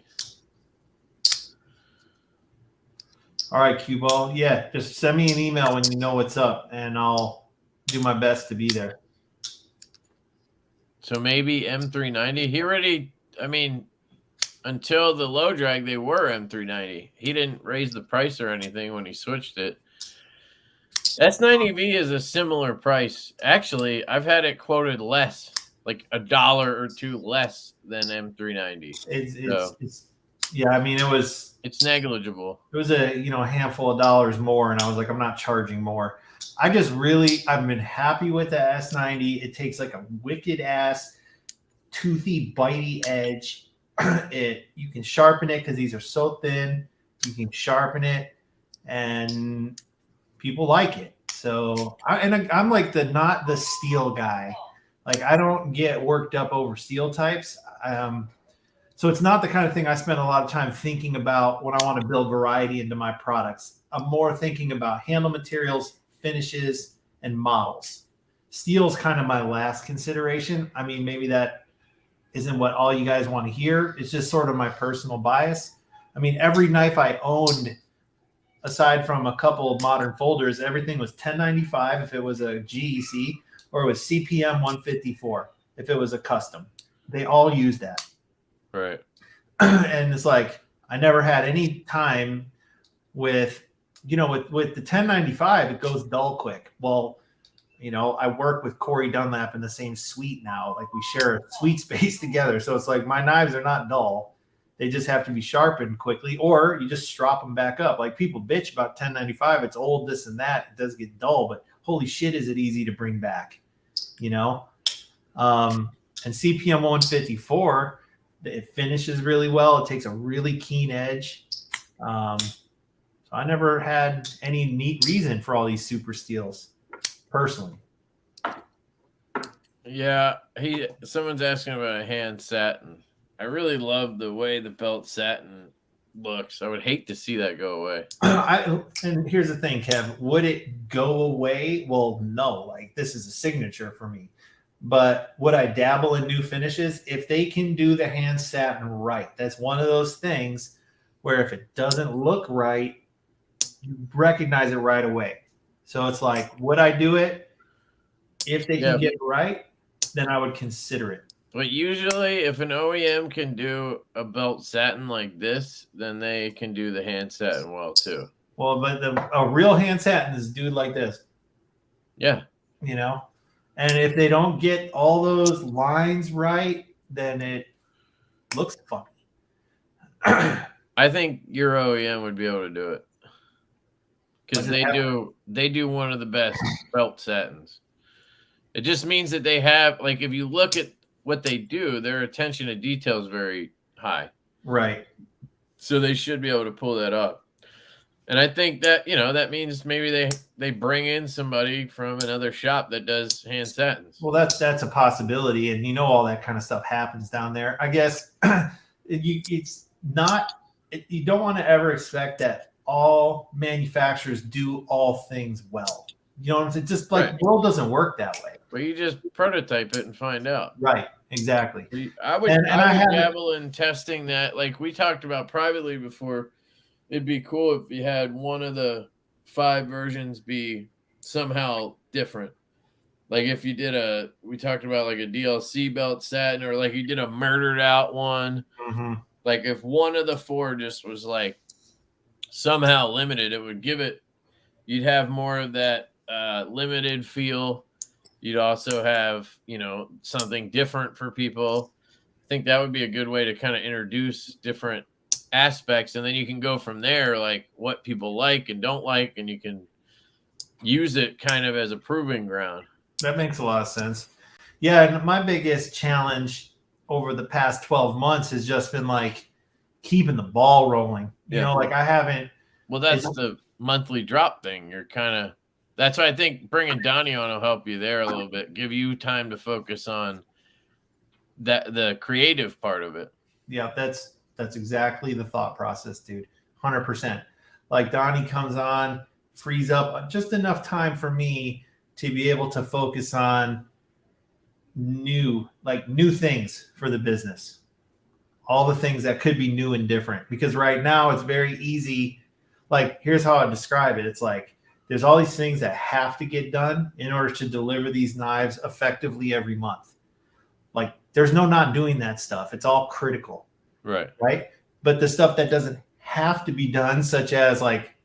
S2: All right, Cue Ball. Yeah, just send me an email when you know what's up, and I'll do my best to be there.
S1: So maybe M390. He already, I mean, until the low drag, they were M390. He didn't raise the price or anything when he switched it. S90V is a similar price. Actually, I've had it quoted less, like $1 or $2 less than M390.
S2: Yeah, I mean,
S1: it's negligible.
S2: It was a handful of dollars more, and I was like, I'm not charging more. I've been happy with the S90. It takes like a wicked ass, toothy, bitey edge. You can sharpen it because these are so thin. You can sharpen it, and people like it. So, I'm like not the steel guy. Like, I don't get worked up over steel types. So it's not the kind of thing I spend a lot of time thinking about when I want to build variety into my products. I'm more thinking about handle materials, finishes, and models. Steel is kind of my last consideration. I mean, maybe that isn't what all you guys want to hear. It's just sort of my personal bias. I mean, every knife I owned, aside from a couple of modern folders, everything was 1095 if it was a GEC, or it was CPM 154 if it was a custom. They all use that.
S1: Right.
S2: And it's like, I never had any time with, you know, with the 1095, it goes dull quick. Well, you know, I work with Corey Dunlap in the same suite now. Like, we share a suite space together. So it's like, my knives are not dull. They just have to be sharpened quickly, or you just strop them back up. Like, people bitch about 1095. It's old, this and that. It does get dull, but holy shit, is it easy to bring back, you know? And CPM 154, it finishes really well. It takes a really keen edge. So I never had any neat reason for all these super steels, personally.
S1: Yeah, someone's asking about a hand satin. I really love the way the belt satin looks. I would hate to see that go away.
S2: And here's the thing, Kev. Would it go away? Well, no. Like, this is a signature for me. But would I dabble in new finishes? If they can do the hand satin right, that's one of those things where if it doesn't look right, you recognize it right away. So it's like, would I do it? If they can get it right, then I would consider it.
S1: But usually, if an OEM can do a belt satin like this, then they can do the hand satin well too.
S2: Well, but a real hand satin is a dude like this.
S1: Yeah.
S2: You know? And if they don't get all those lines right, then it looks funny.
S1: I think your OEM would be able to do it. Because they do one of the best belt satins. It just means that they have, like, if you look at what they do, their attention to detail is very high.
S2: Right.
S1: So they should be able to pull that up. And I think that, you know, that means maybe they bring in somebody from another shop that does hand satins.
S2: Well, that's a possibility. And you know, all that kind of stuff happens down there. I guess it's not, you don't want to ever expect that all manufacturers do all things well. You know what I'm saying? Just like, the world doesn't work that way.
S1: Well, you just prototype it and find out.
S2: Right. Exactly.
S1: I would dabble in testing that. Like we talked about privately before, it'd be cool if you had one of the 5 versions be somehow different. Like if you did we talked about like a DLC belt satin, or like you did a murdered out one.
S2: Mm-hmm.
S1: Like if one of the 4 just was like somehow limited, it would give it, you'd have more of that limited feel. You'd also have, you know, something different for people. I think that would be a good way to kind of introduce different aspects, and then you can go from there, like what people like and don't like, and you can use it kind of as a proving ground.
S2: That makes a lot of sense. Yeah, and my biggest challenge over the past 12 months has just been like keeping the ball rolling. You know, like I haven't.
S1: Well, that's the monthly drop thing. You're kind of, that's why I think bringing Donnie on will help you there a little bit, give you time to focus on the creative part of it.
S2: Yeah, that's exactly the thought process, dude. 100%. Like Donnie comes on, frees up just enough time for me to be able to focus on new things for the business. All the things that could be new and different. Because right now it's very easy. Like, here's how I describe it. It's like there's all these things that have to get done in order to deliver these knives effectively every month. Like, there's no not doing that stuff. It's all critical. Right. But the stuff that doesn't have to be done, such as like,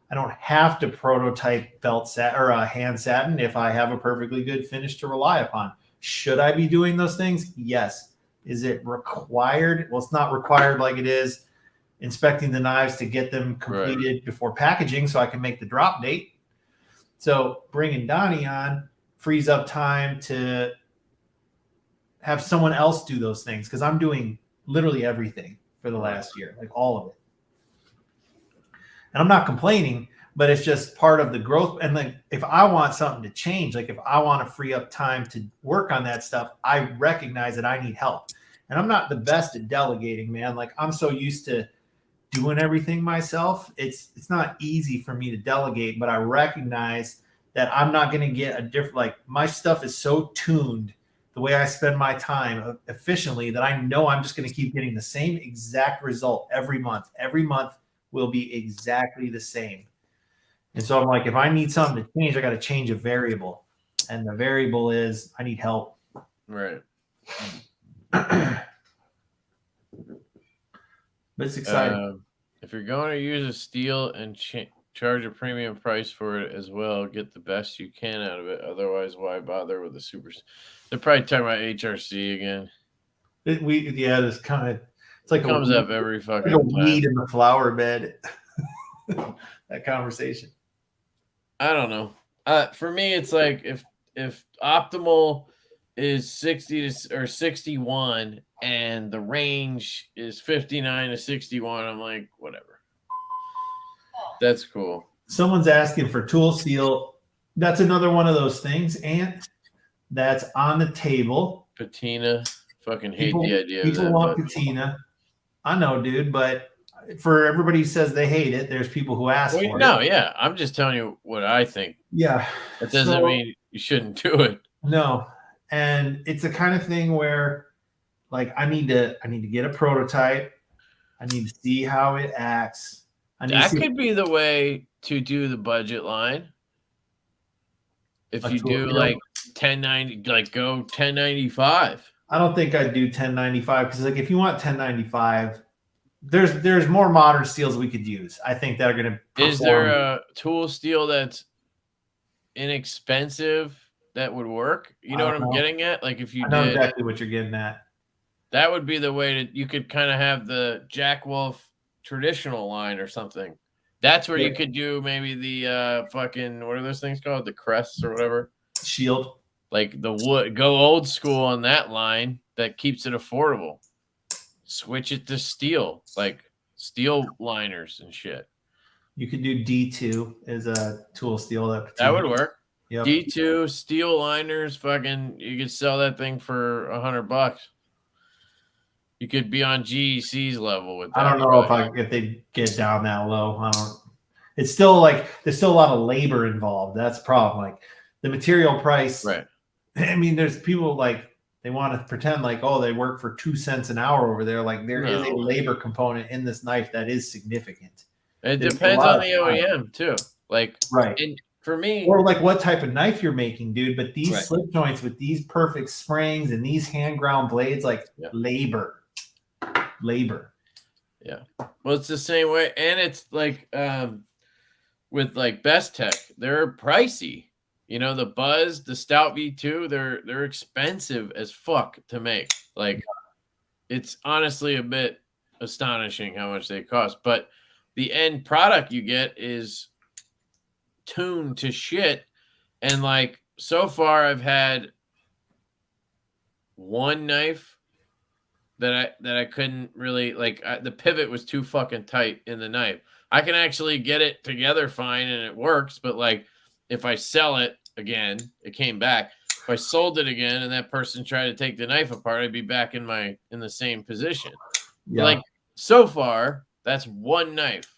S2: I don't have to prototype belt satin or a hand satin if I have a perfectly good finish to rely upon. Should I be doing those things? Yes. Is it required? Well, it's not required like it is inspecting the knives to get them completed before packaging so I can make the drop date. So bringing Donnie on frees up time to have someone else do those things, because I'm doing literally everything for the last year, like all of it. And I'm not complaining, but it's just part of the growth. And like, if I want something to change, like if I want to free up time to work on that stuff, I recognize that I need help. And I'm not the best at delegating, man. Like, I'm so used to doing everything myself. It's not easy for me to delegate, but I recognize that I'm not going to get a different, like, my stuff is so tuned the way I spend my time efficiently, that I know I'm just going to keep getting the same exact result every month. Every month will be exactly the same. And so I'm like, if I need something to change, I got to change a variable. And the variable is I need help.
S1: Right.
S2: But it's exciting.
S1: If you're going to use a steel and charge a premium price for it as well, get the best you can out of it. Otherwise, why bother with the super? They're probably talking about HRC again.
S2: This kind of, it's like
S1: it comes up every fucking
S2: like a
S1: time.
S2: weed in the flower bed. That conversation.
S1: I don't know. For me, it's like if optimal is 60 or 61 and the range is 59 to 61, I'm like, whatever. That's cool.
S2: Someone's asking for tool steel. That's another one of those things, Ant, that's on the table.
S1: Patina. Fucking hate the idea of that.
S2: People want patina. I know, dude, but for everybody who says they hate it, there's people who ask for it.
S1: No, yeah. I'm just telling you what I think.
S2: Yeah.
S1: That doesn't mean you shouldn't do it.
S2: No. And it's the kind of thing where, like, I need to get a prototype. I need to see how it acts.
S1: That could be the way to do the budget line. If you do like 1090, like go 1095.
S2: I don't think I'd do 1095 because, like, if you want 1095, there's more modern steels we could use. I think that are going to.
S1: Is there a tool steel that's inexpensive that would work? You know what I'm getting at? Like if you
S2: I know exactly what you're getting at.
S1: That would be the way that you could kind of have the Jack Wolf traditional line or something. That's where you could do maybe the fucking, what are those things called? The crests or whatever.
S2: Shield.
S1: Like the wood, go old school on that line that keeps it affordable. Switch it to steel, like steel liners and shit.
S2: You could do D2 as a tool steel.
S1: That would work.
S2: Yep.
S1: D2 steel liners, fucking, you could sell that thing for $100. You could be on GEC's level with that.
S2: I don't know if they get down that low. I don't. It's still like there's still a lot of labor involved. That's the problem. Like the material price.
S1: Right.
S2: I mean, there's people like they want to pretend like, oh, they work for 2 cents an hour over there. Like there is a labor component in this knife that is significant.
S1: It depends on the OEM too. Like
S2: right.
S1: And for me,
S2: or like what type of knife you're making, dude. But these slip joints with these perfect springs and these hand ground blades, like labor.
S1: Yeah. Well, it's the same way, and it's like with like Best Tech, they're pricey. You know, the Buzz, the Stout V2, they're expensive as fuck to make. Like, it's honestly a bit astonishing how much they cost. But the end product you get is tuned to shit. And like so far, I've had one knife that I couldn't really like. The pivot was too fucking tight in the knife. I can actually get it together fine and it works, but like if I sell it again, it came back. If I sold it again and that person tried to take the knife apart, I'd be back in the same position. Yeah. Like so far, that's one knife.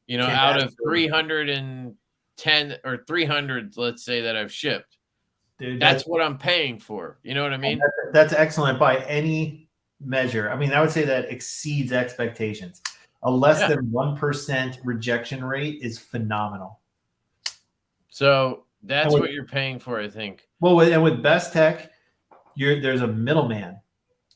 S1: You know, out of 310 or 300, let's say, that I've shipped. Dude, that's what I'm paying for. You know what I mean?
S2: That's excellent by any measure. I mean, I would say that exceeds expectations. A less than 1% rejection rate is phenomenal.
S1: So that's what you're paying for, I think.
S2: Well, and with Best Tech, there's a middleman.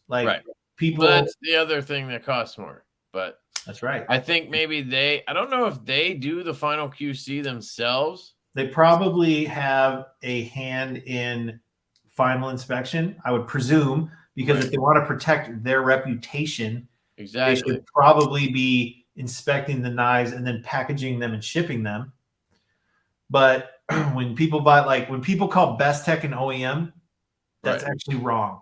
S2: Like people.
S1: Well, that's the other thing that costs more. But
S2: that's right.
S1: I think maybe I don't know if they do the final QC themselves.
S2: They probably have a hand in final inspection, I would presume, because if they want to protect their reputation, they should probably be inspecting the knives and then packaging them and shipping them. But when people when people call Best Tech an OEM, that's actually wrong.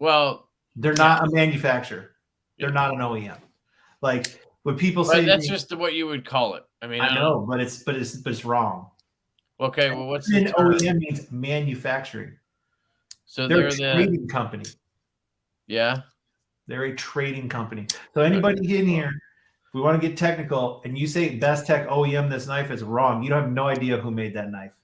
S1: Well,
S2: they're not a manufacturer. They're not an OEM. Like when people say
S1: that's just what you would call it. I mean,
S2: I know, but it's wrong.
S1: Okay, well, what's
S2: the term? OEM means manufacturing.
S1: So
S2: they're a trading company.
S1: Yeah,
S2: they're a trading company. So anybody in here, if we want to get technical, and you say Best Tech OEM, this knife is wrong. You don't have no idea who made that knife.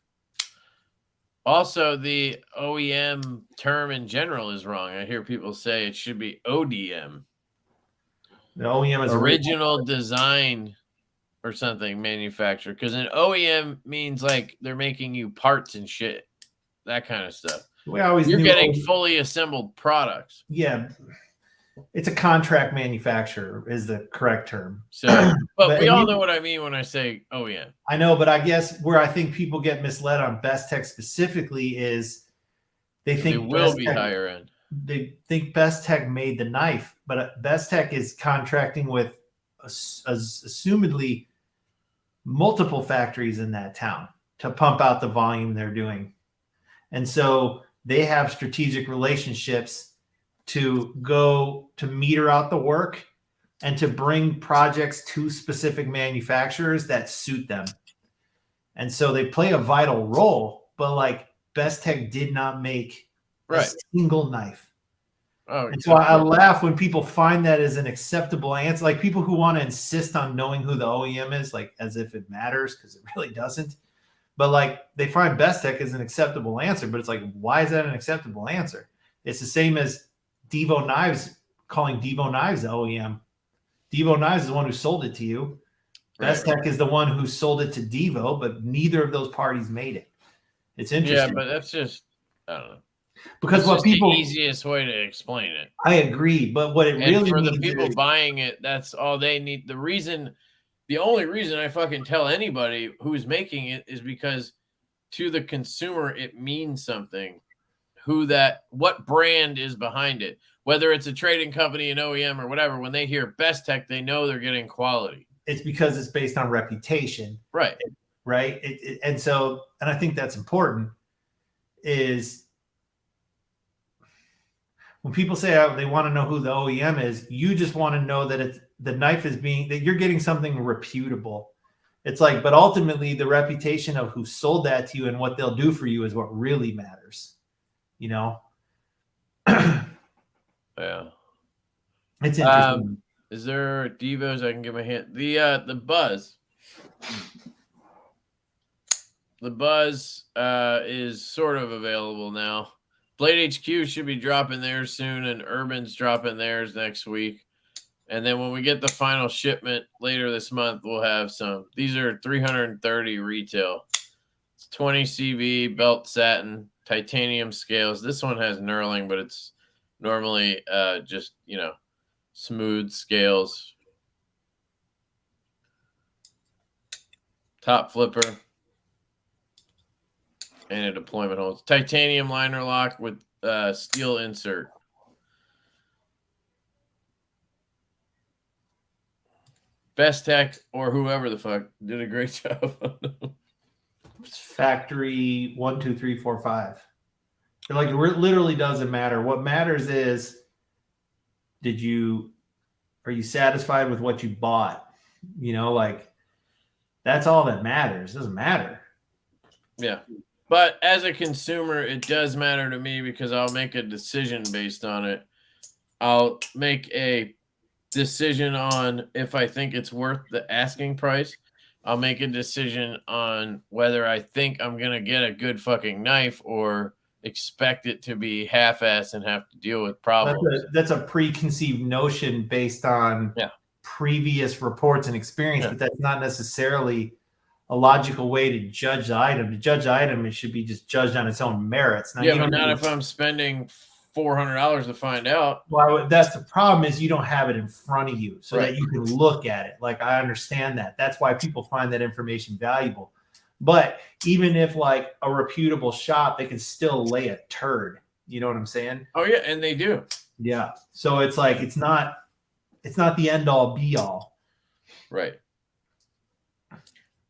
S1: Also, the OEM term in general is wrong. I hear people say it should be ODM.
S2: The OEM is
S1: original design or something manufacturer, because an OEM means like they're making you parts and shit, that kind of stuff. You're getting fully assembled products.
S2: Yeah, it's a contract manufacturer is the correct term.
S1: So, but we all know what I mean when I say OEM.
S2: I know, but I guess where I think people get misled on Best Tech specifically is they think
S1: it will be higher end.
S2: They think Best Tech made the knife, but Best Tech is contracting with assumedly multiple factories in that town to pump out the volume they're doing. And so they have strategic relationships to go to meter out the work and to bring projects to specific manufacturers that suit them. And so they play a vital role, but like Best Tech did not make a single knife. Oh, and so I laugh when people find that as an acceptable answer. Like people who want to insist on knowing who the OEM is, like as if it matters, because it really doesn't. But like they find Best Tech as an acceptable answer, but it's like, why is that an acceptable answer? It's the same as Divo knives, calling Divo knives the OEM. Divo knives is the one who sold it to you. Best Tech is the one who sold it to Divo, but neither of those parties made it. It's interesting.
S1: Yeah, but that's just, I don't know.
S2: Because
S1: it's
S2: what people
S1: the easiest way to explain it.
S2: I agree, but what it really
S1: for the people buying it, that's all they need. The only reason I fucking tell anybody who's making it is because to the consumer it means something. What brand is behind it, whether it's a trading company, an OEM, or whatever. When they hear Best Tech, they know they're getting quality.
S2: It's because it's based on reputation,
S1: right?
S2: And so, and I think that's important. Is when people say they want to know who the OEM is, you just want to know that the knife is that you're getting something reputable. It's like, but ultimately the reputation of who sold that to you and what they'll do for you is what really matters. You know?
S1: Yeah.
S2: It's interesting.
S1: Is there Divos I can give my hand? The Buzz. The Buzz is sort of available now. Blade HQ should be dropping theirs soon, and Urban's dropping theirs next week. And then when we get the final shipment later this month, we'll have some. These are 330 retail. It's 20 CV, belt satin, titanium scales. This one has knurling, but it's normally just, smooth scales. Top flipper. And a deployment hole. It's titanium liner lock with steel insert. Best Tech or whoever the fuck did a great job.
S2: It's factory 1, 2, 3, 4, 5. Like it literally doesn't matter. What matters is, are you satisfied with what you bought? Like that's all that matters. It doesn't matter.
S1: Yeah. But as a consumer, it does matter to me because I'll make a decision based on it. I'll make a decision on if I think it's worth the asking price. I'll make a decision on whether I think I'm going to get a good fucking knife or expect it to be half-assed and have to deal with problems.
S2: That's a preconceived notion based on previous reports and experience, but that's not necessarily a logical way to judge the item. To judge the item, it should be just judged on its own merits.
S1: Now, but not if I'm spending $400 to find out.
S2: Well, that's the problem is you don't have it in front of you so that you can look at it. Like, I understand that. That's why people find that information valuable. But even if like a reputable shop, they can still lay a turd. You know what I'm saying?
S1: Oh yeah, and they do.
S2: Yeah. So it's like it's not the end all be all.
S1: Right.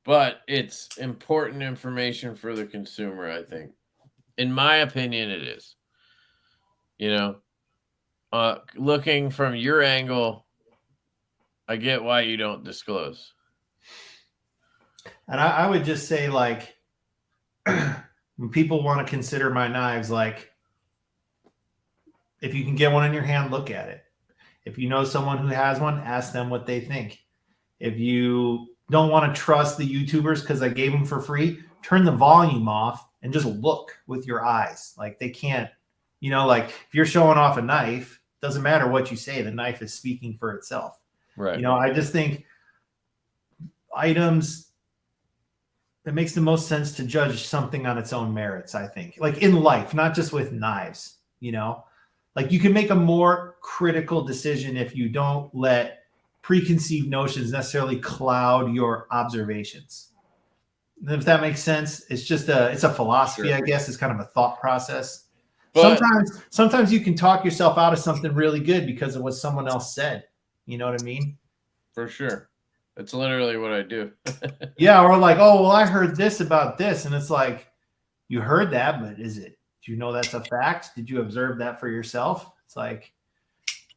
S1: But it's important information for the consumer, I think. In my opinion, it is. Looking from your angle, I get why you don't disclose.
S2: And I would just say, like, when people want to consider my knives, like, if you can get one in your hand, look at it. If you know someone who has one, ask them what they think. If you don't want to trust the YouTubers because I gave them for free, turn the volume off and just look with your eyes. Like they can't, you know, like if you're showing off a knife, doesn't matter what you say, the knife is speaking for itself.
S1: Right.
S2: You know, I just think items, it makes the most sense to judge something on its own merits, I think. Like in life, not just with knives, you know? Like you can make a more critical decision if you don't let preconceived notions necessarily cloud your observations. And if that makes sense, it's a philosophy,
S1: Sure.
S2: I guess. It's kind of a thought process.
S1: But
S2: Sometimes you can talk yourself out of something really good because of what someone else said. You know what I mean?
S1: for sure. That's literally what I do.
S2: Yeah, or like, oh, well, I heard this about this. And it's like, you heard that, but do you know that's a fact? Did you observe that for yourself? It's like,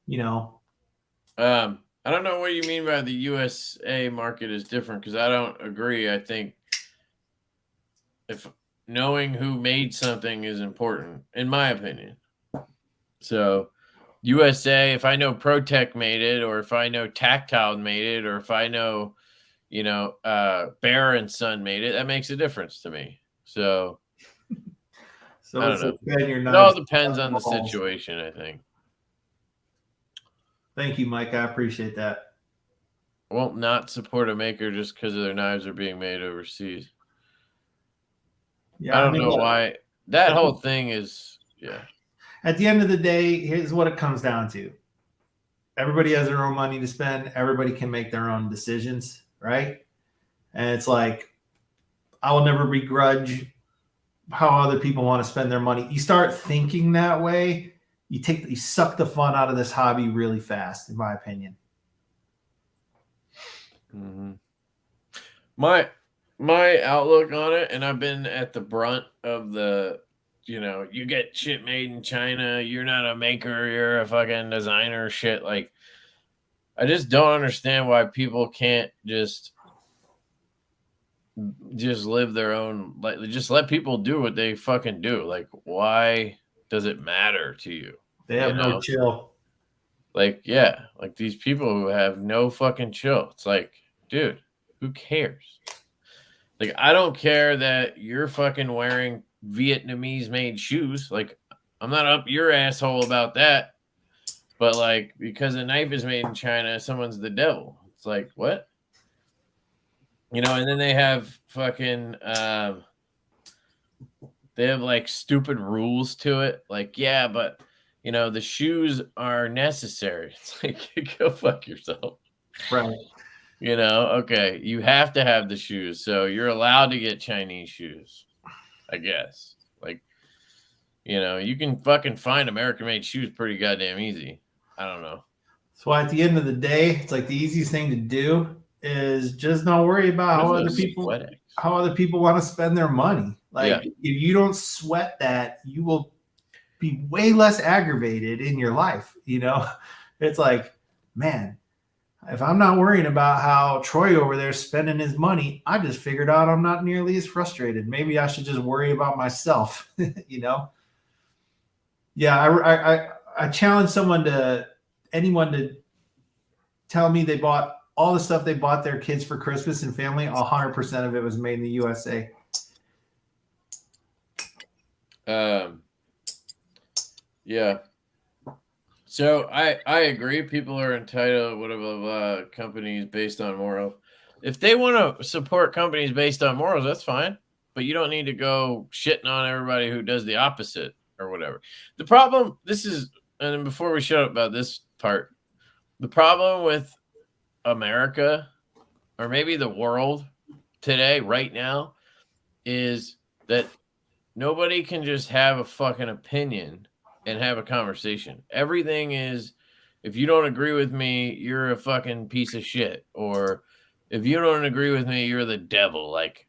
S2: you know.
S1: I don't know what you mean by the USA market is different, because I don't agree. I think if knowing who made something is important, in my opinion. So USA, if I know ProTech made it, or if I know Tactile made it, or if I know, you know, Bear and Son made it, that makes a difference to me. So I don't know. It all depends on the situation, I think.
S2: Thank you, Mike. I appreciate that.
S1: I won't not support a maker just because their knives are being made overseas.
S2: Yeah,
S1: I don't know why. That whole thing is, yeah.
S2: At the end of the day, here's what it comes down to. Everybody has their own money to spend. Everybody can make their own decisions, right? And it's like, I will never begrudge how other people want to spend their money. You start thinking that way, you suck the fun out of this hobby really fast, in my opinion.
S1: Mm-hmm. My outlook on it, and I've been at the brunt of the, you know, you get shit made in China, you're not a maker, you're a fucking designer shit. Like, I just don't understand why people can't just live their own, like, just let people do what they fucking do. Like, why does it matter to you?
S2: They have no chill.
S1: Like, yeah, like these people who have no fucking chill. It's like, dude, who cares? Like, I don't care that you're fucking wearing Vietnamese made shoes. Like, I'm not up your asshole about that. But like, because a knife is made in China, someone's the devil. It's like, what? You know, and then they have fucking they have like stupid rules to it. Like, yeah, but you know, the shoes are necessary. It's like, go fuck yourself.
S2: Right.
S1: You know, okay, you have to have the shoes, so you're allowed to get Chinese shoes, I guess. Like, you know, you can fucking find American-made shoes pretty goddamn easy. I don't know.
S2: So at the end of the day, it's like the easiest thing to do is just not worry about how other people want to spend their money. Like, if you don't sweat that, you will be way less aggravated in your life. You know, it's like, man, if I'm not worrying about how Troy over there is spending his money, I just figured out I'm not nearly as frustrated. Maybe I should just worry about myself, you know? Yeah, I challenge anyone to tell me they bought all the stuff they bought their kids for Christmas and family. 100% of it was made in the USA.
S1: Yeah. So I agree. People are entitled, whatever, companies based on moral. If they want to support companies based on morals, that's fine. But you don't need to go shitting on everybody who does the opposite or whatever. The problem, and before we shut up about this part, the problem with America, or maybe the world today, right now, is that nobody can just have a fucking opinion and have a conversation. Everything is, if you don't agree with me, you're a fucking piece of shit. Or if you don't agree with me, you're the devil. Like,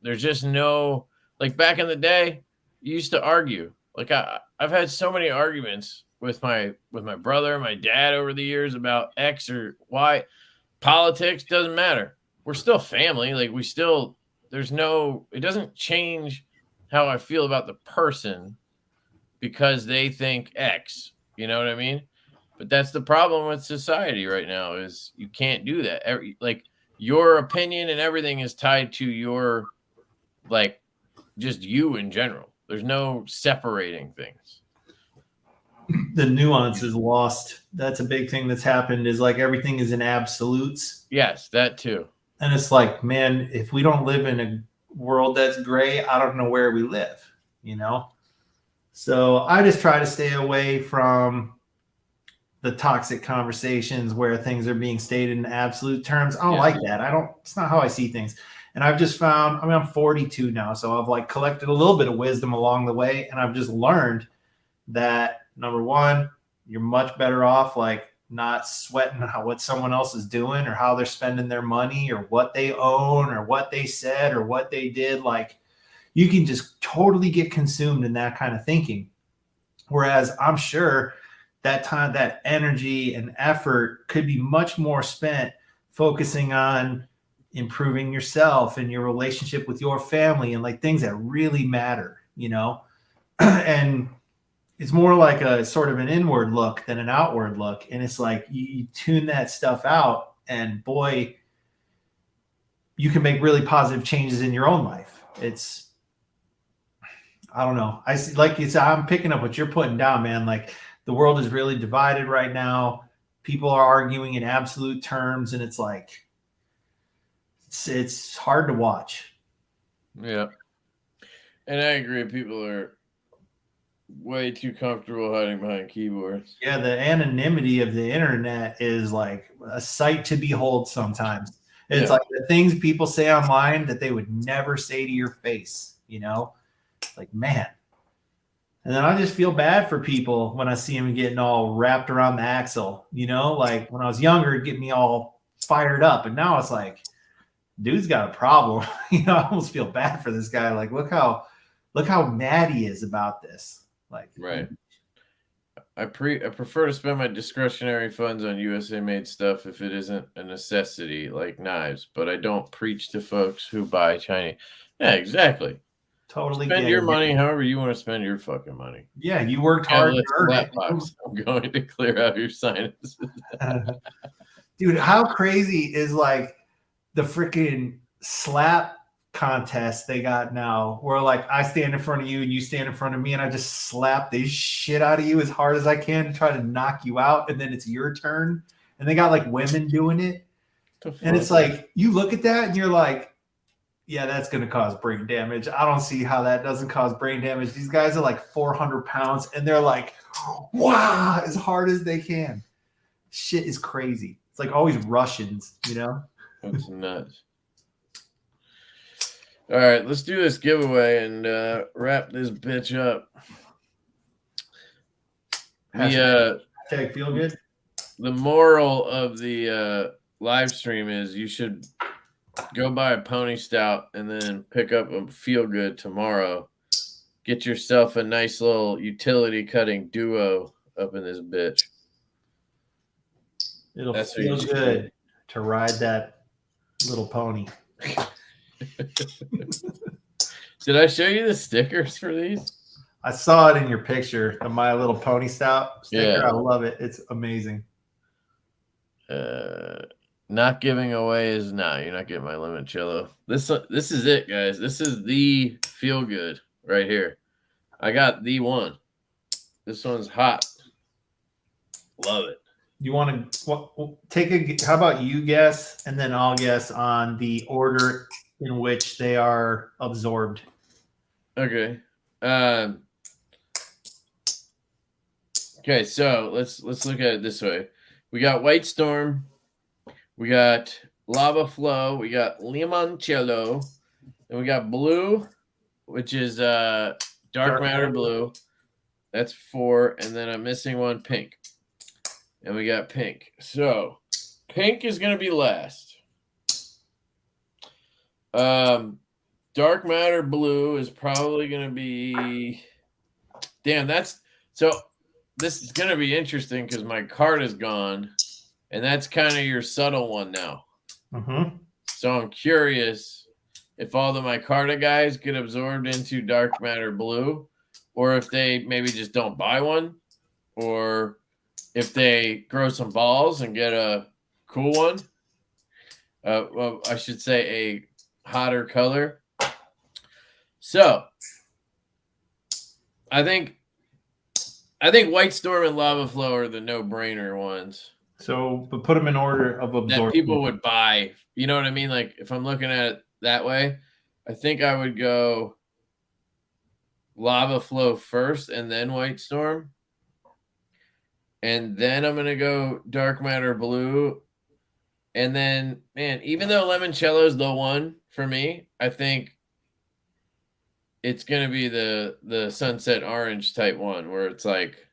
S1: there's just no, like, back in the day, you used to argue. Like, I've had so many arguments with my brother, my dad over the years about X or Y. Politics doesn't matter. We're still family. Like, it doesn't change how I feel about the person because they think X. You know what I mean? But that's the problem with society right now, is you can't do that. Like, your opinion and everything is tied to your, like, just you in general. There's no separating things.
S2: The nuance is lost. That's a big thing that's happened, is like everything is in absolutes.
S1: Yes, that too.
S2: And it's like, man, if we don't live in a world that's gray, I don't know where we live, you know? So I just try to stay away from the toxic conversations where things are being stated in absolute terms. I don't like that. It's not how I see things. And I've just found, I mean, I'm 42 now, so I've like collected a little bit of wisdom along the way. And I've just learned that, number one, you're much better off like not sweating what someone else is doing or how they're spending their money or what they own or what they said or what they did. Like, you can just totally get consumed in that kind of thinking. Whereas I'm sure that time, that energy and effort could be much more spent focusing on improving yourself and your relationship with your family and like things that really matter, you know? And it's more like a sort of an inward look than an outward look. And it's like you tune that stuff out, and boy, you can make really positive changes in your own life. It's, I don't know. I see, like you said, I'm picking up what you're putting down, man. Like, the world is really divided right now. People are arguing in absolute terms, and it's like, it's hard to watch.
S1: Yeah. And I agree. People are way too comfortable hiding behind keyboards.
S2: Yeah, the anonymity of the internet is like a sight to behold sometimes. It's like the things people say online that they would never say to your face, you know? Like, man. And then I just feel bad for people when I see them getting all wrapped around the axle, you know? Like, when I was younger, it'd get me all fired up. And now it's like, dude's got a problem. You know, I almost feel bad for this guy. Like, look how mad he is about this. Like,
S1: right. I prefer to spend my discretionary funds on USA made stuff if it isn't a necessity, like knives, but I don't preach to folks who buy Chinese. Yeah, exactly.
S2: Totally
S1: spend your money however you want to spend your fucking money.
S2: Yeah, you worked hard to earn it.
S1: I'm going to clear out your sinuses.
S2: Dude, how crazy is like the freaking slap contest they got now, where like I stand in front of you and you stand in front of me and I just slap the shit out of you as hard as I can to try to knock you out, and then it's your turn. And they got like women doing it. And it's like, you look at that and you're like, yeah, that's going to cause brain damage. I don't see how that doesn't cause brain damage. These guys are like 400 pounds and they're like, wow, as hard as they can. Shit is crazy. It's like always Russians, you know?
S1: That's nuts. All right, let's do this giveaway and wrap this bitch up.
S2: Hashtag feel good.
S1: The moral of the live stream is you should go buy a pony stout and then pick up a feel good tomorrow. Get yourself a nice little utility cutting duo up in this bitch.
S2: It'll feel good to ride that little pony.
S1: Did I show you the stickers for these?
S2: I saw it in your picture, the My Little Pony Stout sticker.
S1: Yeah.
S2: I love it. It's amazing.
S1: Not giving away is you're not getting my limoncello. This is it, guys. This is the feel good right here. I got the one. This one's hot. Love it.
S2: You want to take how about you guess, and then I'll guess on the order in which they are absorbed.
S1: Okay. Okay, so let's look at it this way. We got White Storm, we got Lava Flow, we got Limoncello, and we got Blue, which is Dark Matter Blue. That's 4, and then I'm missing one, Pink. And we got Pink. So Pink is going to be last. Dark Matter Blue is probably going to be... Damn, this is going to be interesting because my card is gone, and that's kind of your subtle one now.
S2: Mm-hmm.
S1: So I'm curious if all the micarta guys get absorbed into Dark Matter Blue, or if they maybe just don't buy one, or if they grow some balls and get a cool one. Well, I should say a hotter color. So I think White Storm and Lava Flow are the no-brainer ones.
S2: So, but put them in order of absorption.
S1: That people would buy. You know what I mean? Like if I'm looking at it that way, I think I would go Lava Flow first and then White Storm. And then I'm going to go Dark Matter Blue. And then, man, even though Limoncello is the one for me, I think it's going to be the Sunset Orange type one where it's like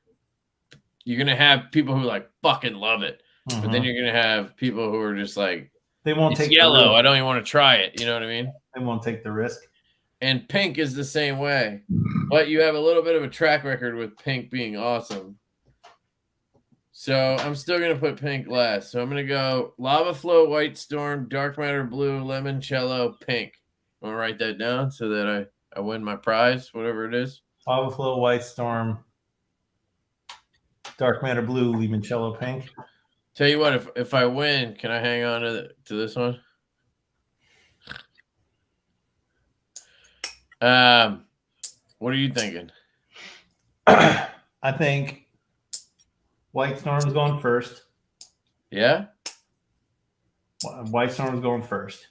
S1: you're going to have people who like fucking love it. Mm-hmm. But then you're going to have people who are just like,
S2: they won't take
S1: yellow. I don't even want to try it. You know what I mean?
S2: They won't take the risk.
S1: And pink is the same way. But you have a little bit of a track record with pink being awesome. So I'm still going to put pink last. So I'm going to go Lava Flow, White Storm, Dark Matter Blue, Limoncello, pink. I'm going to write that down so that I win my prize, whatever it is.
S2: Lava Flow, White Storm, Dark Matter Blue, Limoncello, pink.
S1: Tell you what, if I win, can I hang on to this one? What are you thinking?
S2: I think White Storm's going first.
S1: Yeah?
S2: White Storm's going first.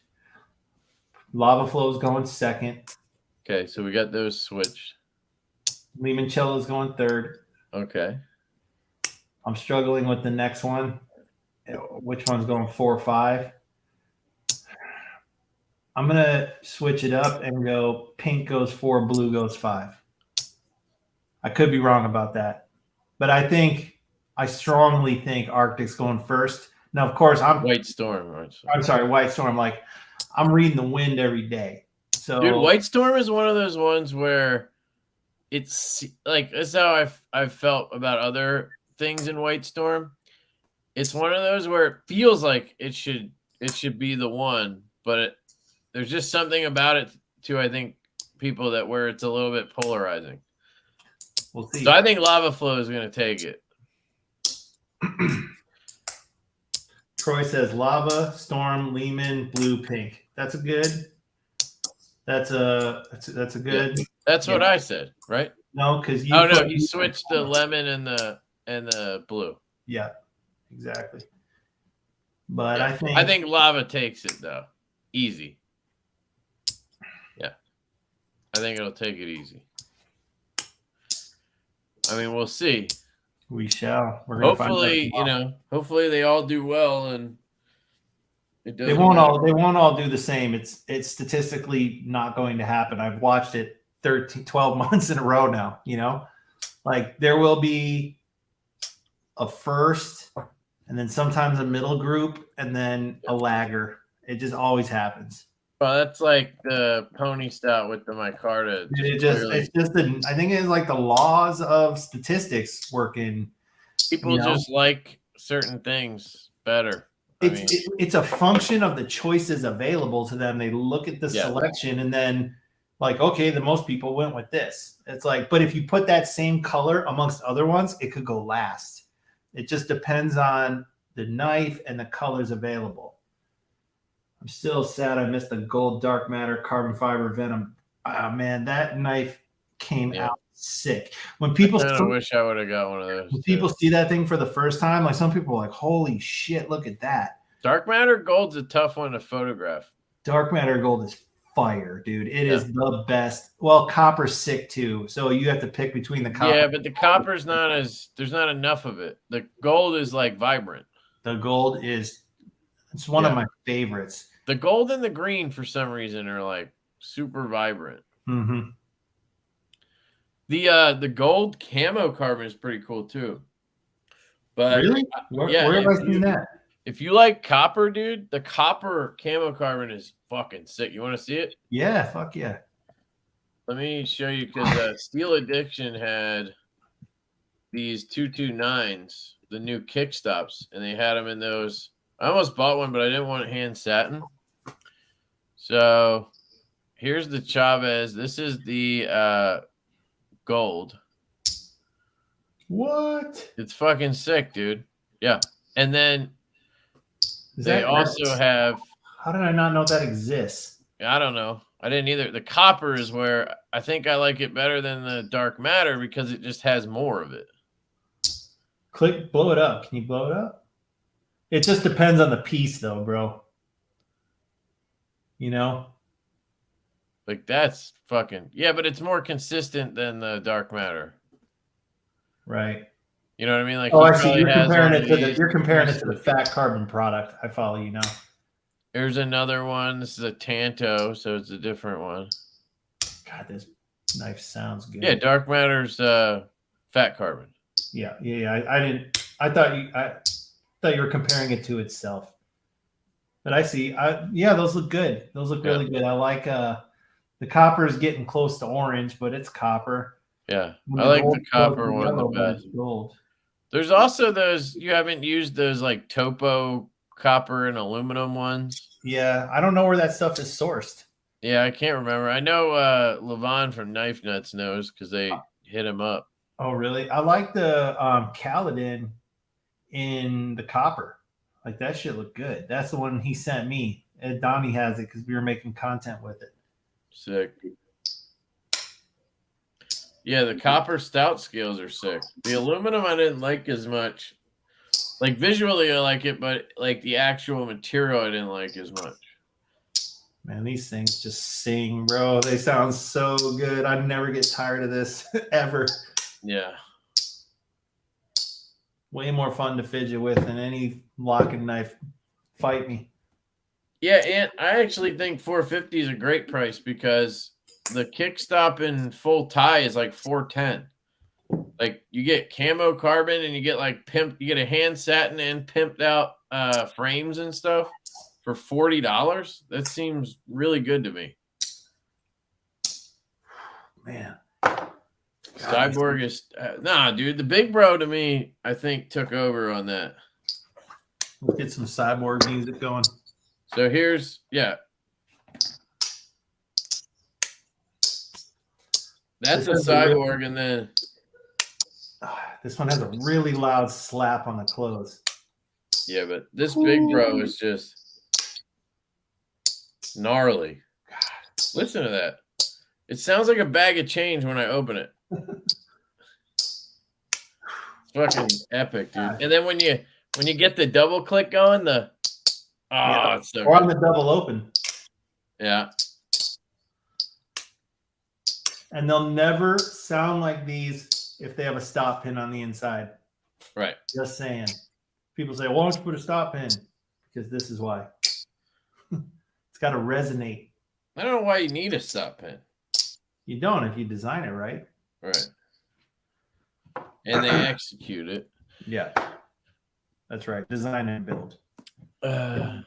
S2: Lava Flow's going second.
S1: Okay, so we got those switched.
S2: Limoncello's going third.
S1: Okay.
S2: I'm struggling with the next one. Which one's going 4 or 5? I'm going to switch it up and go pink goes 4, blue goes 5. I could be wrong about that. But I strongly think Arctic's going first. Now, of course,
S1: White Storm.
S2: I'm sorry, White Storm. Like, I'm reading the wind every day. So,
S1: dude, White Storm is one of those ones where it's like, that's how I've felt about other things in White Storm. It's one of those where it feels like it should be the one, but there's just something about it to, I think, people that where it's a little bit polarizing.
S2: We'll see.
S1: So I think Lava Flow is going to take it.
S2: Troy says Lava, Storm, Lehman, Blue, Pink. That's a good. That's a good.
S1: Yeah, that's what I said, right?
S2: No, because
S1: no, he switched the lemon and the blue.
S2: Yeah, exactly. But
S1: yeah.
S2: I
S1: think Lava takes it though, easy. Yeah, I think it'll take it easy. I mean, we'll see.
S2: We shall.
S1: We're hopefully, hopefully they all do well, and
S2: they won't all do the same. It's statistically not going to happen. I've watched it 12 months in a row now. Like there will be a first, and then sometimes a middle group, and then a lagger. It just always happens.
S1: Well, that's like the pony stout with the micarta.
S2: I think it's like the laws of statistics working.
S1: People just like certain things better.
S2: It's a function of the choices available to them. They look at the selection and then like, okay, the most people went with this. It's like, but if you put that same color amongst other ones, it could go last. It just depends on the knife and the colors available. I'm still sad I missed the gold dark matter carbon fiber Venom. Man, that knife came out sick. When people
S1: I wish I would have got one of those.
S2: When people see that thing for the first time, like some people are like, holy shit, look at that.
S1: Dark matter gold's a tough one to photograph.
S2: Dark matter gold is fire, dude. It is the best. Well, copper's sick too. So you have to pick between the copper.
S1: Yeah, but the copper's there's not enough of it. The gold is like vibrant.
S2: The gold it's one of my favorites.
S1: The gold and the green, for some reason, are like super vibrant.
S2: Mm-hmm.
S1: The gold camo carbon is pretty cool too. But
S2: really, where have I seen that?
S1: If you like copper, dude, the copper camo carbon is fucking sick. You want to see it?
S2: Yeah, fuck yeah.
S1: Let me show you because Steel Addiction had these 229s, the new kick stops, and they had them in those. I almost bought one, but I didn't want hand satin. So here's the Chavez. This is the gold.
S2: What?
S1: It's fucking sick, dude. Yeah. And then they also have.
S2: How did I not know that exists?
S1: I don't know. I didn't either. The copper is where I think I like it better than the dark matter because it just has more of it.
S2: Blow it up. Can you blow it up? It just depends on the piece, though, bro. You know?
S1: Like that's fucking yeah, but it's more consistent than the dark matter.
S2: Right.
S1: You know what I mean? Like,
S2: oh, I see. You're comparing it to the
S1: the
S2: fat carbon product. I follow you now.
S1: Here's another one. This is a Tanto, so it's a different one.
S2: God, this knife sounds good.
S1: Yeah, dark matter's fat carbon.
S2: Yeah. I thought you were comparing it to itself. But I see. Yeah, those look good. Those look really good. I like the copper is getting close to orange, but it's copper.
S1: Yeah, I like the copper one the best.
S2: Gold.
S1: There's also those, you haven't used those like topo copper and aluminum ones.
S2: Yeah, I don't know where that stuff is sourced.
S1: Yeah, I can't remember. I know Levon from Knife Nuts knows because they hit him up.
S2: Oh, really? I like the Kaladin in the copper. Like that shit looked good. That's the one he sent me. And Donnie has it because we were making content with it.
S1: Sick. Yeah, the copper stout scales are sick. The aluminum I didn't like as much. Like visually I like it, but like the actual material I didn't like as much.
S2: Man, these things just sing, bro. They sound so good. I'd never get tired of this ever.
S1: Yeah.
S2: Way more fun to fidget with than any locking knife. Fight me.
S1: Yeah, and I actually think 450 is a great price because the kickstop in full tie is like 410. Like you get camo carbon and you get like you get a hand satin and pimped out frames and stuff for $40. That seems really good to me.
S2: Man.
S1: Cyborg is nah, dude. The big bro to me, I think, took over on that.
S2: Let's get some Cyborg music going.
S1: So here's that's a Cyborg, and then
S2: this one has a really loud slap on the close.
S1: Yeah, but this big bro is just gnarly. God, listen to that. It sounds like a bag of change when I open it. It's fucking epic, dude. And then when you get the double click going, it's so
S2: or
S1: good.
S2: on the double open.
S1: Yeah.
S2: And they'll never sound like these if they have a stop pin on the inside.
S1: Right.
S2: Just saying. People say, why don't you put a stop pin? Because this is why. It's got to resonate.
S1: I don't know why you need a stop pin.
S2: You don't if you design it right.
S1: Right. And they execute it.
S2: Yeah. That's right. Design and build. The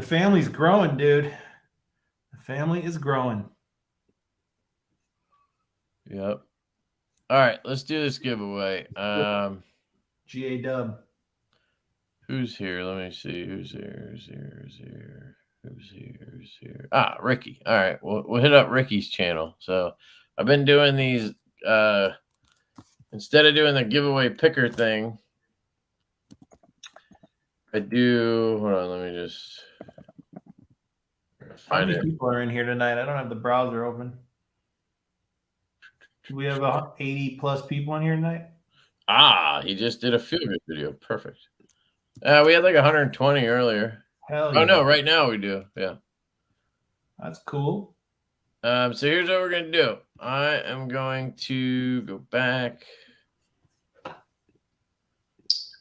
S2: family's growing, dude. The family is growing.
S1: Yep. All right, let's do this giveaway.
S2: GA Dub.
S1: Who's here? Let me see. Who's here? Ah, Ricky. All right, we'll hit up Ricky's channel. So I've been doing these instead of doing the giveaway picker thing. I do. Hold on, let me just
S2: How many people are in here tonight? I don't have the browser open. Do we have 80 plus people in here tonight?
S1: He just did a feel-good video. Perfect. We had like 120 earlier.
S2: Hell yeah.
S1: Oh no, right now we do. Yeah.
S2: That's cool.
S1: So here's what we're gonna do. I am going to go back.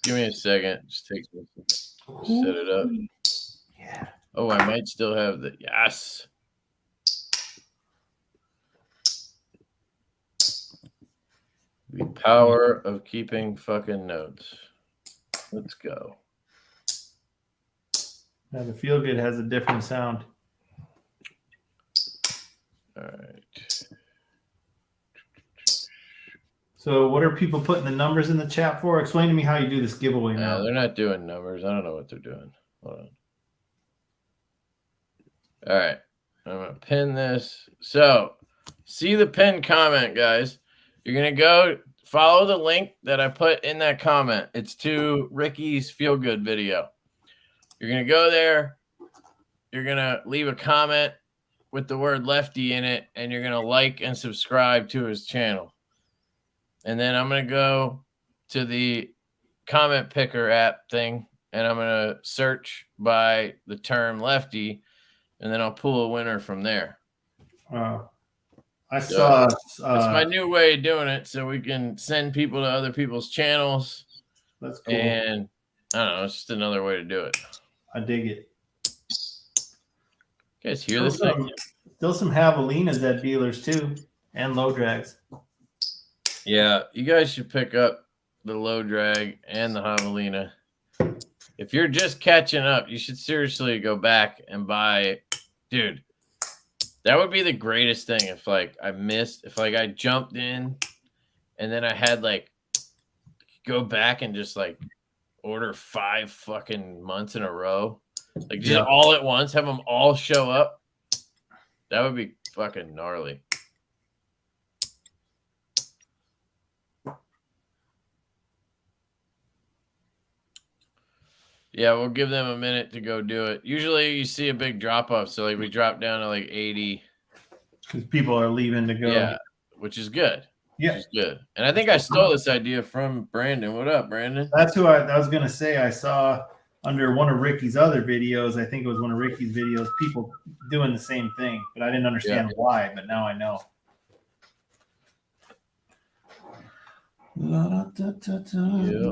S1: Give me a second. Just take a second. Set it up.
S2: Yeah.
S1: Oh, I might still have the yes. The power of keeping fucking notes. Let's go.
S2: Now the feel good has a different sound.
S1: All right.
S2: So what are people putting the numbers in the chat for? Explain to me how you do this giveaway now.
S1: No, they're not doing numbers. I don't know what they're doing. Hold on. All right. I'm going to pin this. So see the pin comment, guys. You're going to go follow the link that I put in that comment. It's to Ricky's Feel Good video. You're going to go there. You're going to leave a comment with the word Lefty in it, and you're going to like and subscribe to his channel. And then I'm going to go to the comment picker app thing, and I'm going to search by the term Lefty, and then I'll pull a winner from there.
S2: I saw.
S1: It's my new way of doing it, so we can send people to other people's channels.
S2: That's cool.
S1: And I don't know, it's just another way to do it.
S2: I dig it.
S1: You guys hear this thing?
S2: Still some javelinas at dealers too, and low drags.
S1: Yeah, you guys should pick up the low drag and the javelina. If you're just catching up, you should seriously go back and buy it. Dude, that would be the greatest thing if like I jumped in and then I had like go back and just like order 5 fucking months in a row. Like just all at once, have them all show up. That would be fucking gnarly. Yeah, we'll give them a minute to go do it. Usually you see a big drop off. So like we drop down to like 80.
S2: Because people are leaving to go.
S1: Yeah, which is good.
S2: Yeah.
S1: Which is good. And I think I stole this idea from Brandon. What up, Brandon?
S2: That's who I was going to say. I saw under one of Ricky's other videos, I think it was one of Ricky's videos, people doing the same thing. But I didn't understand why, but now I know.
S1: Yeah.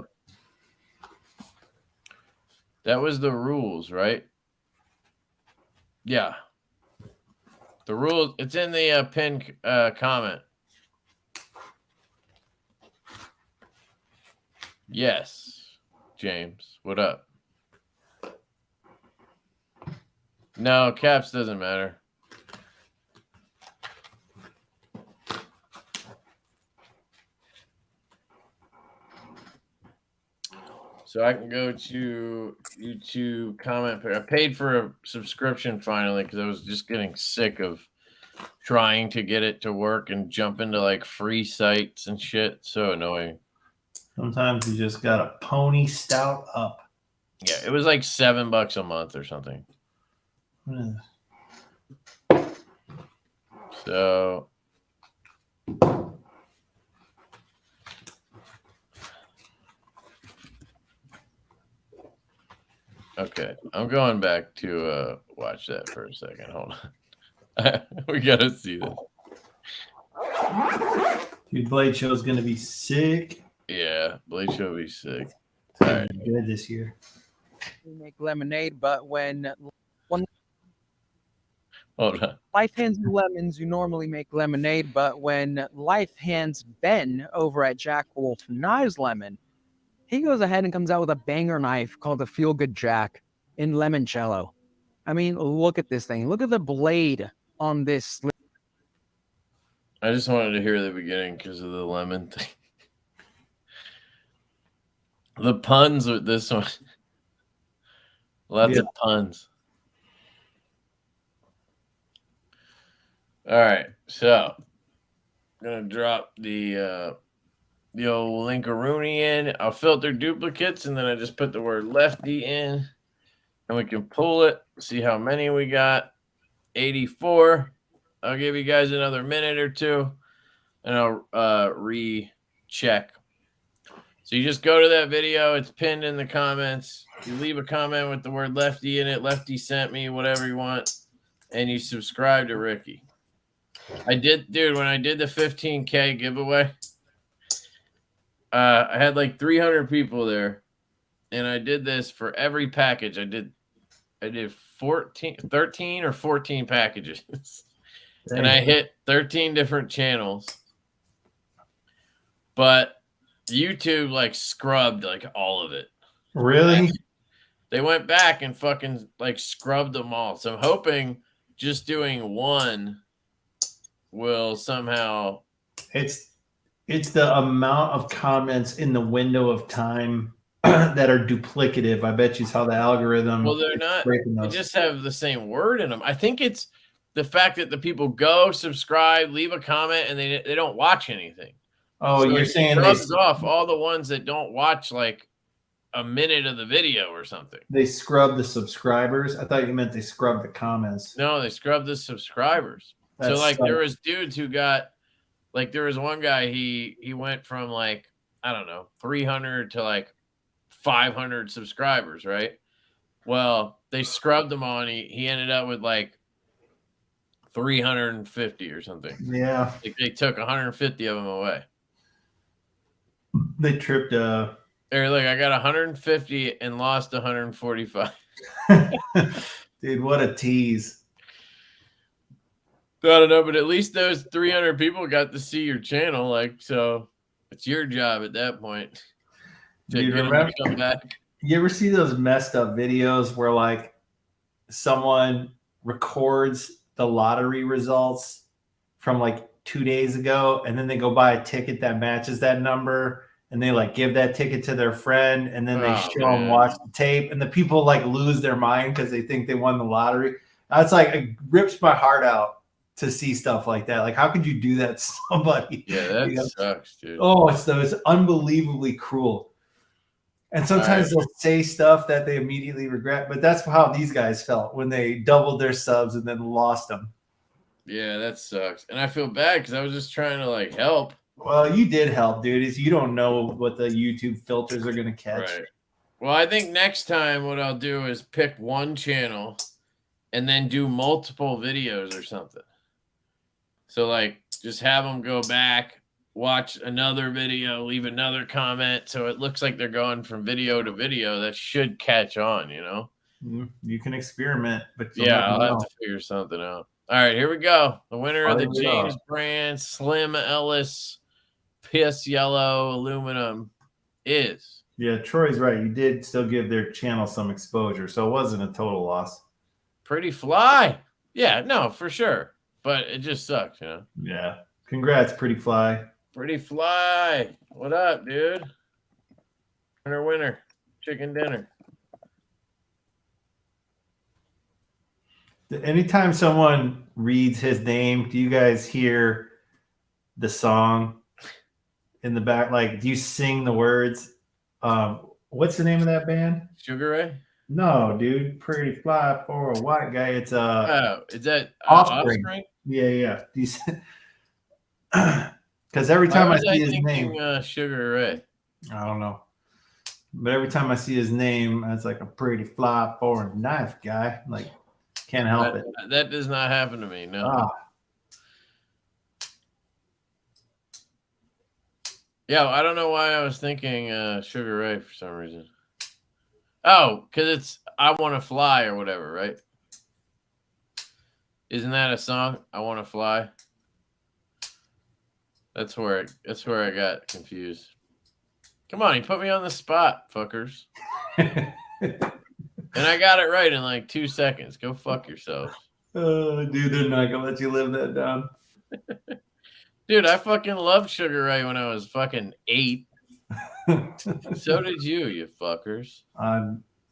S1: That was the rules, right? Yeah. The rules, it's in the pinned comment. Yes, James. What up? No, caps doesn't matter. So I can go to YouTube comment. I paid for a subscription finally because I was just getting sick of trying to get it to work and jump into like free sites and shit. So annoying.
S2: Sometimes you just got to pony stout up.
S1: Yeah, it was like $7 a month or something. So okay, I'm going back to watch that for a second. Hold on. We gotta see this.
S2: Dude, Blade Show is gonna be sick.
S1: Yeah, Blade Show will be sick.
S2: All right, good this year.
S3: We make lemonade, but when
S1: hold on.
S3: life hands you lemons, you normally make lemonade. But when life hands Ben over at Jack Wolf Knives Lemon, he goes ahead and comes out with a banger knife called the Feel Good Jack in limoncello. I mean, look at this thing. Look at the blade on this.
S1: I just wanted to hear the beginning because of the lemon thing. The puns with this one. Lots of puns. All right, so I'm gonna drop the old Linkaroony in. I'll filter duplicates, and then I just put the word Lefty in, and we can pull it. See how many we got. 84. I'll give you guys another minute or two, and I'll recheck. So you just go to that video. It's pinned in the comments. You leave a comment with the word Lefty in it. Lefty sent me, whatever you want, and you subscribe to Ricky. I did, dude, when I did the 15K giveaway, I had like 300 people there, and I did this for every package. I did 13 or 14 packages. And I hit 13 different channels. But YouTube like scrubbed like all of it.
S2: Really?
S1: They went back and fucking like scrubbed them all. So I'm hoping just doing one will somehow.
S2: It's the amount of comments in the window of time that are duplicative. I bet you how the algorithm.
S1: Well, they're not. They just have the same word in them. I think it's the fact that the people go, subscribe, leave a comment, and they don't watch anything.
S2: Oh, so you're saying
S1: it rubs off all the ones that don't watch like a minute of the video or something.
S2: They scrubbed the subscribers. I thought you meant they scrubbed the comments.
S1: No, they scrubbed the subscribers.
S2: That
S1: so like
S2: sucks.
S1: there was dudes who got like there was one guy he went from like I don't know 300 to like 500 subscribers, right? Well, they scrubbed him on. He ended up with like 350 or something.
S2: Yeah,
S1: Like they took 150 of them away.
S2: they tripped.
S1: They're like, I got 150 and lost 145.
S2: Dude, what a tease.
S1: I don't know, but at least those 300 people got to see your channel. Like, so it's your job at that point to
S2: Dude,
S1: get them
S2: remember,
S1: to come back.
S2: you ever see those messed up videos where like someone records the lottery results from like 2 days ago and then they go buy a ticket that matches that number and they like give that ticket to their friend and then they show them watch the tape and the people like lose their mind because they think they won the lottery. That's like, it rips my heart out to see stuff like that. Like, how could you do that to somebody?
S1: Yeah, that sucks, dude.
S2: Oh, it's unbelievably cruel. And sometimes they'll say stuff that they immediately regret, but that's how these guys felt when they doubled their subs and then lost them.
S1: Yeah, that sucks. And I feel bad because I was just trying to like help.
S2: Well, you did help, dude. Is you don't know what the YouTube filters are going to catch.
S1: Right. Well, I think next time what I'll do is pick one channel and then do multiple videos or something. So like just have them go back, watch another video, leave another comment. So it looks like they're going from video to video. That should catch on, you know?
S2: You can experiment, but
S1: yeah, I'll have to figure something out. All right, here we go. The winner of the James brand Slim Ellis Piss Yellow Aluminum is.
S2: Yeah, Troy's right. You did still give their channel some exposure, so it wasn't a total loss.
S1: Pretty Fly. Yeah, no, for sure. But it just sucks, you know?
S2: Yeah. Congrats, Pretty Fly.
S1: Pretty Fly. What up, dude? Winner. Chicken dinner.
S2: Anytime someone reads his name, do you guys hear the song in the back? Like, do you sing the words? What's the name of that band?
S1: Sugar Ray?
S2: No, dude. Pretty Fly for a white guy. It's
S1: is that
S2: Offspring?
S1: Offspring?
S2: Yeah. Because every time I see his name,
S1: Sugar Ray.
S2: I don't know. But every time I see his name, it's like a pretty fly for a knife guy. Like, can't help it.
S1: That does not happen to me. No.
S2: Ah.
S1: Yeah, I don't know why I was thinking Sugar Ray for some reason. Oh, because it's I Want to Fly or whatever, right? Isn't that a song? I Want to Fly. That's where I got confused. Come on, he put me on the spot, fuckers. And I got it right in like 2 seconds. Go fuck yourselves.
S2: Oh, dude, they're not gonna let you live that down.
S1: Dude, I fucking loved Sugar Ray when I was fucking 8. So did you fuckers.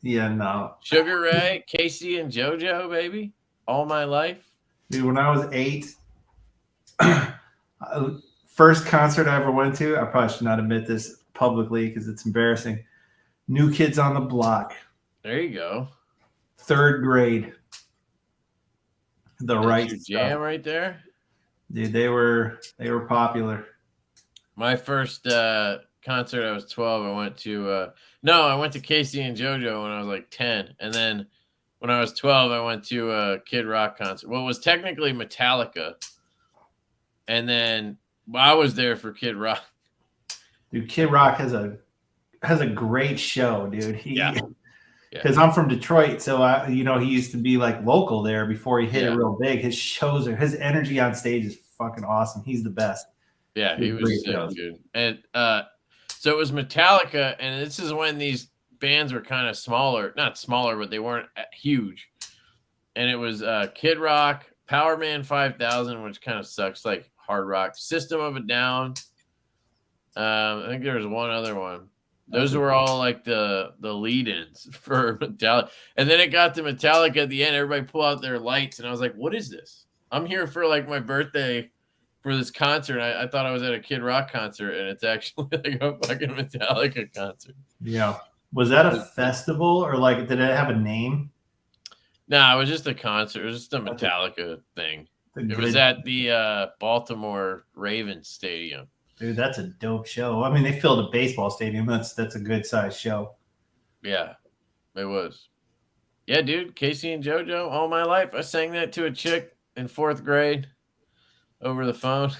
S2: Yeah, no.
S1: Sugar Ray, Casey and JoJo, baby. All my life.
S2: Dude, when I was 8, first concert I ever went to, I probably should not admit this publicly because it's embarrassing. New Kids on the Block.
S1: There you go.
S2: 3rd grade.
S1: That's
S2: right
S1: your jam right there.
S2: Dude, they were popular.
S1: My first concert, I was 12. I went to Casey and JoJo when I was like 10. And then when I was 12, I went to a Kid Rock concert. Well, it was technically Metallica. And then I was there for Kid Rock.
S2: Dude, Kid Rock has a great show, dude.
S1: Yeah.
S2: Because I'm from Detroit, so he used to be like local there before he hit it real big. His energy on stage is fucking awesome. He's the best.
S1: Yeah, he was sick, dude. And so it was Metallica, and this is when these bands were kind of smaller. Not smaller, but they weren't huge. And it was Kid Rock, Power Man 5000, which kind of sucks, like hard rock. System of a Down. I think there was one other one. Those were all like the lead-ins for Metallica. And then it got to Metallica at the end. Everybody pulled out their lights, and I was like, what is this? I'm here for like my birthday for this concert. I thought I was at a Kid Rock concert, and it's actually like a fucking Metallica concert.
S2: Yeah. Was that a festival or like did it have a name?
S1: No, it was just a concert. It was just a Metallica thing. It was at the Baltimore Ravens Stadium.
S2: Dude, that's a dope show. I mean, they filled a baseball stadium. That's a good sized show.
S1: Yeah, it was. Yeah, dude, Casey and JoJo, all my life. I sang that to a chick in 4th grade over the phone.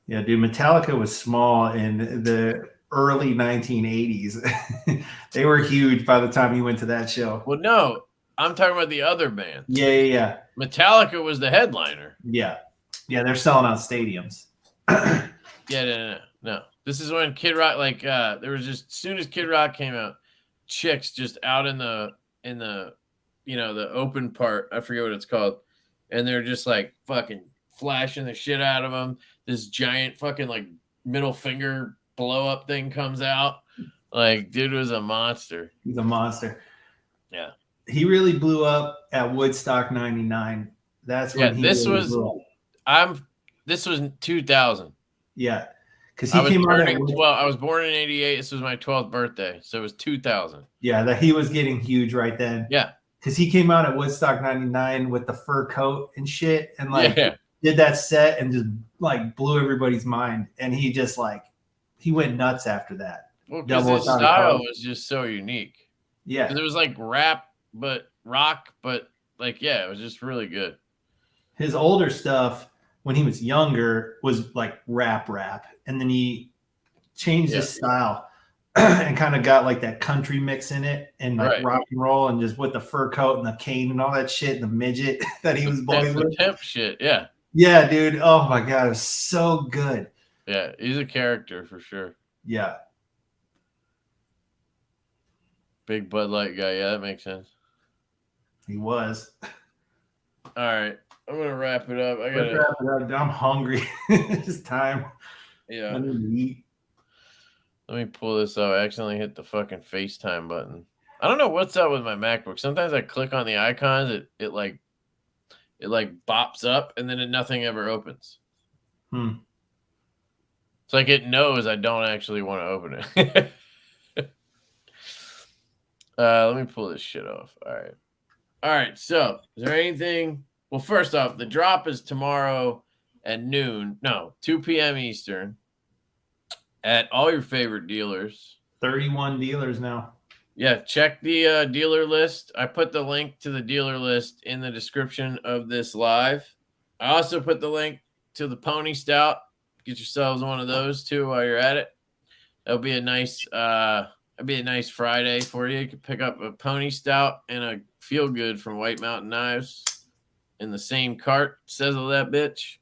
S2: Yeah, dude, Metallica was small in the early 1980s. They were huge by the time you went to that show.
S1: Well, no, I'm talking about the other band.
S2: Yeah.
S1: Metallica was the headliner.
S2: Yeah, they're selling out stadiums.
S1: No. This is when Kid Rock, like, there was just, as soon as Kid Rock came out, chicks just out in the, the open part. I forget what it's called. And they're just like fucking flashing the shit out of them. This giant fucking like middle finger blow up thing comes out. Like, dude was a monster.
S2: He's a monster.
S1: Yeah.
S2: He really blew up at Woodstock 99. That's when he
S1: this
S2: really
S1: was
S2: blew up.
S1: This was 2000.
S2: Yeah. Because he came out at
S1: 12. I was born in 88. This was my 12th birthday. So it was 2000.
S2: Yeah, that he was getting huge right then.
S1: Yeah.
S2: Because he came out at Woodstock 99 with the fur coat and shit and like did that set and just like blew everybody's mind. And he just like, he went nuts after that.
S1: Well, because his style was just so unique.
S2: Yeah.
S1: It was like rap, but rock, but like, yeah, it was just really good.
S2: His older stuff when he was younger was like rap. And then he changed his style and kind of got like that country mix in it and like rock and roll and just with the fur coat and the cane and all that shit and the midget that he was boys with.
S1: Temp shit, yeah.
S3: Yeah, dude. Oh my god, it was so good.
S1: Yeah, he's a character for sure.
S2: Yeah.
S1: Big Bud Light guy. Yeah, that makes sense.
S2: He was.
S1: All right. I'm going to wrap it up.
S2: Let's wrap it up. I'm hungry. It's time.
S1: Yeah.
S2: I need to eat.
S1: Let me pull this up. I accidentally hit the fucking FaceTime button. I don't know what's up with my MacBook. Sometimes I click on the icons, it like bops up and then nothing ever opens. It's like it knows I don't actually want to open it. Let me pull this shit off. All right. So is there anything? Well, first off, the drop is tomorrow at noon. No, 2 p.m. Eastern at all your favorite dealers.
S2: 31 dealers now.
S1: Yeah, check the dealer list. I put the link to the dealer list in the description of this live. I also put the link to the Pony Stout. Get yourselves one of those too while you're at it. That'll be a nice Friday for you. You can pick up a Pony Stout and a Feel Good from White Mountain Knives in the same cart. Sizzle that bitch.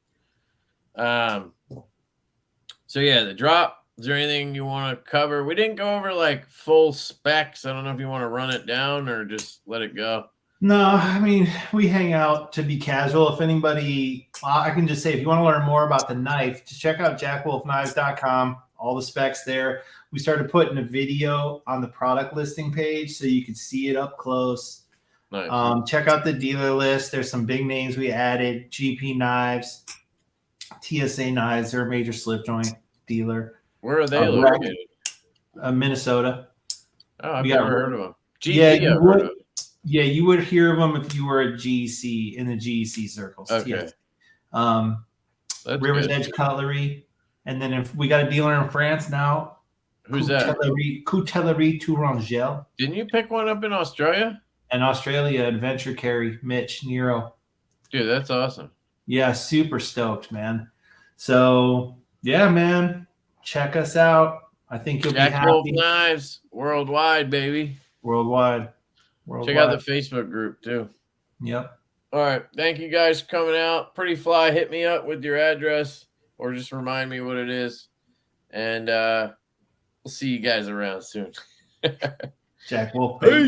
S1: So yeah, the drop. Is there anything you want to cover? We didn't go over like full specs. I don't know if you want to run it down or just let it go.
S2: No, I mean, we hang out to be casual. If anybody, I can just say, if you want to learn more about the knife, just check out jackwolfknives.com. All the specs there. We started putting a video on the product listing page so you can see it up close.
S1: Nice.
S2: Check out the dealer list. There's some big names we added. GP Knives, TSA Knives. They're a major slip joint dealer.
S1: Where are they located?
S2: Minnesota.
S1: Oh, I've never heard of them.
S2: GP, yeah, you would hear of them if you were a GC in the GC circles.
S1: Okay.
S2: River's Edge Cutlery. And then if we got a dealer in France now.
S1: Who's that?
S2: Coutellerie Tourangelle.
S1: Didn't you pick one up in Australia?
S2: And Australia, Adventure Carry, Mitch, Nero.
S1: Dude, that's awesome.
S2: Yeah, super stoked, man. So, yeah, man. Check us out. I think you'll be happy.
S1: Wolf Knives worldwide, baby.
S2: Worldwide.
S1: Check out the Facebook group, too.
S2: Yep.
S1: All right. Thank you guys for coming out. Pretty Fly, hit me up with your address or just remind me what it is. And we'll see you guys around soon.
S2: Jack Wolf.
S1: Hey.